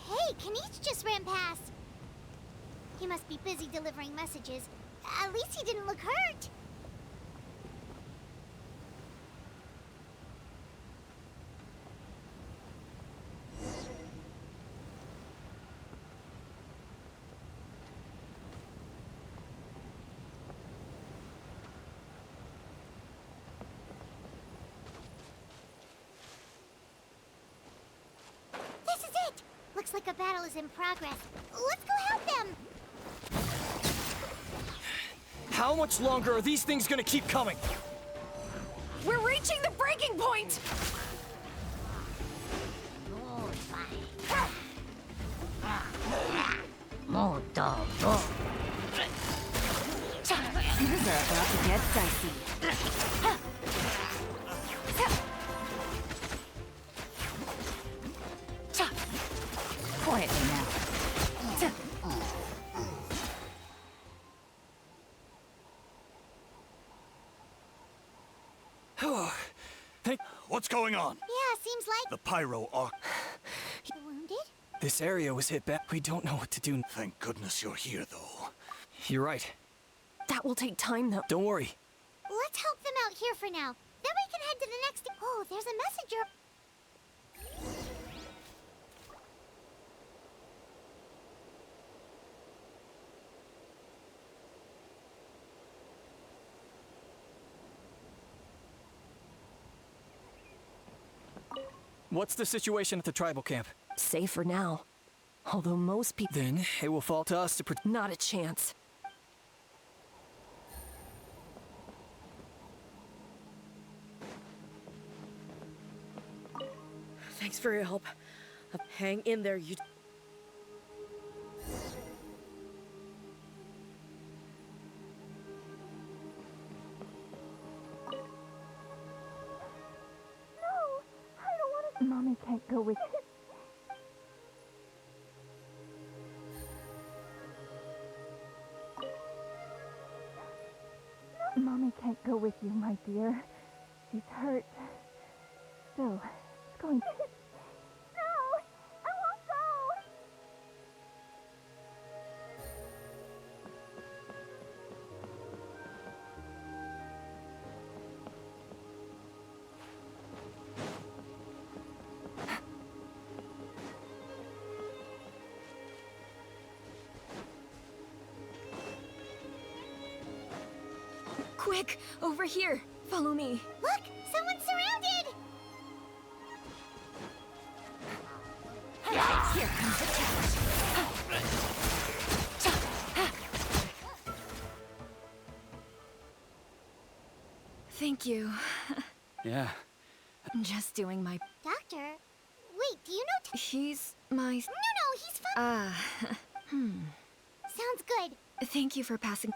Hey, Kanish just ran past. He must be busy delivering messages. At least he didn't look hurt. This is it! Looks like a battle is in progress. Let's go help them! How much longer are these things gonna keep coming? We're reaching the breaking point! Things are about to get dicey. Quietly now. What's going on? Yeah, seems like... The pyro arc. Wounded? This area was hit back. We don't know what to do. Thank goodness you're here, though. You're right. That will take time, though. Don't worry. Let's help them out here for now. Then we can head to the next... Oh, there's a messenger. What's the situation at the tribal camp? Safe for now. Although most people... Then it will fall to us to Not a chance. Thanks for your help. Hang in there, you... Mommy can't go with you. Mommy can't go with you, my dear. She's hurt. Still, it's going to... No! I won't go! Quick, over here. Follow me. Look, someone's surrounded! Here comes the catch. Thank you. Yeah. Just doing my... Doctor? Wait, do you know He's my... No, he's fine. Sounds good. Thank you for passing...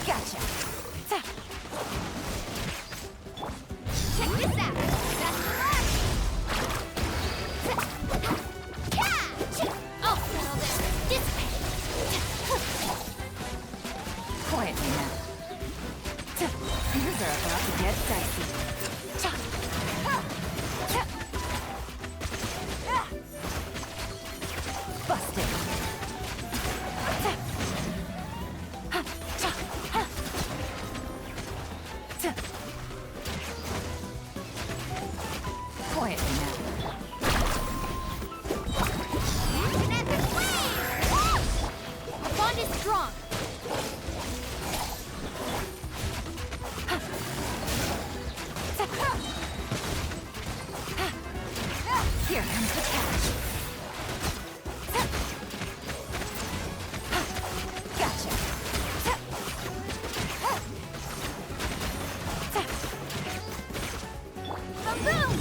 Gotcha. Check this out. That's I'll settle there. This way. Quietly now. Things are about to get dicey. Busted. Quietly now. Our bond is strong. Here comes the catch. Gotcha. Boom!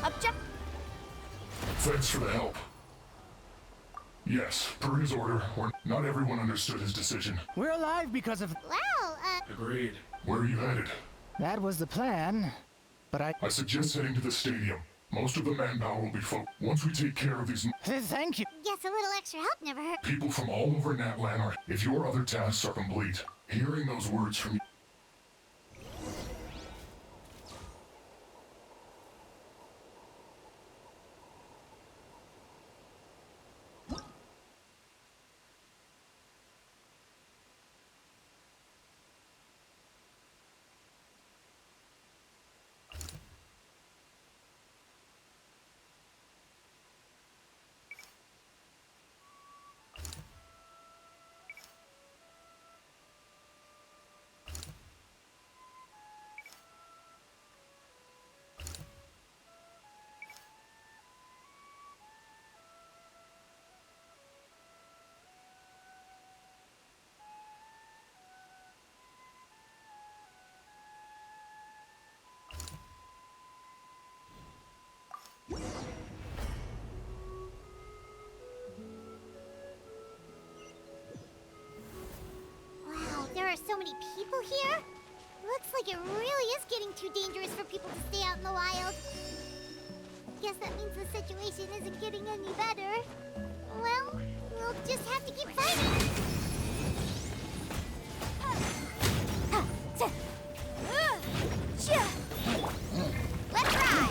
Object. Thanks for the help. Yes, per his order, not everyone understood his decision. We're alive because of... Well, Agreed. Where are you headed? That was the plan, but I suggest heading to the stadium. Most of the manpower will be once we take care of these Thank you. guess a little extra help never hurt. people from all over Natlan are... If your other tasks are complete, hearing those words from you... Wow, there are so many people here. Looks like it really is getting too dangerous for people to stay out in the wild. Guess that means the situation isn't getting any better. Well, we'll just have to keep fighting. Let's ride!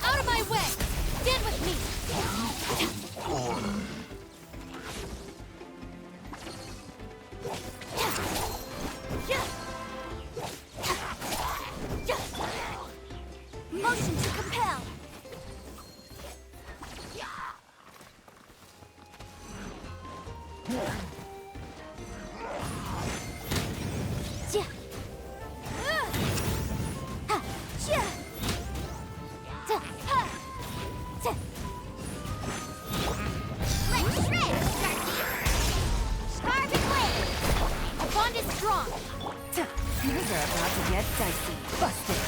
Out of my way! Stand with me! Motion to compel! Busted.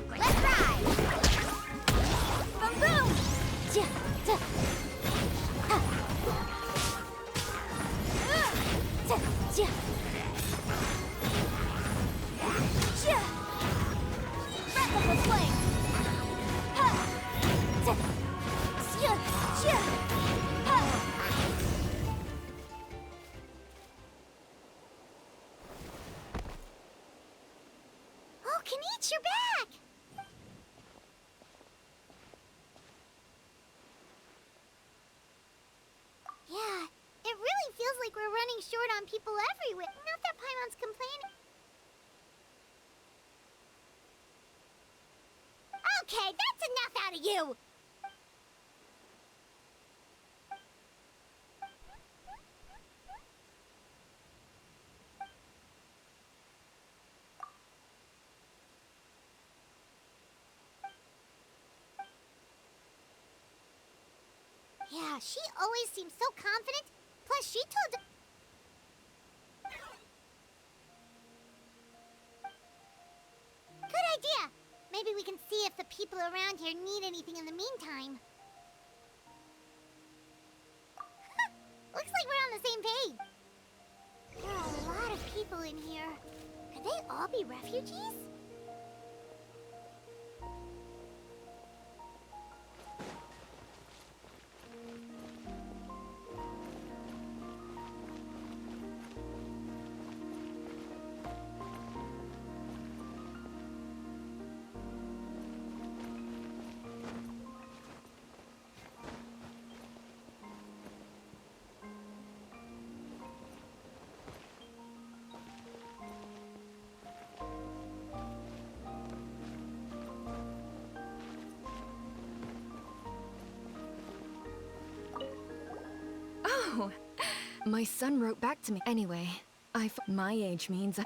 Let's ride! Boom boom! Breath of the flame! Oh, Kaniche, you're back! Yeah, it really feels like we're running short on people everywhere. Not that Paimon's complaining. Okay, that's enough out of you! Yeah, she always seems so confident. Plus, she told... Good idea! Maybe we can see if the people around here need anything in the meantime. Looks like we're on the same page. There are a lot of people in here. Could they all be refugees? Oh, my son wrote back to me. Anyway, my age means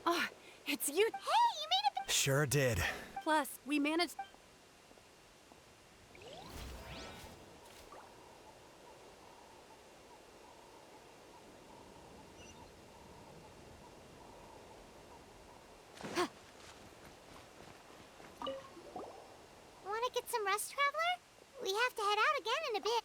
Oh, it's you. Hey, you made it. Sure did. Plus, we managed. Want to get some rest, Traveler? We have to head out again in a bit.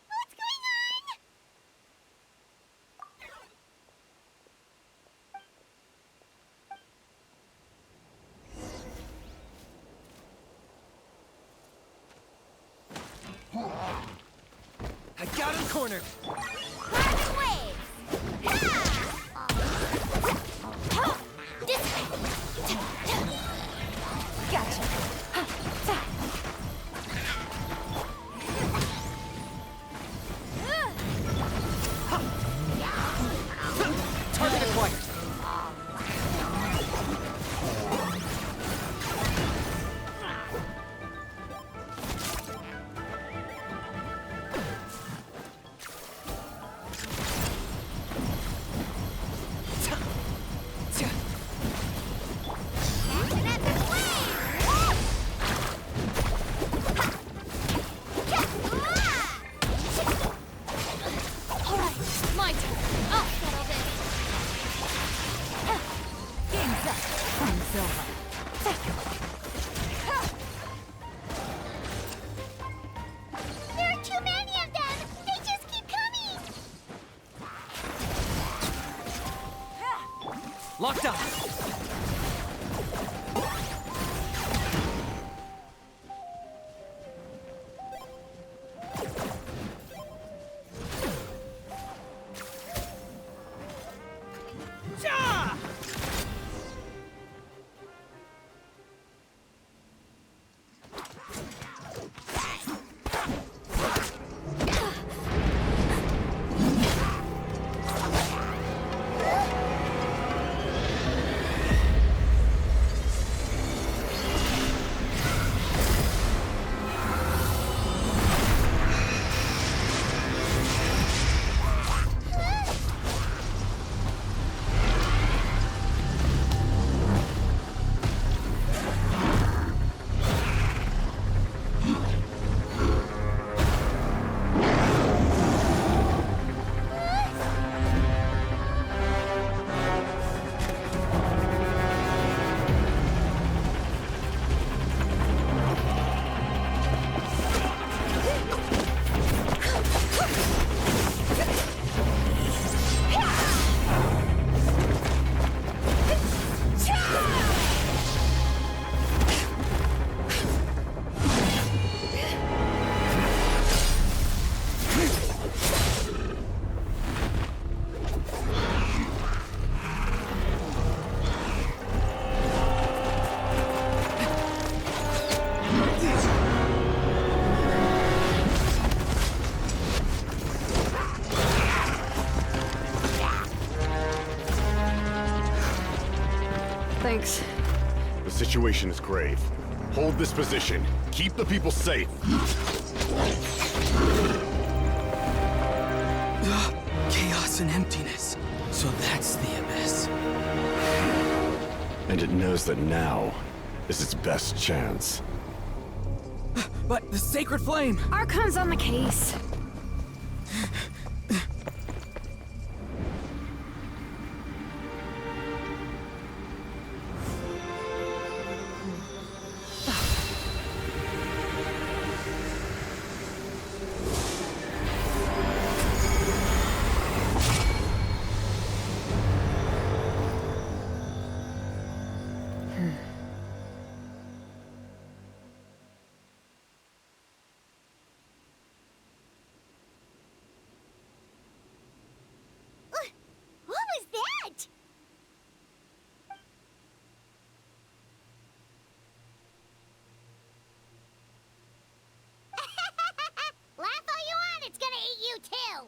What's going on? I got him cornered. Carbon waves! This way! gotcha. Target acquired. There are too many of them! They just keep coming! Locked up. Thanks. The situation is grave. Hold this position. Keep the people safe. Chaos and emptiness. So that's the abyss. And it knows that now is its best chance. But the sacred flame! Archon's on the case. What was that? Laugh all you want, it's gonna eat you too!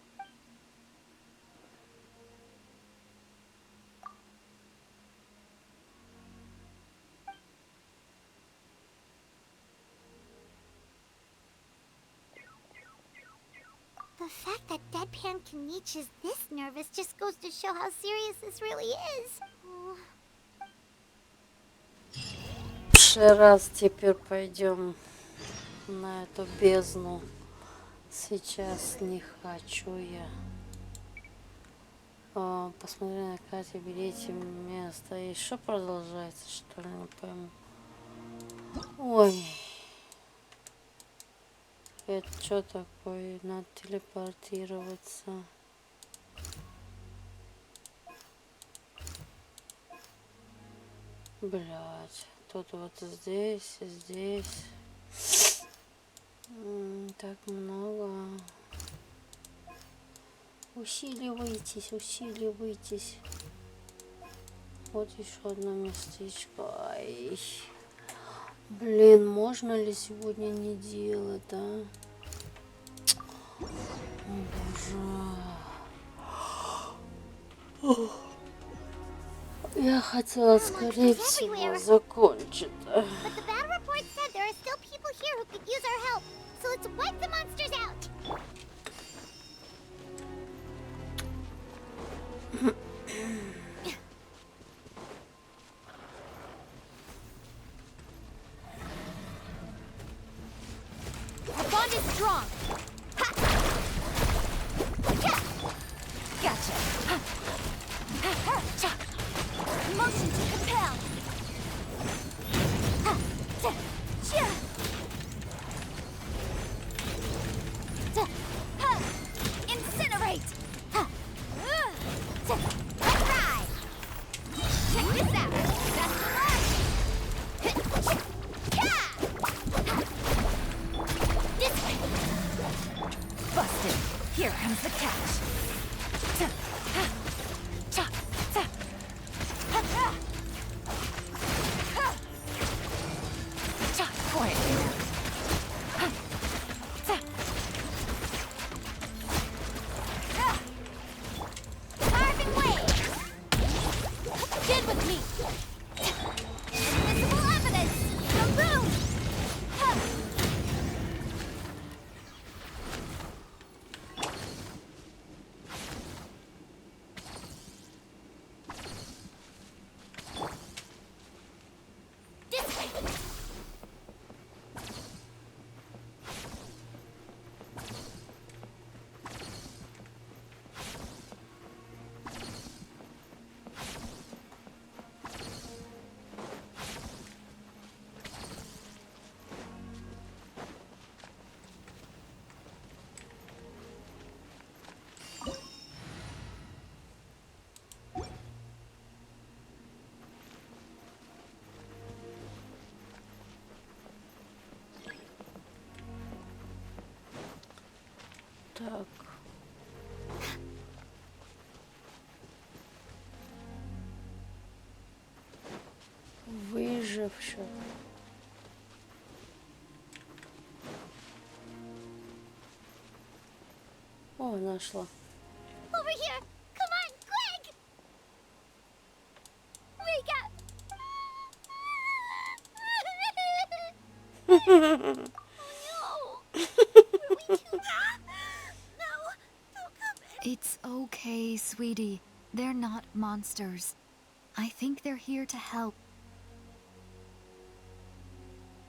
The fact that Deadpan Kaniche is this nervous just goes to show how serious this really is. Oh. Раз теперь пойдем на эту бездну. Сейчас не хочу я. Посмотри на карте, берите место. Еще продолжается, что ли, не пойму. Ой. Это что такое? Надо телепортироваться. Блять. Тут вот здесь, здесь. Так много. Усиливайтесь, усиливайтесь. Вот еще одно местечко. Ай. Блин, можно ли сегодня не делать, да? Боже. Я хотела скорее всего закончить. But the battle report said there are still people here who could use our help. So let's wipe the monsters out. The bond is strong. Ha! Yeah. Gotcha. Motion to compel. Incinerate. Let's ride. Check this out. That's the line. This way. Busted. Here comes the catch. Carving waves. Get with me. Invisible evidence. The room. This way. Так. Выживший. О, нашла. Over here. Come on, quick. We got It's okay, sweetie. They're not monsters. I think they're here to help.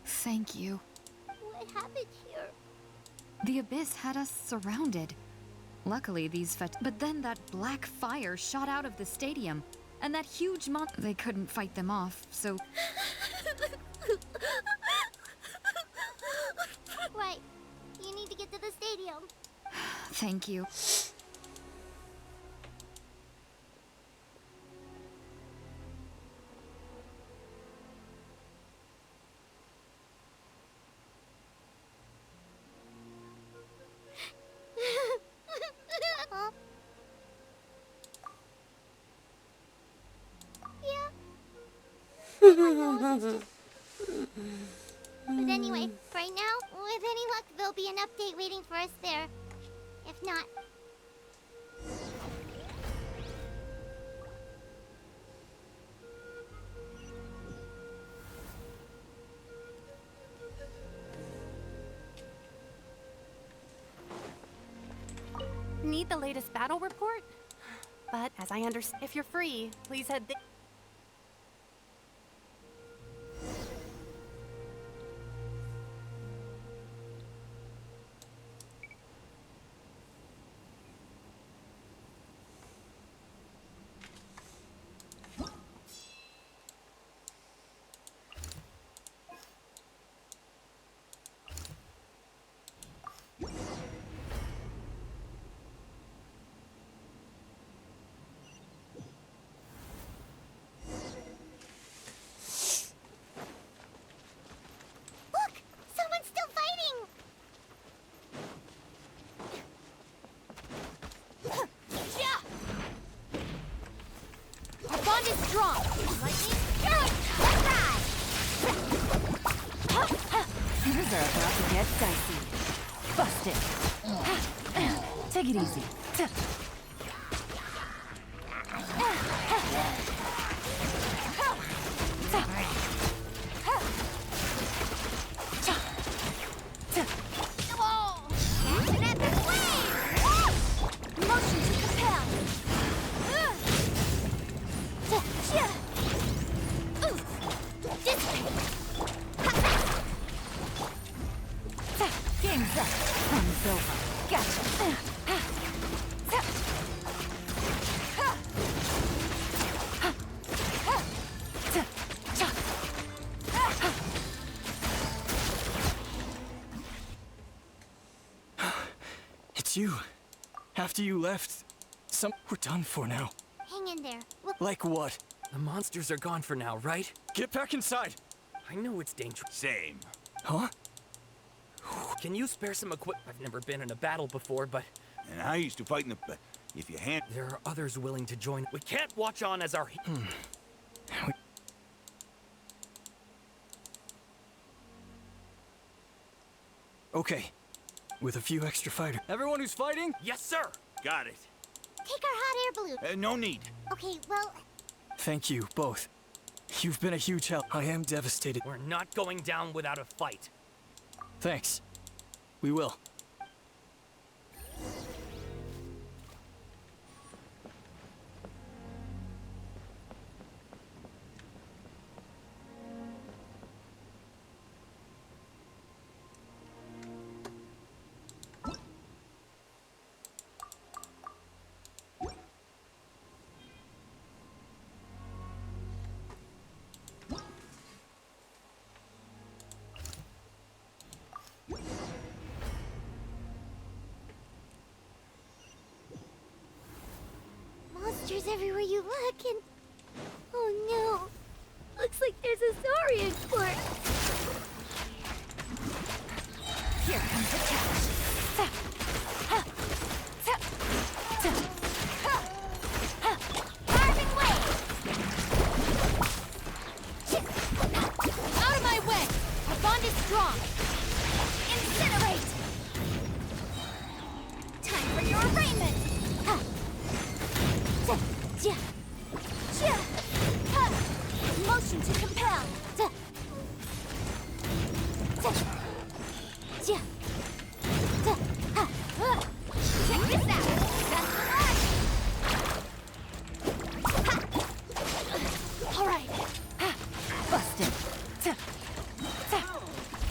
Thank you. What happened here? The abyss had us surrounded. Luckily, but then that black fire shot out of the stadium, and that huge they couldn't fight them off, so... Right. You need to get to the stadium. Thank you. Huh? Yeah. But anyway, right now, with any luck, there'll be an update waiting for us there. If not... Need the latest battle report? But as I understand, if you're free, please head strong. Lightning, Things are about to get dicey. Bust it. Take it easy. You. After you left, we're done for now. Hang in there. Like what? The monsters are gone for now, right? Get back inside! I know it's dangerous. Same. Huh? Can you spare some equipment? I've never been in a battle before, but... And I used to fight in the... If you hand... There are others willing to join. We can't watch on as our... Okay. With a few extra fighters. Everyone who's fighting? Yes, sir! Got it. Take our hot air balloon. No need. Okay, well... Thank you, both. You've been a huge help. I am devastated. We're not going down without a fight. Thanks. We will. Monsters everywhere you look, and... Oh no! Looks like there's a Saurian fort! Here comes the catch. Carving way! Out of my way! Our bond is strong. Incinerate! Time for your arraignment! Motion to compel!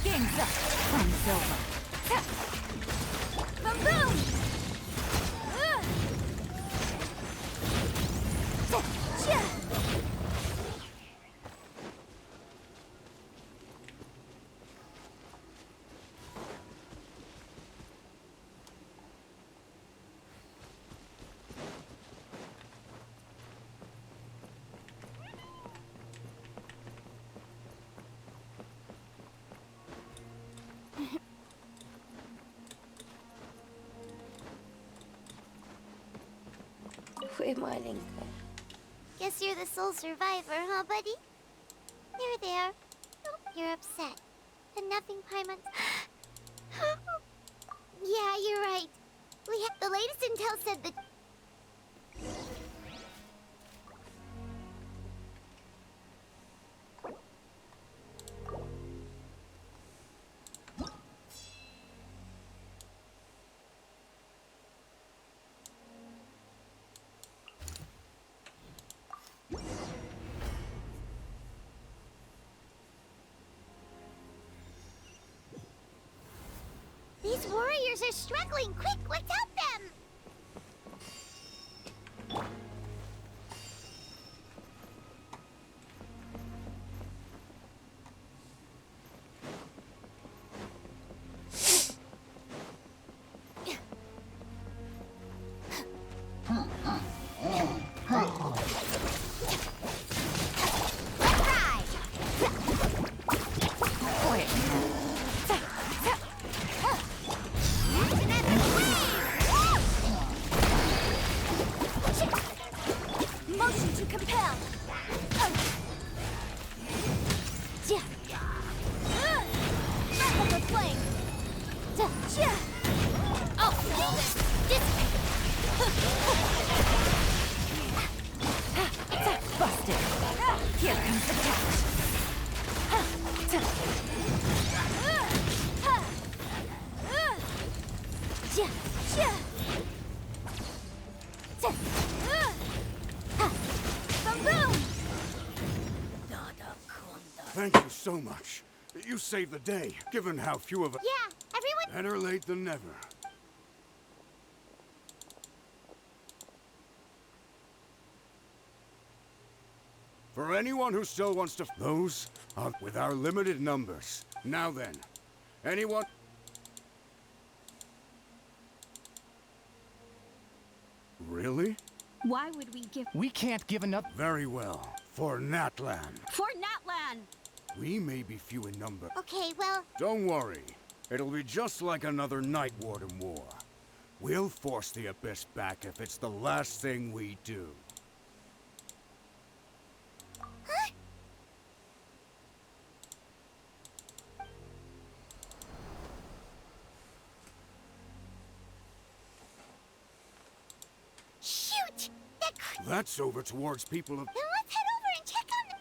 Game's up. Fun's over. Boom! Guess you're the sole survivor, huh, buddy? There. You're upset. The nothing Paimon... Yeah, you're right. The latest intel said that... These warriors are struggling. Quick, let's help them! Thank you so much. You saved the day, given how few of us... Yeah, everyone... Better late than never. For anyone who still wants to... Those are with our limited numbers. Now then, anyone... Really? Why would we give... We can't give enough... Very well. For Natlan. For Natlan! We may be few in number. Okay, well... Don't worry. It'll be just like another Night Warden war. We'll force the Abyss back if it's the last thing we do. Huh? Shoot! That's over towards people of... Then let's head over and check on them!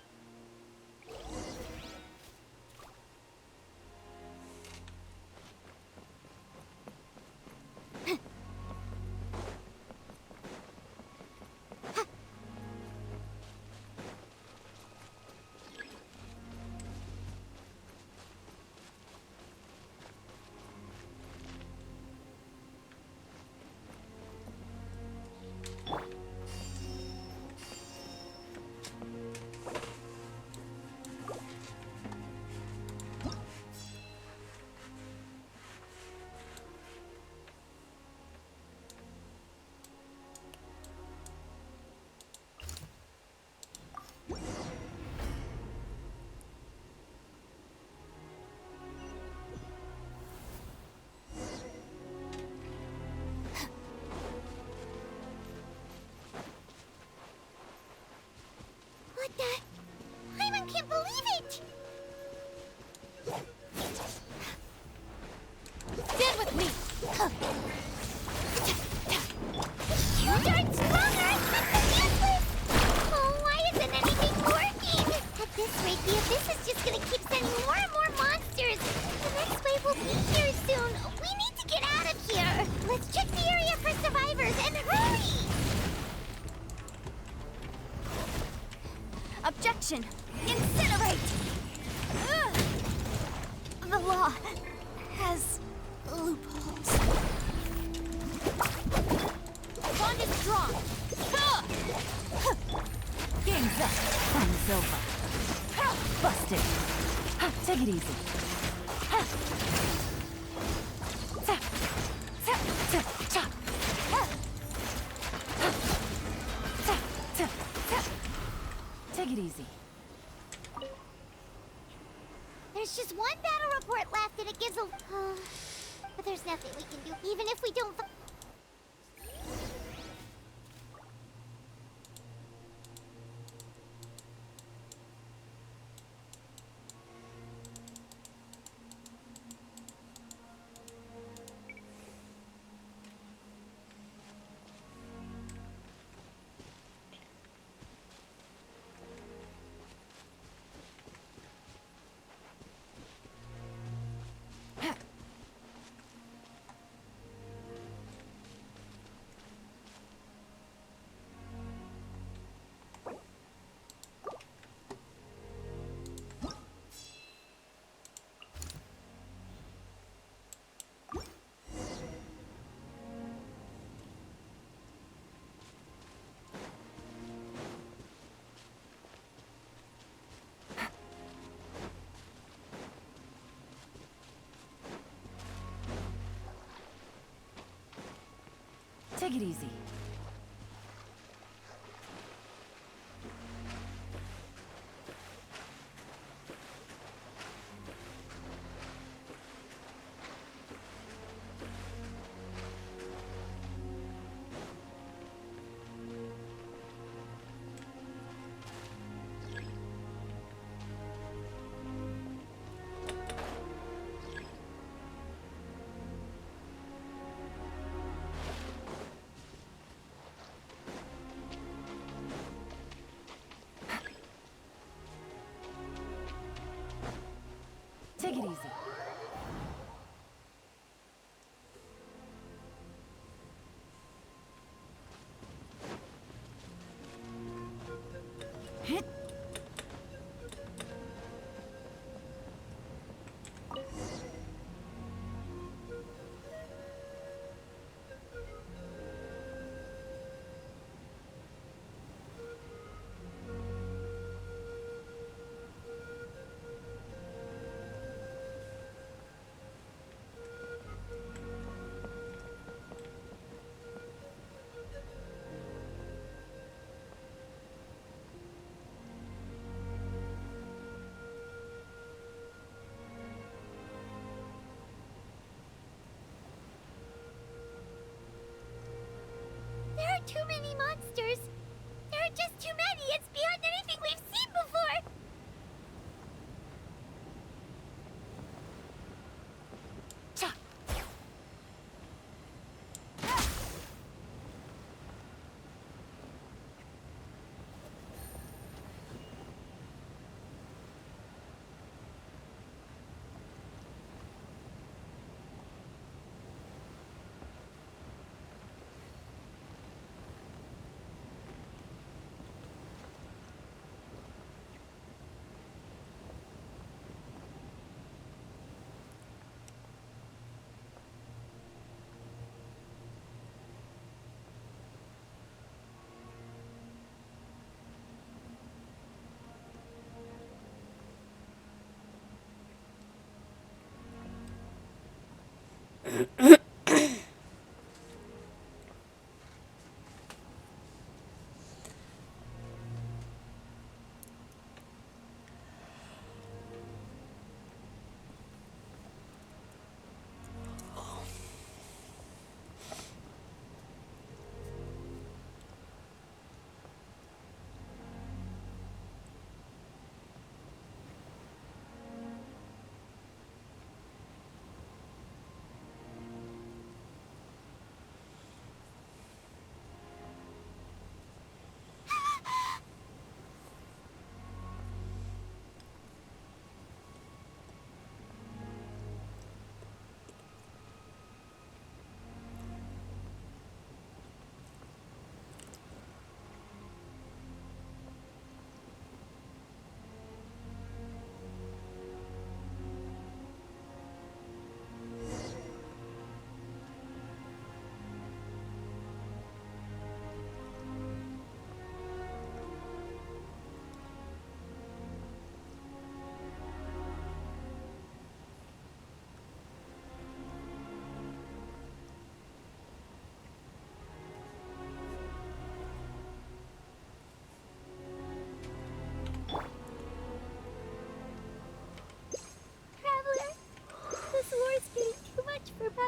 What the? Paimon can't believe it! Stand with me! You aren't stronger! That's useless! Oh, why isn't anything working? At this rate, the Abyss is just gonna keep sending more and more monsters. The next wave will be here soon. We need to get out of here. Let's check the area for survivors and hurry! Objection! Incinerate! The law law has loopholes. Bond is strong. Game's up. Fun's over. Busted. Take it easy. Take it easy. There's just one battle report left and it gives a... but there's nothing we can do, even if we don't... Take it easy. Take it easy. Hit. There are too many monsters. There are just too many. It's beyond anything we've seen before.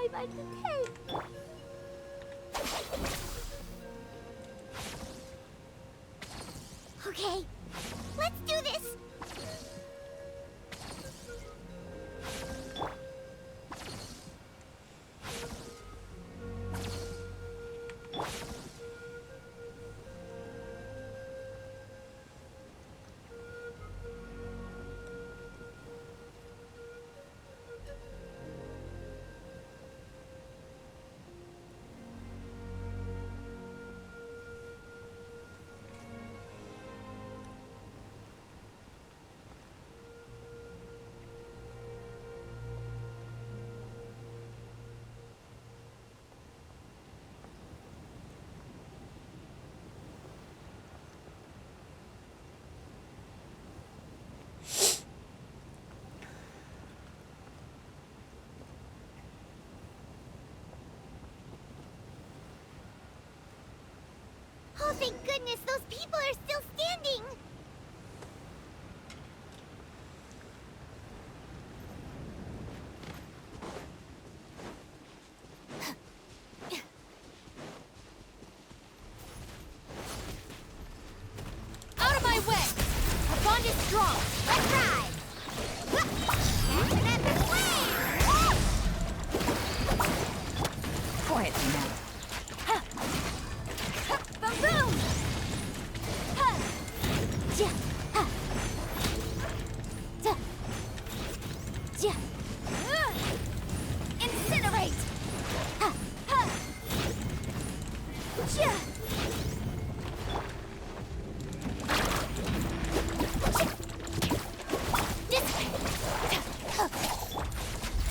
time I can take. Okay, let's do this! Oh, thank goodness, those people are still standing! Out of my way! Our bond is strong. Let's ride! Quietly now. Boom! Incinerate!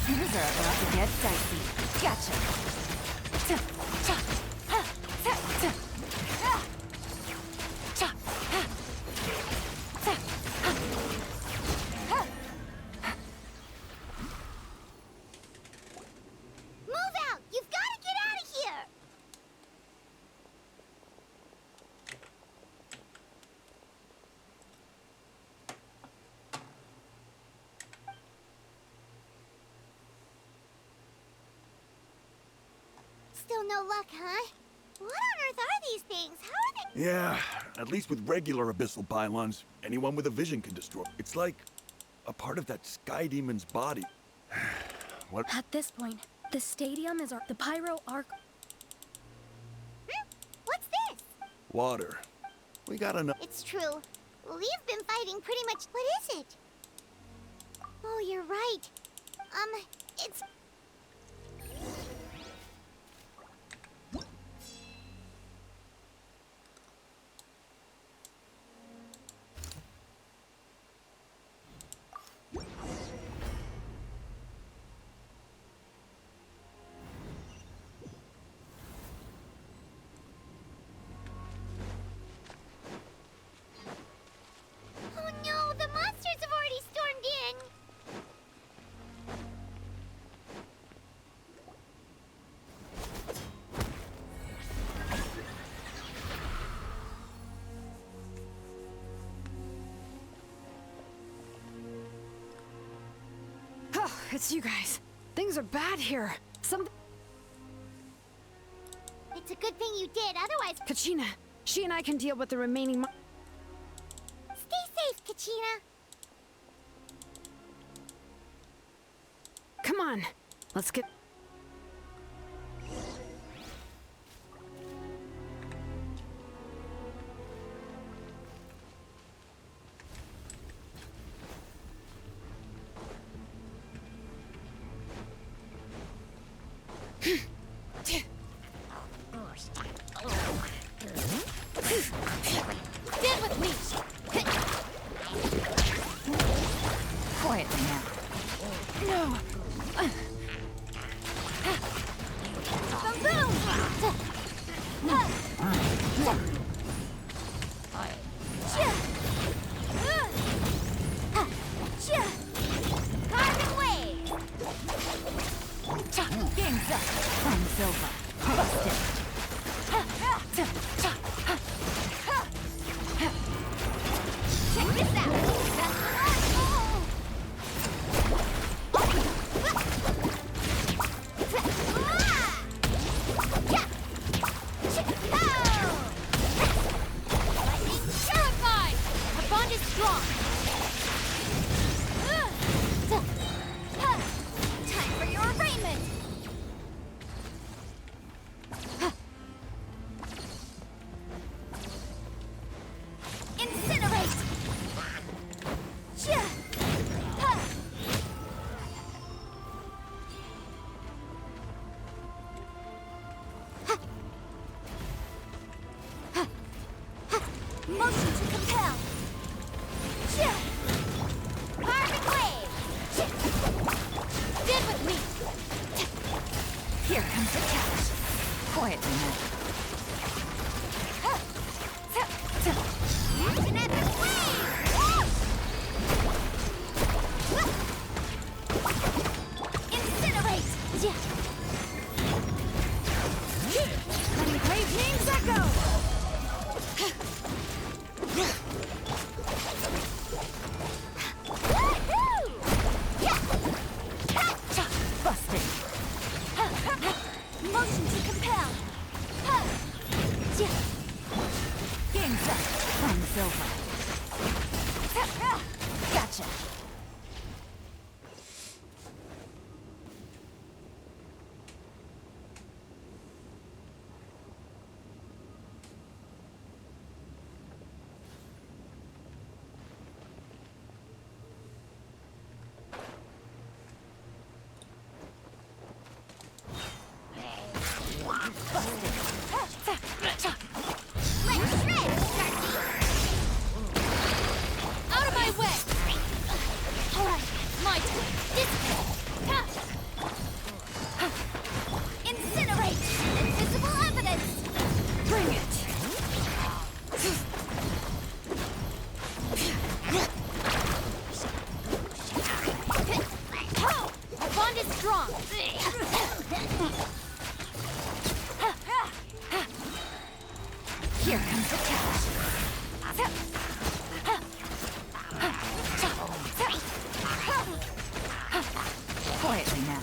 Things are about to get dicey. Gotcha. Move out! You've got to get out of here! Still no luck, huh? What on earth are these things? How are they? Yeah, at least with regular abyssal pylons, anyone with a vision can destroy. It's like a part of that sky demon's body. What? At this point, the stadium is the pyro arc. What's this? Water. We got enough. It's true. We've been fighting pretty much. What is it? Oh, you're right. It's... Oh no, the monsters have already stormed in! Oh, it's you guys. Things are bad here. It's a good thing you did, otherwise... Kachina, she and I can deal with the remaining Stay safe, Kachina! Come on, let's get... Stand with me! Quietly now. No! Boom! Carbon wave! Game's up. Fun's over. Busted. Check this out! That's the one! to catch. Quietly now. That's an epic wave! Incinerate! Letting grave names echo! Busted! Motion to compel! Game's up. Fun's over. Gotcha! Out of my way! Alright, my turn. This Incinerate! Invisible evidence! Bring it! Our bond is strong! Here comes the catch. Quietly now.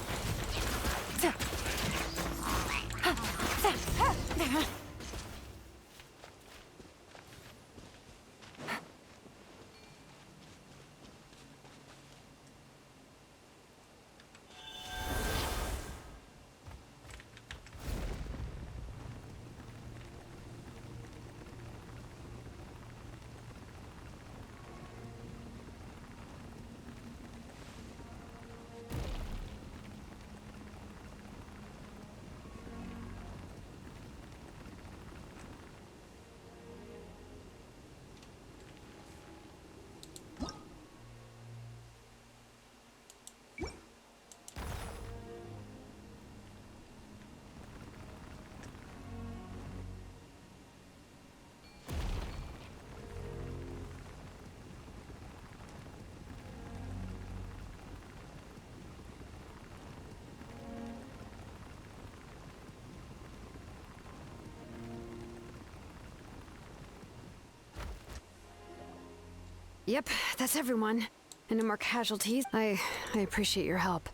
Yep, that's everyone. And no more casualties. I appreciate your help.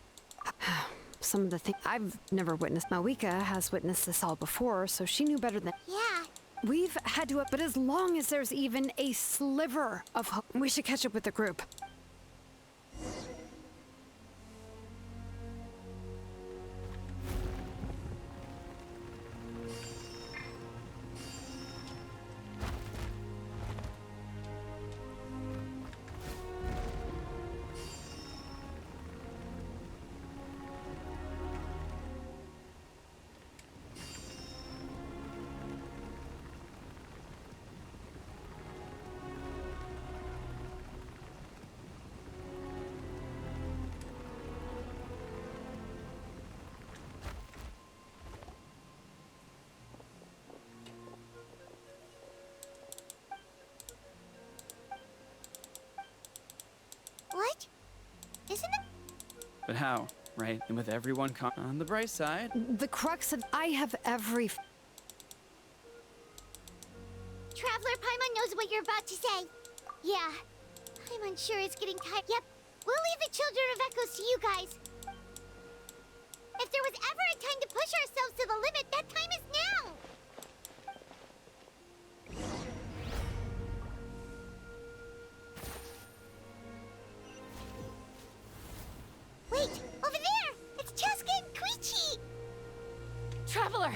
Some of the things I've never witnessed. Mawika has witnessed this all before, so she knew better than. Yeah. We've had to, but as long as there's even a sliver of hope, we should catch up with the group. What? Isn't it? But how, right? And with everyone on the bright side. The crux of I have every. Traveler Paimon knows what you're about to say. Yeah. I'm unsure it's getting tight. Yep. We'll leave the Children of Echoes to you guys. If there was ever a time to push ourselves to the limit, that time is now! Wait! Over there! It's Cheska and Koichi! Traveler!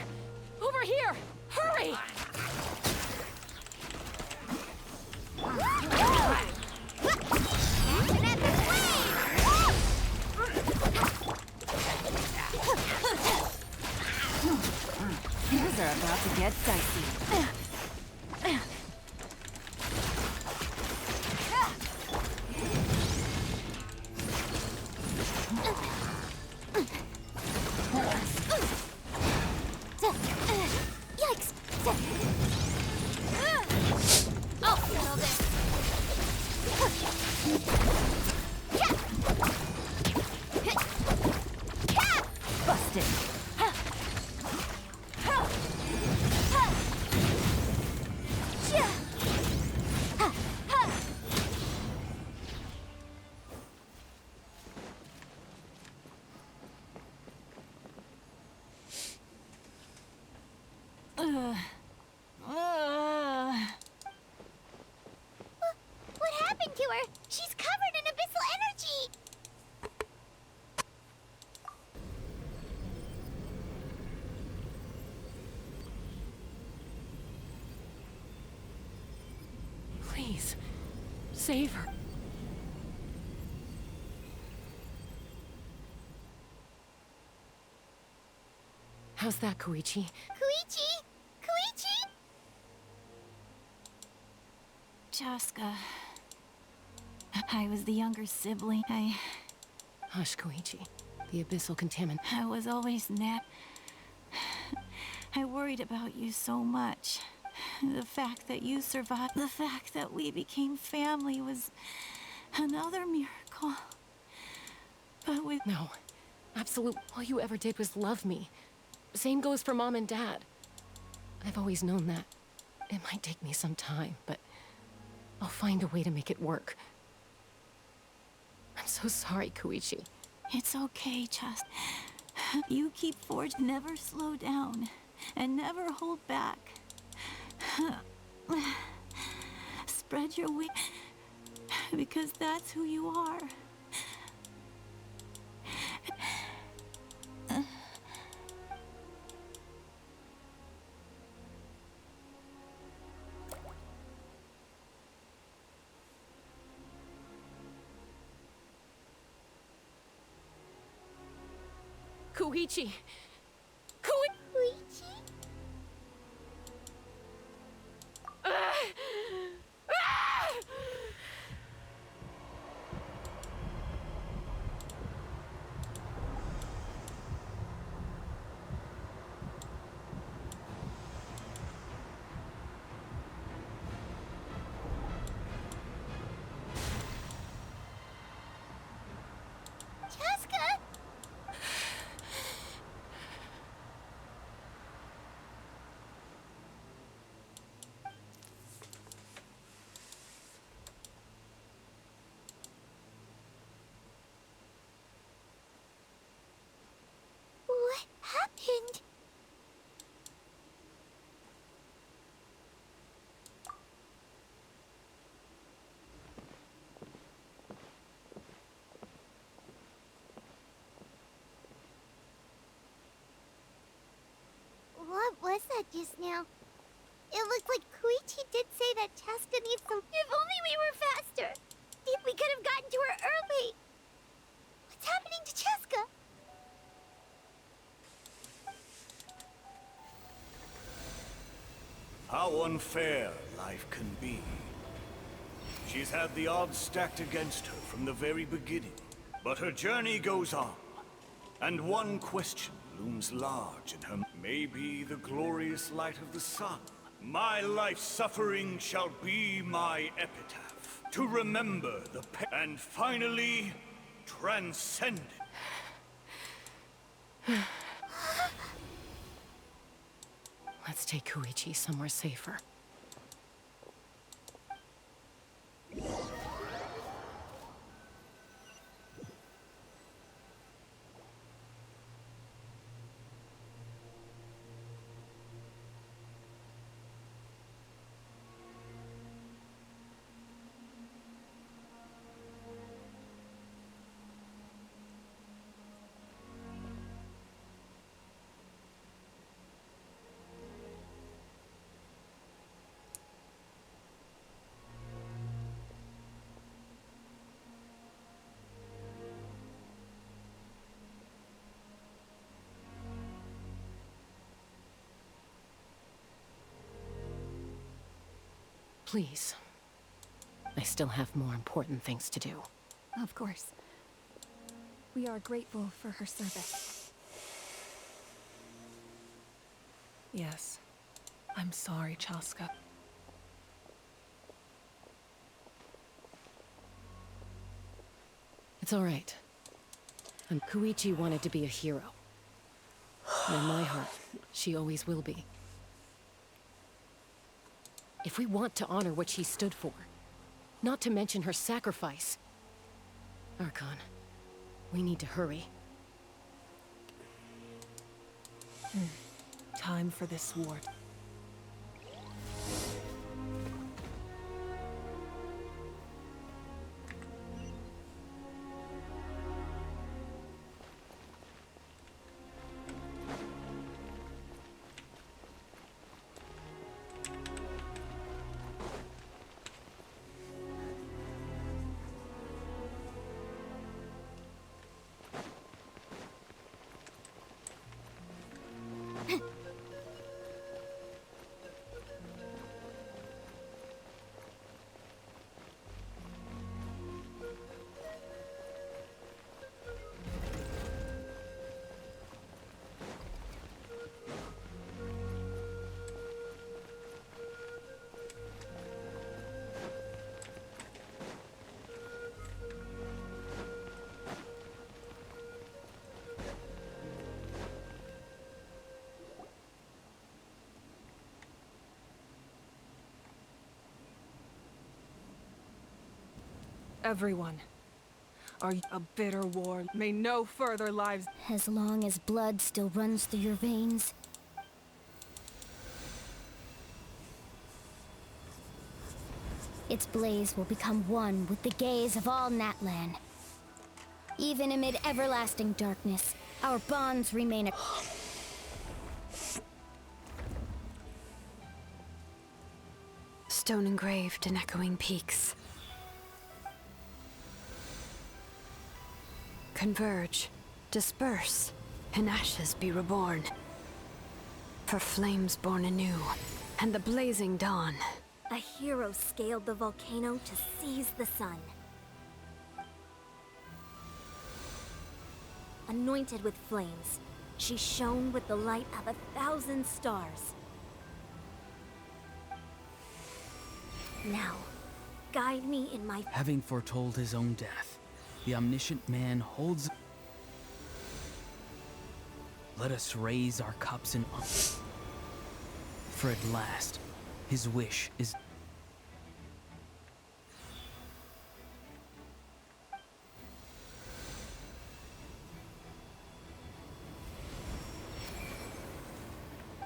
Over here! Hurry! An epic wave! Things are about to get dicey. What happened to her? She's covered in abyssal energy! Please, save her. How's that, Koichi? Koichi? Koichi? Chaska. I was the younger sibling. Hush, Koichi. The abyssal contaminant. I was always I worried about you so much. The fact that you survived, the fact that we became family was another miracle. But with... No. Absolutely. All you ever did was love me. Same goes for Mom and Dad. I've always known that. It might take me some time, but I'll find a way to make it work. I'm so sorry, Koichi. It's okay, Chas. You keep forged, never slow down, and never hold back. Spread your wings, because that's who you are. Koichi! Koichi? Chaska? What happened? What was that just now? It looked like Koichi did say that Chaska needs some... If only we were faster! If we could have gotten to her early! What's happening to Chaska? How unfair life can be. She's had the odds stacked against her from the very beginning. But her journey goes on. And one question looms large in her... Maybe the glorious light of the sun. My life's suffering shall be my epitaph. To remember the and finally transcend it. Let's take Koichi somewhere safer. Please. I still have more important things to do. Of course. We are grateful for her service. Yes. I'm sorry, Chaska. It's all right. And Koichi wanted to be a hero. And in my heart, she always will be. If we want to honor what she stood for, not to mention her sacrifice, Archon, we need to hurry. Time for this war. Everyone. Are a bitter war. May no further lives. As long as blood still runs through your veins. Its blaze will become one with the gaze of all Natlan. Even amid everlasting darkness, our bonds remain a... Stone engraved in echoing peaks. Converge, disperse, in ashes be reborn. For flames born anew, and the blazing dawn. A hero scaled the volcano to seize the sun. Anointed with flames, she shone with the light of 1,000 stars. Now, guide me in my... Having foretold his own death, the omniscient man holds... Let us raise our cups in honor. For at last, his wish is...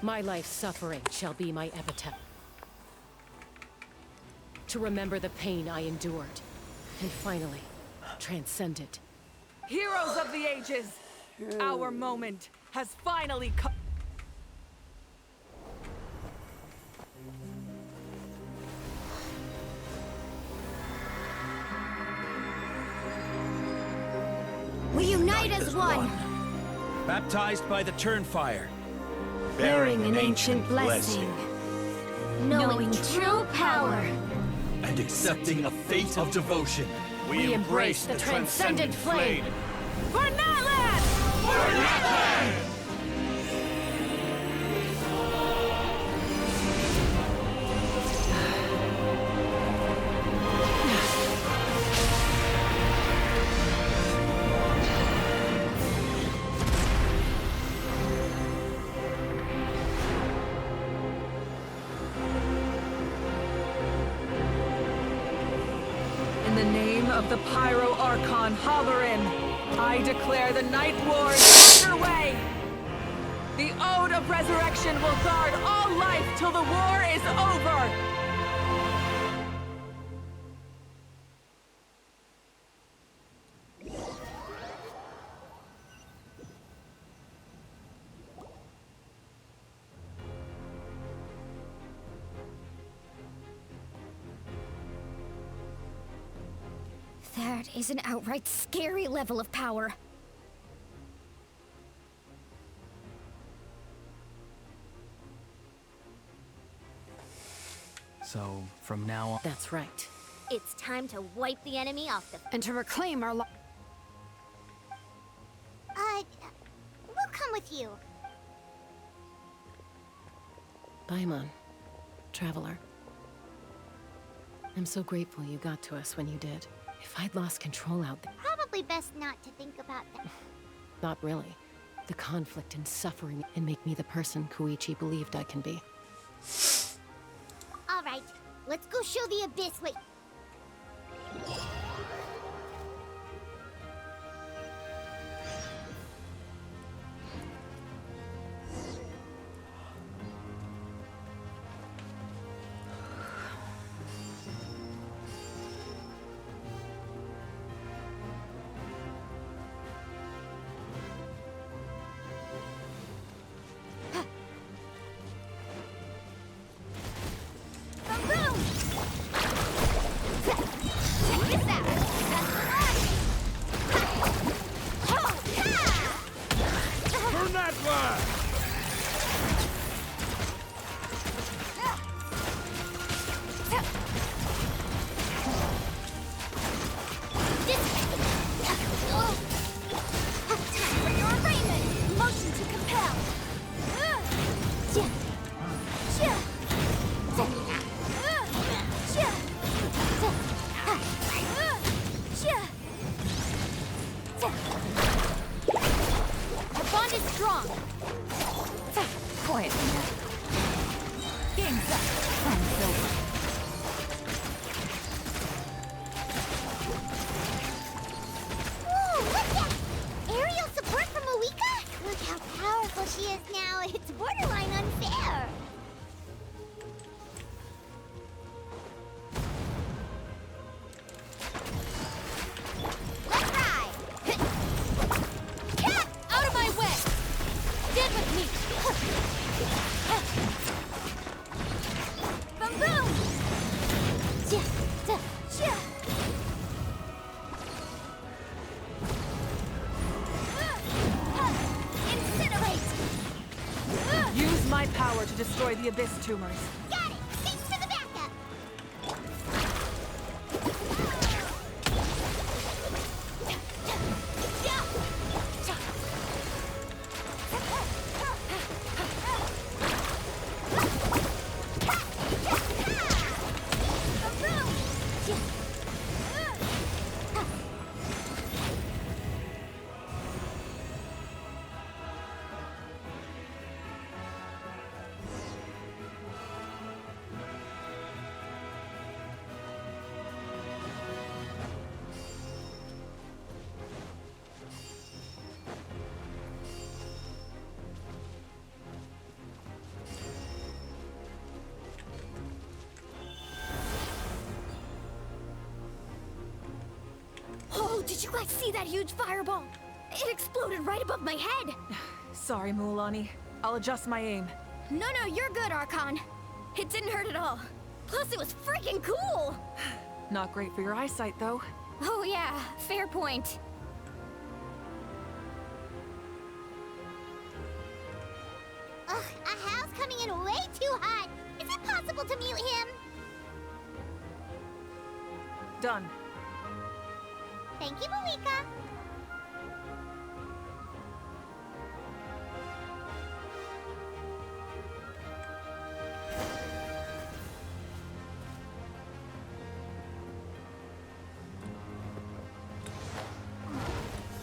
My life's suffering shall be my epitaph. To remember the pain I endured, and finally, transcend it. Heroes of the ages! Our moment has finally come. We unite as one! Baptized by the Turnfire. Bearing an ancient blessing. Knowing true power. And accepting a fate of devotion. We embrace the transcendent flame. For Natlin! For Natlin! In the name of the Pyro Archon Halloran, I declare the Night Wars underway! The Ode of Resurrection will guard all life till the war is over! That is an outright scary level of power. So, from now on... That's right. It's time to wipe the enemy off the... And to reclaim our we'll come with you. Paimon, Traveler. I'm so grateful you got to us when you did. If I'd lost control out there... Probably best not to think about that. Not really. The conflict and suffering and make me the person Koichi believed I can be. All right, let's go show the Abyss. Wait. It's borderline unfair. Let's ride. Out of my way! Stand with me! Boom boom. Use my power to destroy the abyss tumors. Got it. Thanks for the backup. Oh, did you guys see that huge fireball? It exploded right above my head. Sorry, Mulan. I'll adjust my aim. No, you're good, Archon. It didn't hurt at all. Plus, it was freaking cool. Not great for your eyesight, though. Oh yeah, fair point. Ugh, Ahal's coming in way too hot. Is it possible to mute him? Done. Thank you, Malika.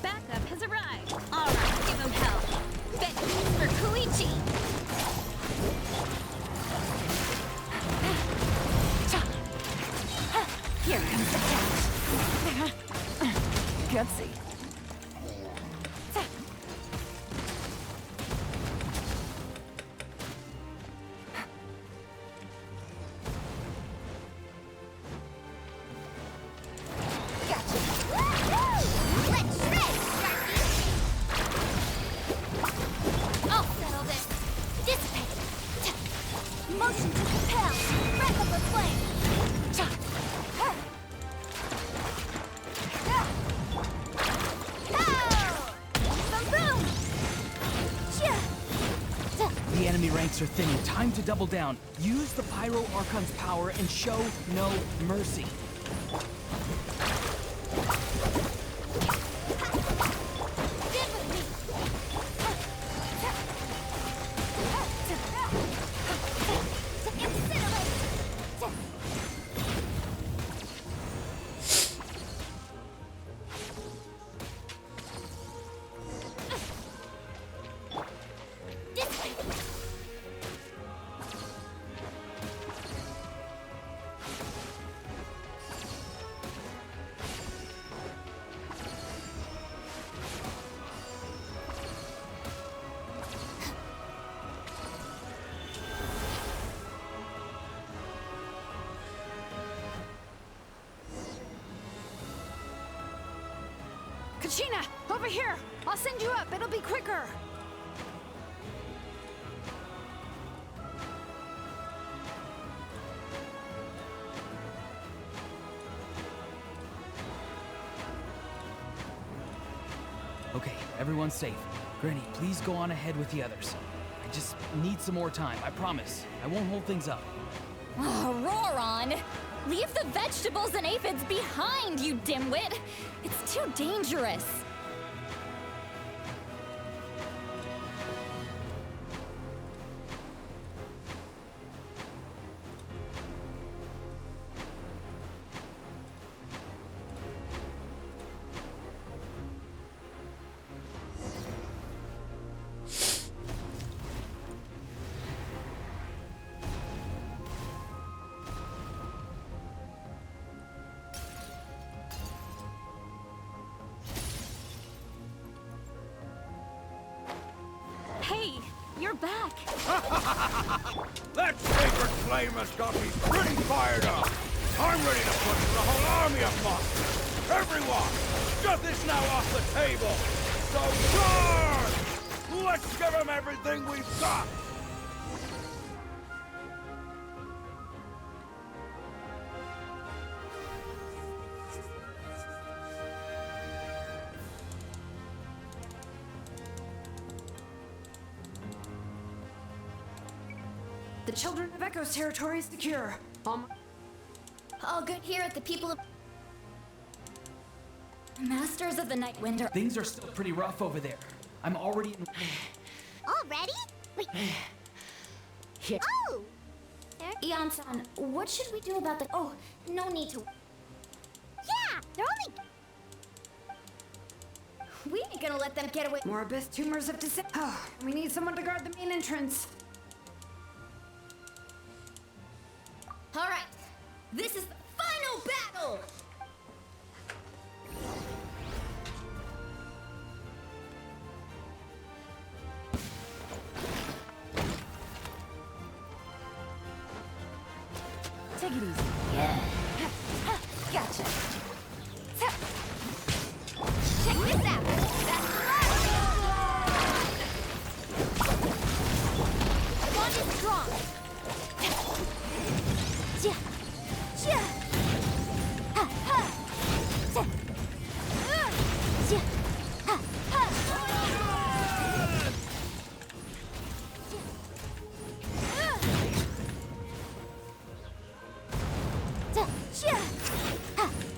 Backup has arrived. All right, give him hell. Bet for Koichi. Here comes the catch. Gutsy. I'll settle this. Dissipate. Motion to propel. Wrap up the flame. The enemy ranks are thinning. Time to double down. Use the Pyro Archon's power and show no mercy. Kachina, over here! I'll send you up, it'll be quicker! Okay, everyone's safe. Granny, please go on ahead with the others. I just need some more time, I promise. I won't hold things up. Oh, Roron! Leave the vegetables and aphids behind, you dimwit! It's too dangerous. Hey, You're back. That sacred flame has got me pretty fired up. I'm ready to put the whole army of monsters. Everyone, shut this now off the table. So charge! Let's give them everything we've got. The children of Echo's territory is secure. All good here at the people of... Masters of the Night Wind are... Things are still pretty rough over there. I'm already in... Already? Wait. Here. Oh! Ian-san, what should we do about the... Oh, no need to... Yeah, they're only... We ain't gonna let them get away. More abyss tumors have descended. Oh, we need someone to guard the main entrance. All right, this is the final battle! Take it easy. Yeah. Gotcha. Check this out. That's the bond is strong.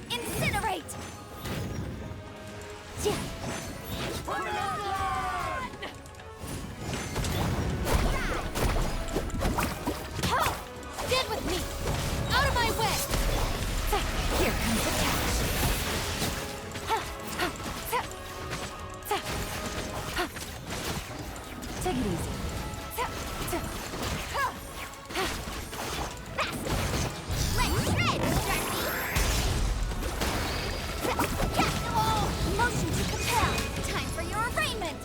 Incinerate! Stand with me! Out of my way! Here comes the catch. Take it easy. Let's shred, Motion to compel! Time for your arraignment!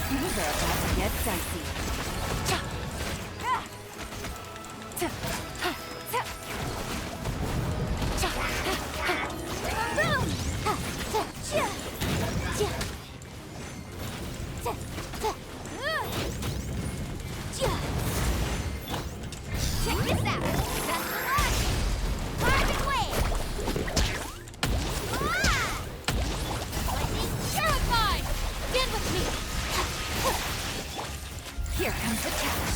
Things are about to get dicey. Check this out! That's the one! Carbon wave! Lightning terrified! Stand with me! Here comes the catch!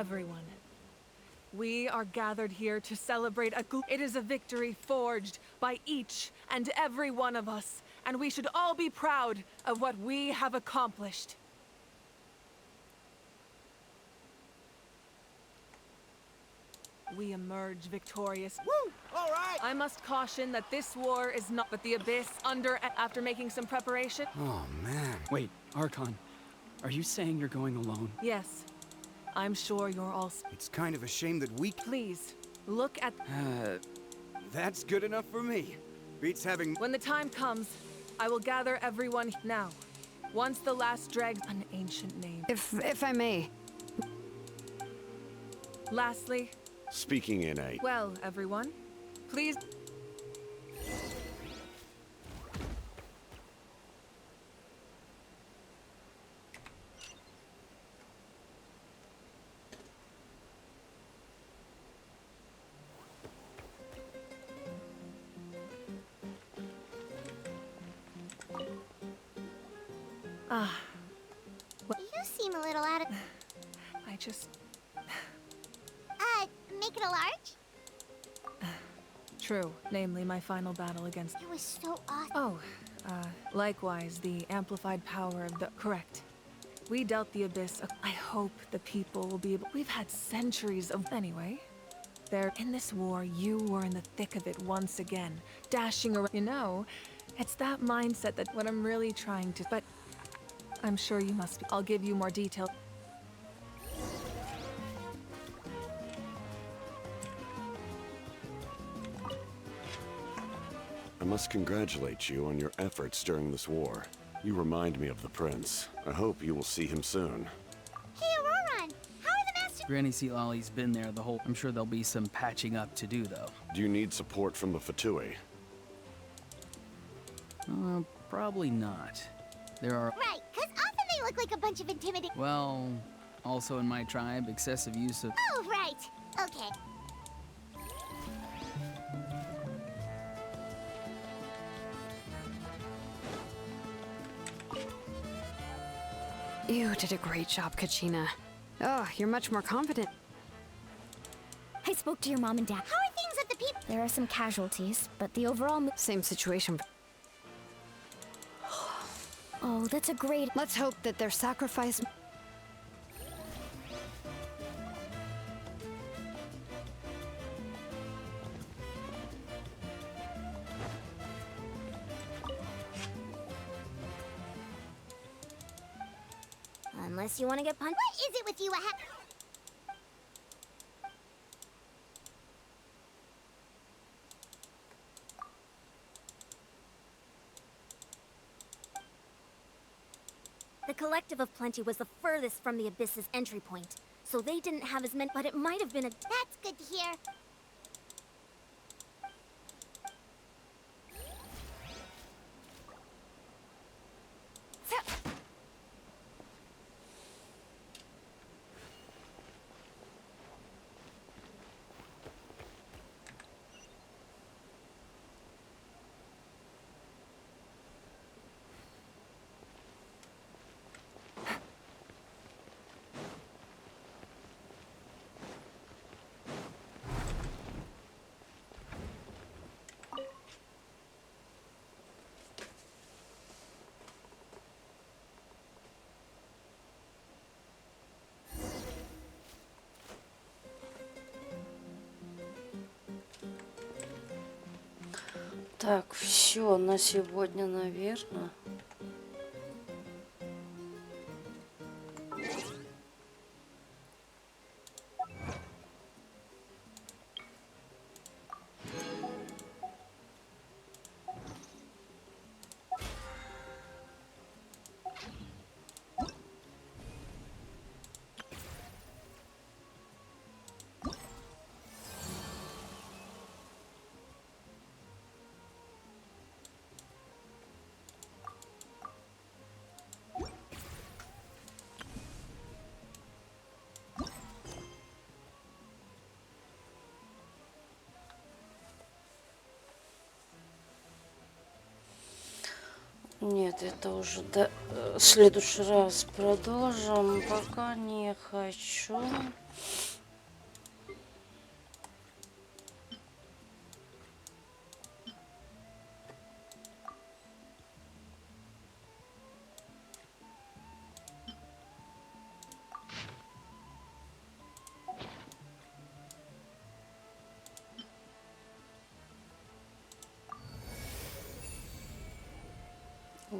everyone. We are gathered here to celebrate it is a victory forged by each and every one of us, and we should all be proud of what we have accomplished. We emerge victorious. Woo! All right! I must caution that this war is not but the Abyss after making some preparation. Oh, man. Wait, Archon, are you saying you're going alone? Yes. I'm sure you're all... It's kind of a shame that we... Please, look at... That's good enough for me. Beats having... When the time comes, I will gather everyone now. Once the last dregs an ancient name. If I may. Lastly... Speaking in a... Well, everyone, please... You seem a little out of... I just... Make it a large? True. Namely, my final battle against... It was so awesome. Oh, likewise, the amplified power of the... Correct. We dealt the Abyss. I hope the people will be able... We've had centuries of... Anyway. There, in this war, you were in the thick of it once again. Dashing around... You know, it's that mindset that what I'm really trying to... But I'm sure you must be... I'll give you more detail. I must congratulate you on your efforts during this war. You remind me of the prince. I hope you will see him soon. Hey, Auroran! How are the masters? Granny Sea Lolly's been there the whole... I'm sure there'll be some patching up to do, though. Do you need support from the Fatui? Probably not. There are... Right, because often they look like a bunch of intimidating... Well, also in my tribe, excessive use of... Oh, right. Okay. You did a great job, Kachina. Oh, you're much more confident. I spoke to your mom and dad. How are things at the people? There are some casualties, but the overall... Same situation. Oh, that's a great... Let's hope that their sacrifice... Unless you want to get punched. What is it with you? The Collective of Plenty was the furthest from the Abyss's entry point, so they didn't have as many, but it might have been a... That's good to hear. Так, все на сегодня, наверное. Нет, это уже в следующий раз продолжим. Пока не хочу. Ой.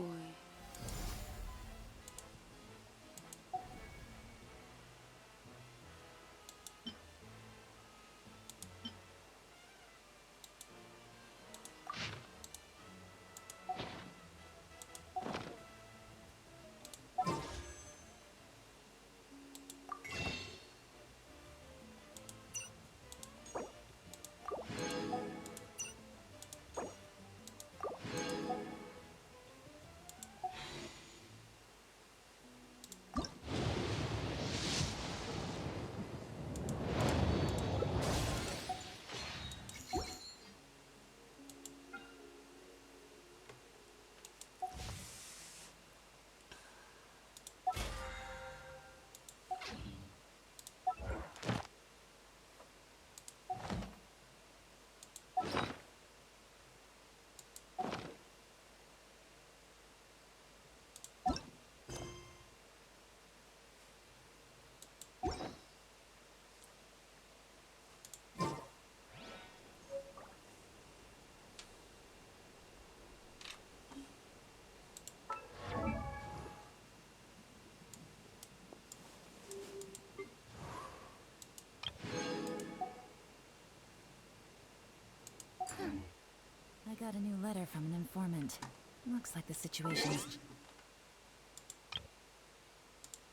I got a new letter from an informant. Looks like the situation's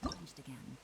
changed again.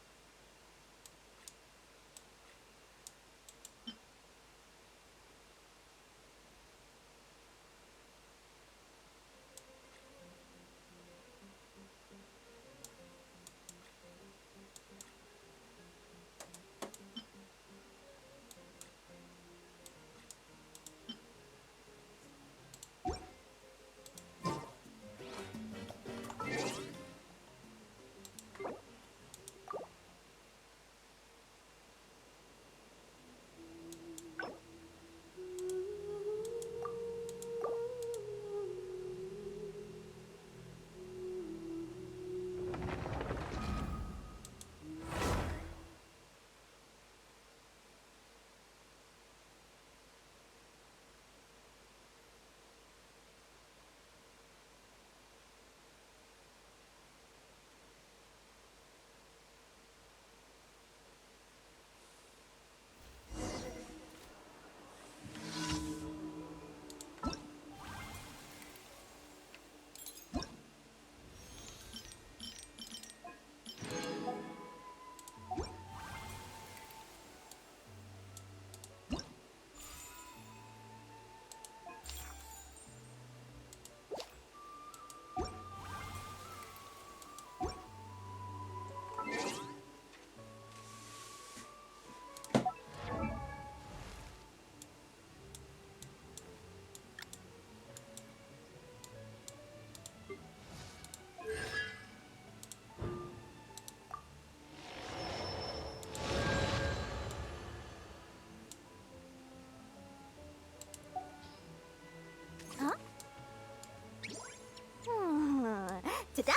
Ta-da!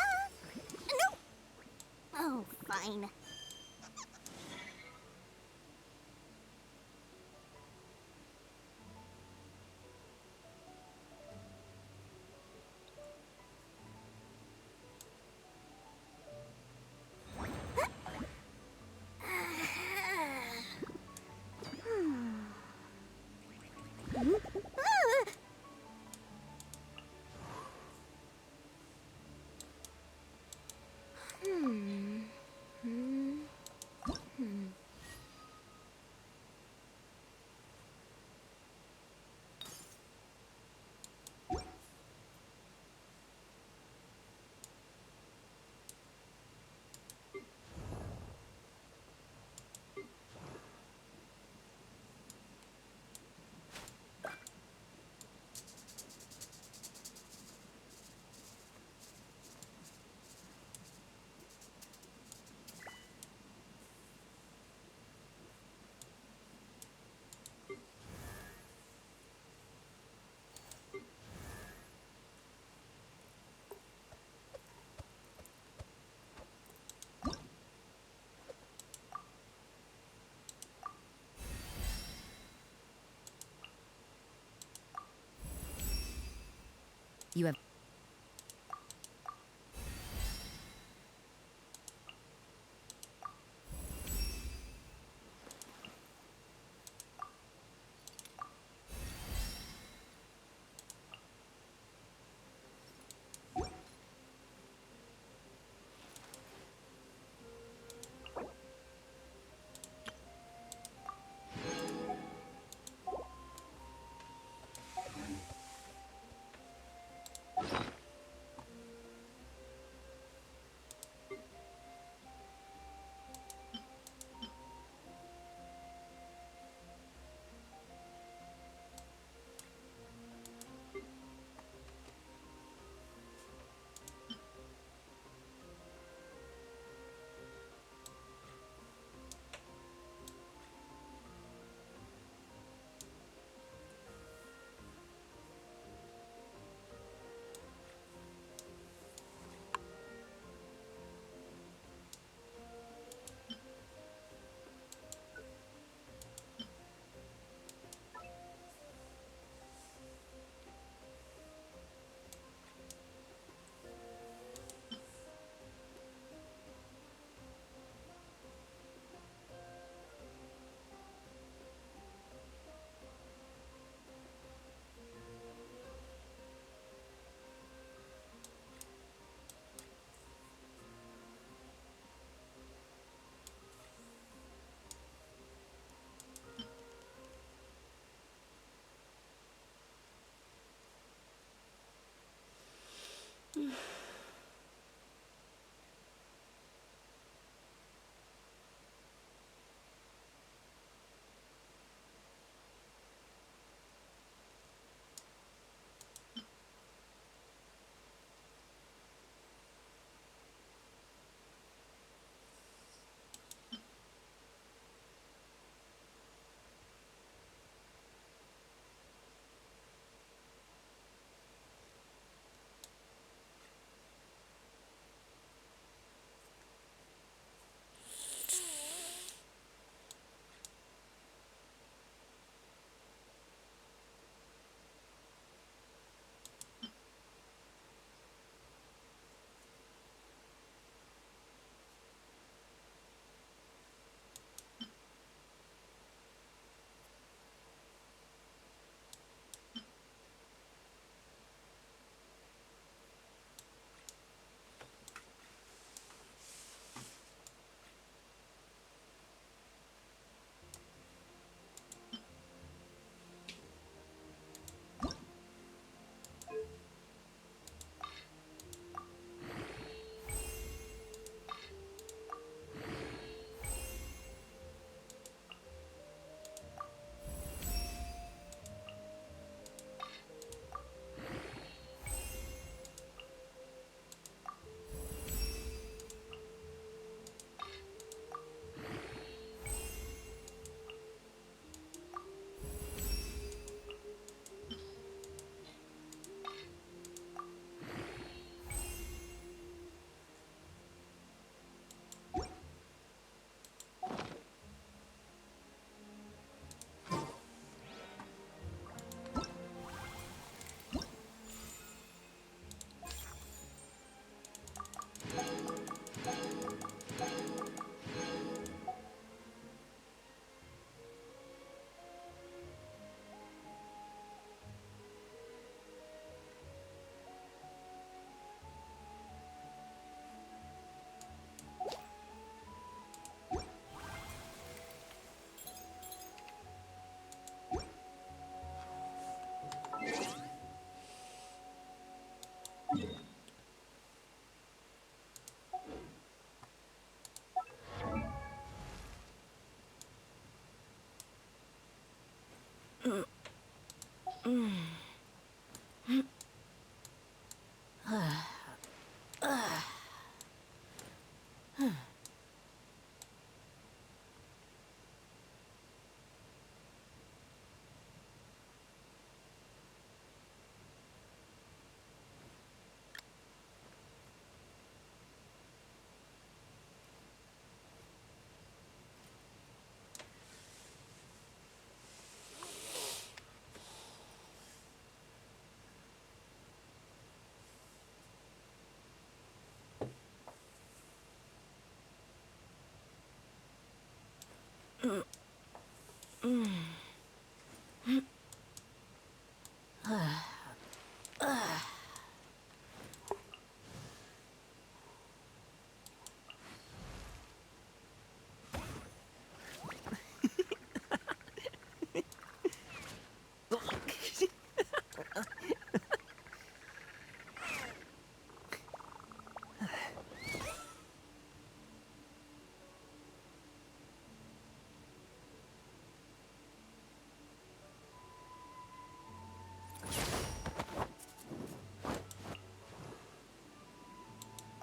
No! Oh, fine. You have...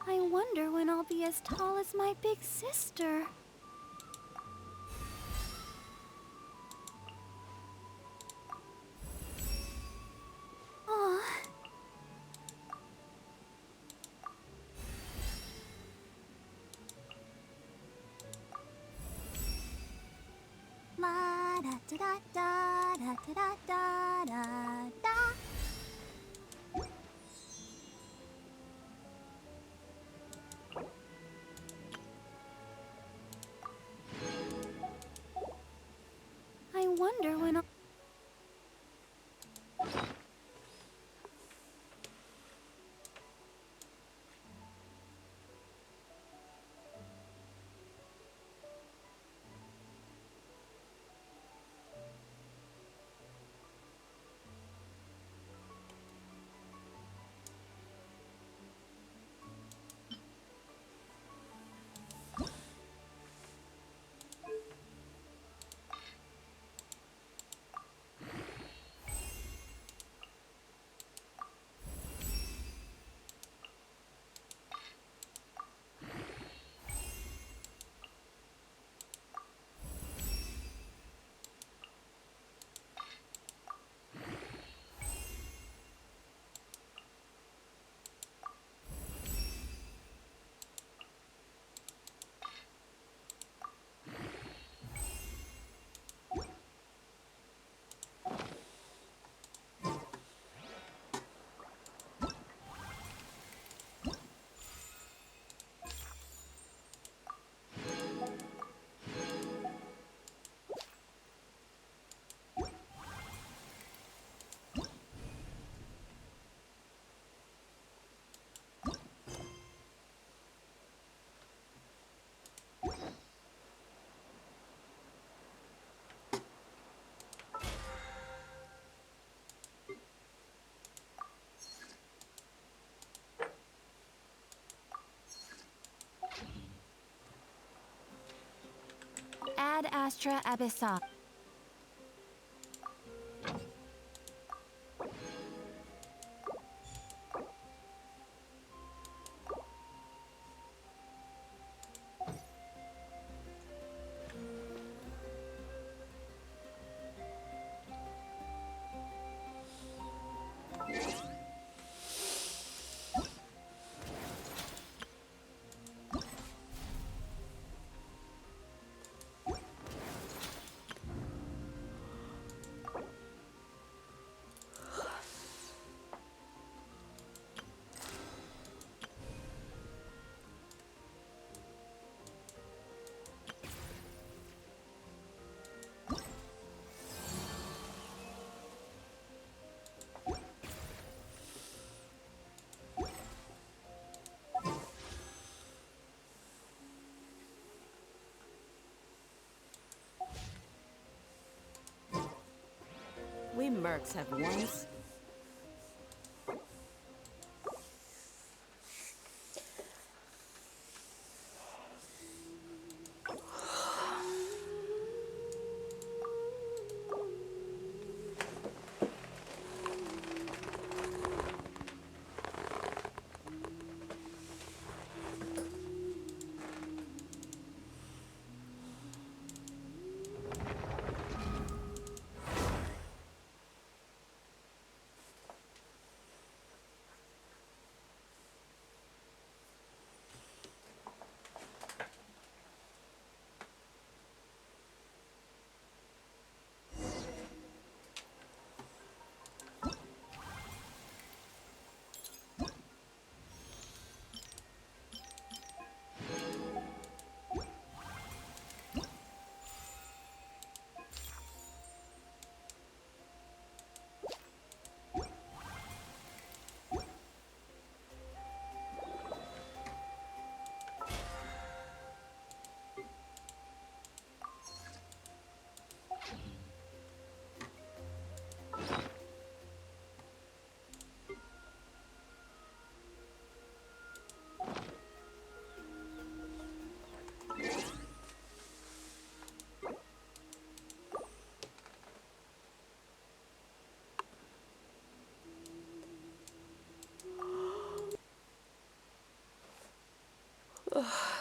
I wonder when I'll be as tall as my big sister. Aw. La da da da da da da da da da. I wonder when I'll... Ad Astra Abyssal. We mercs have once. Ugh.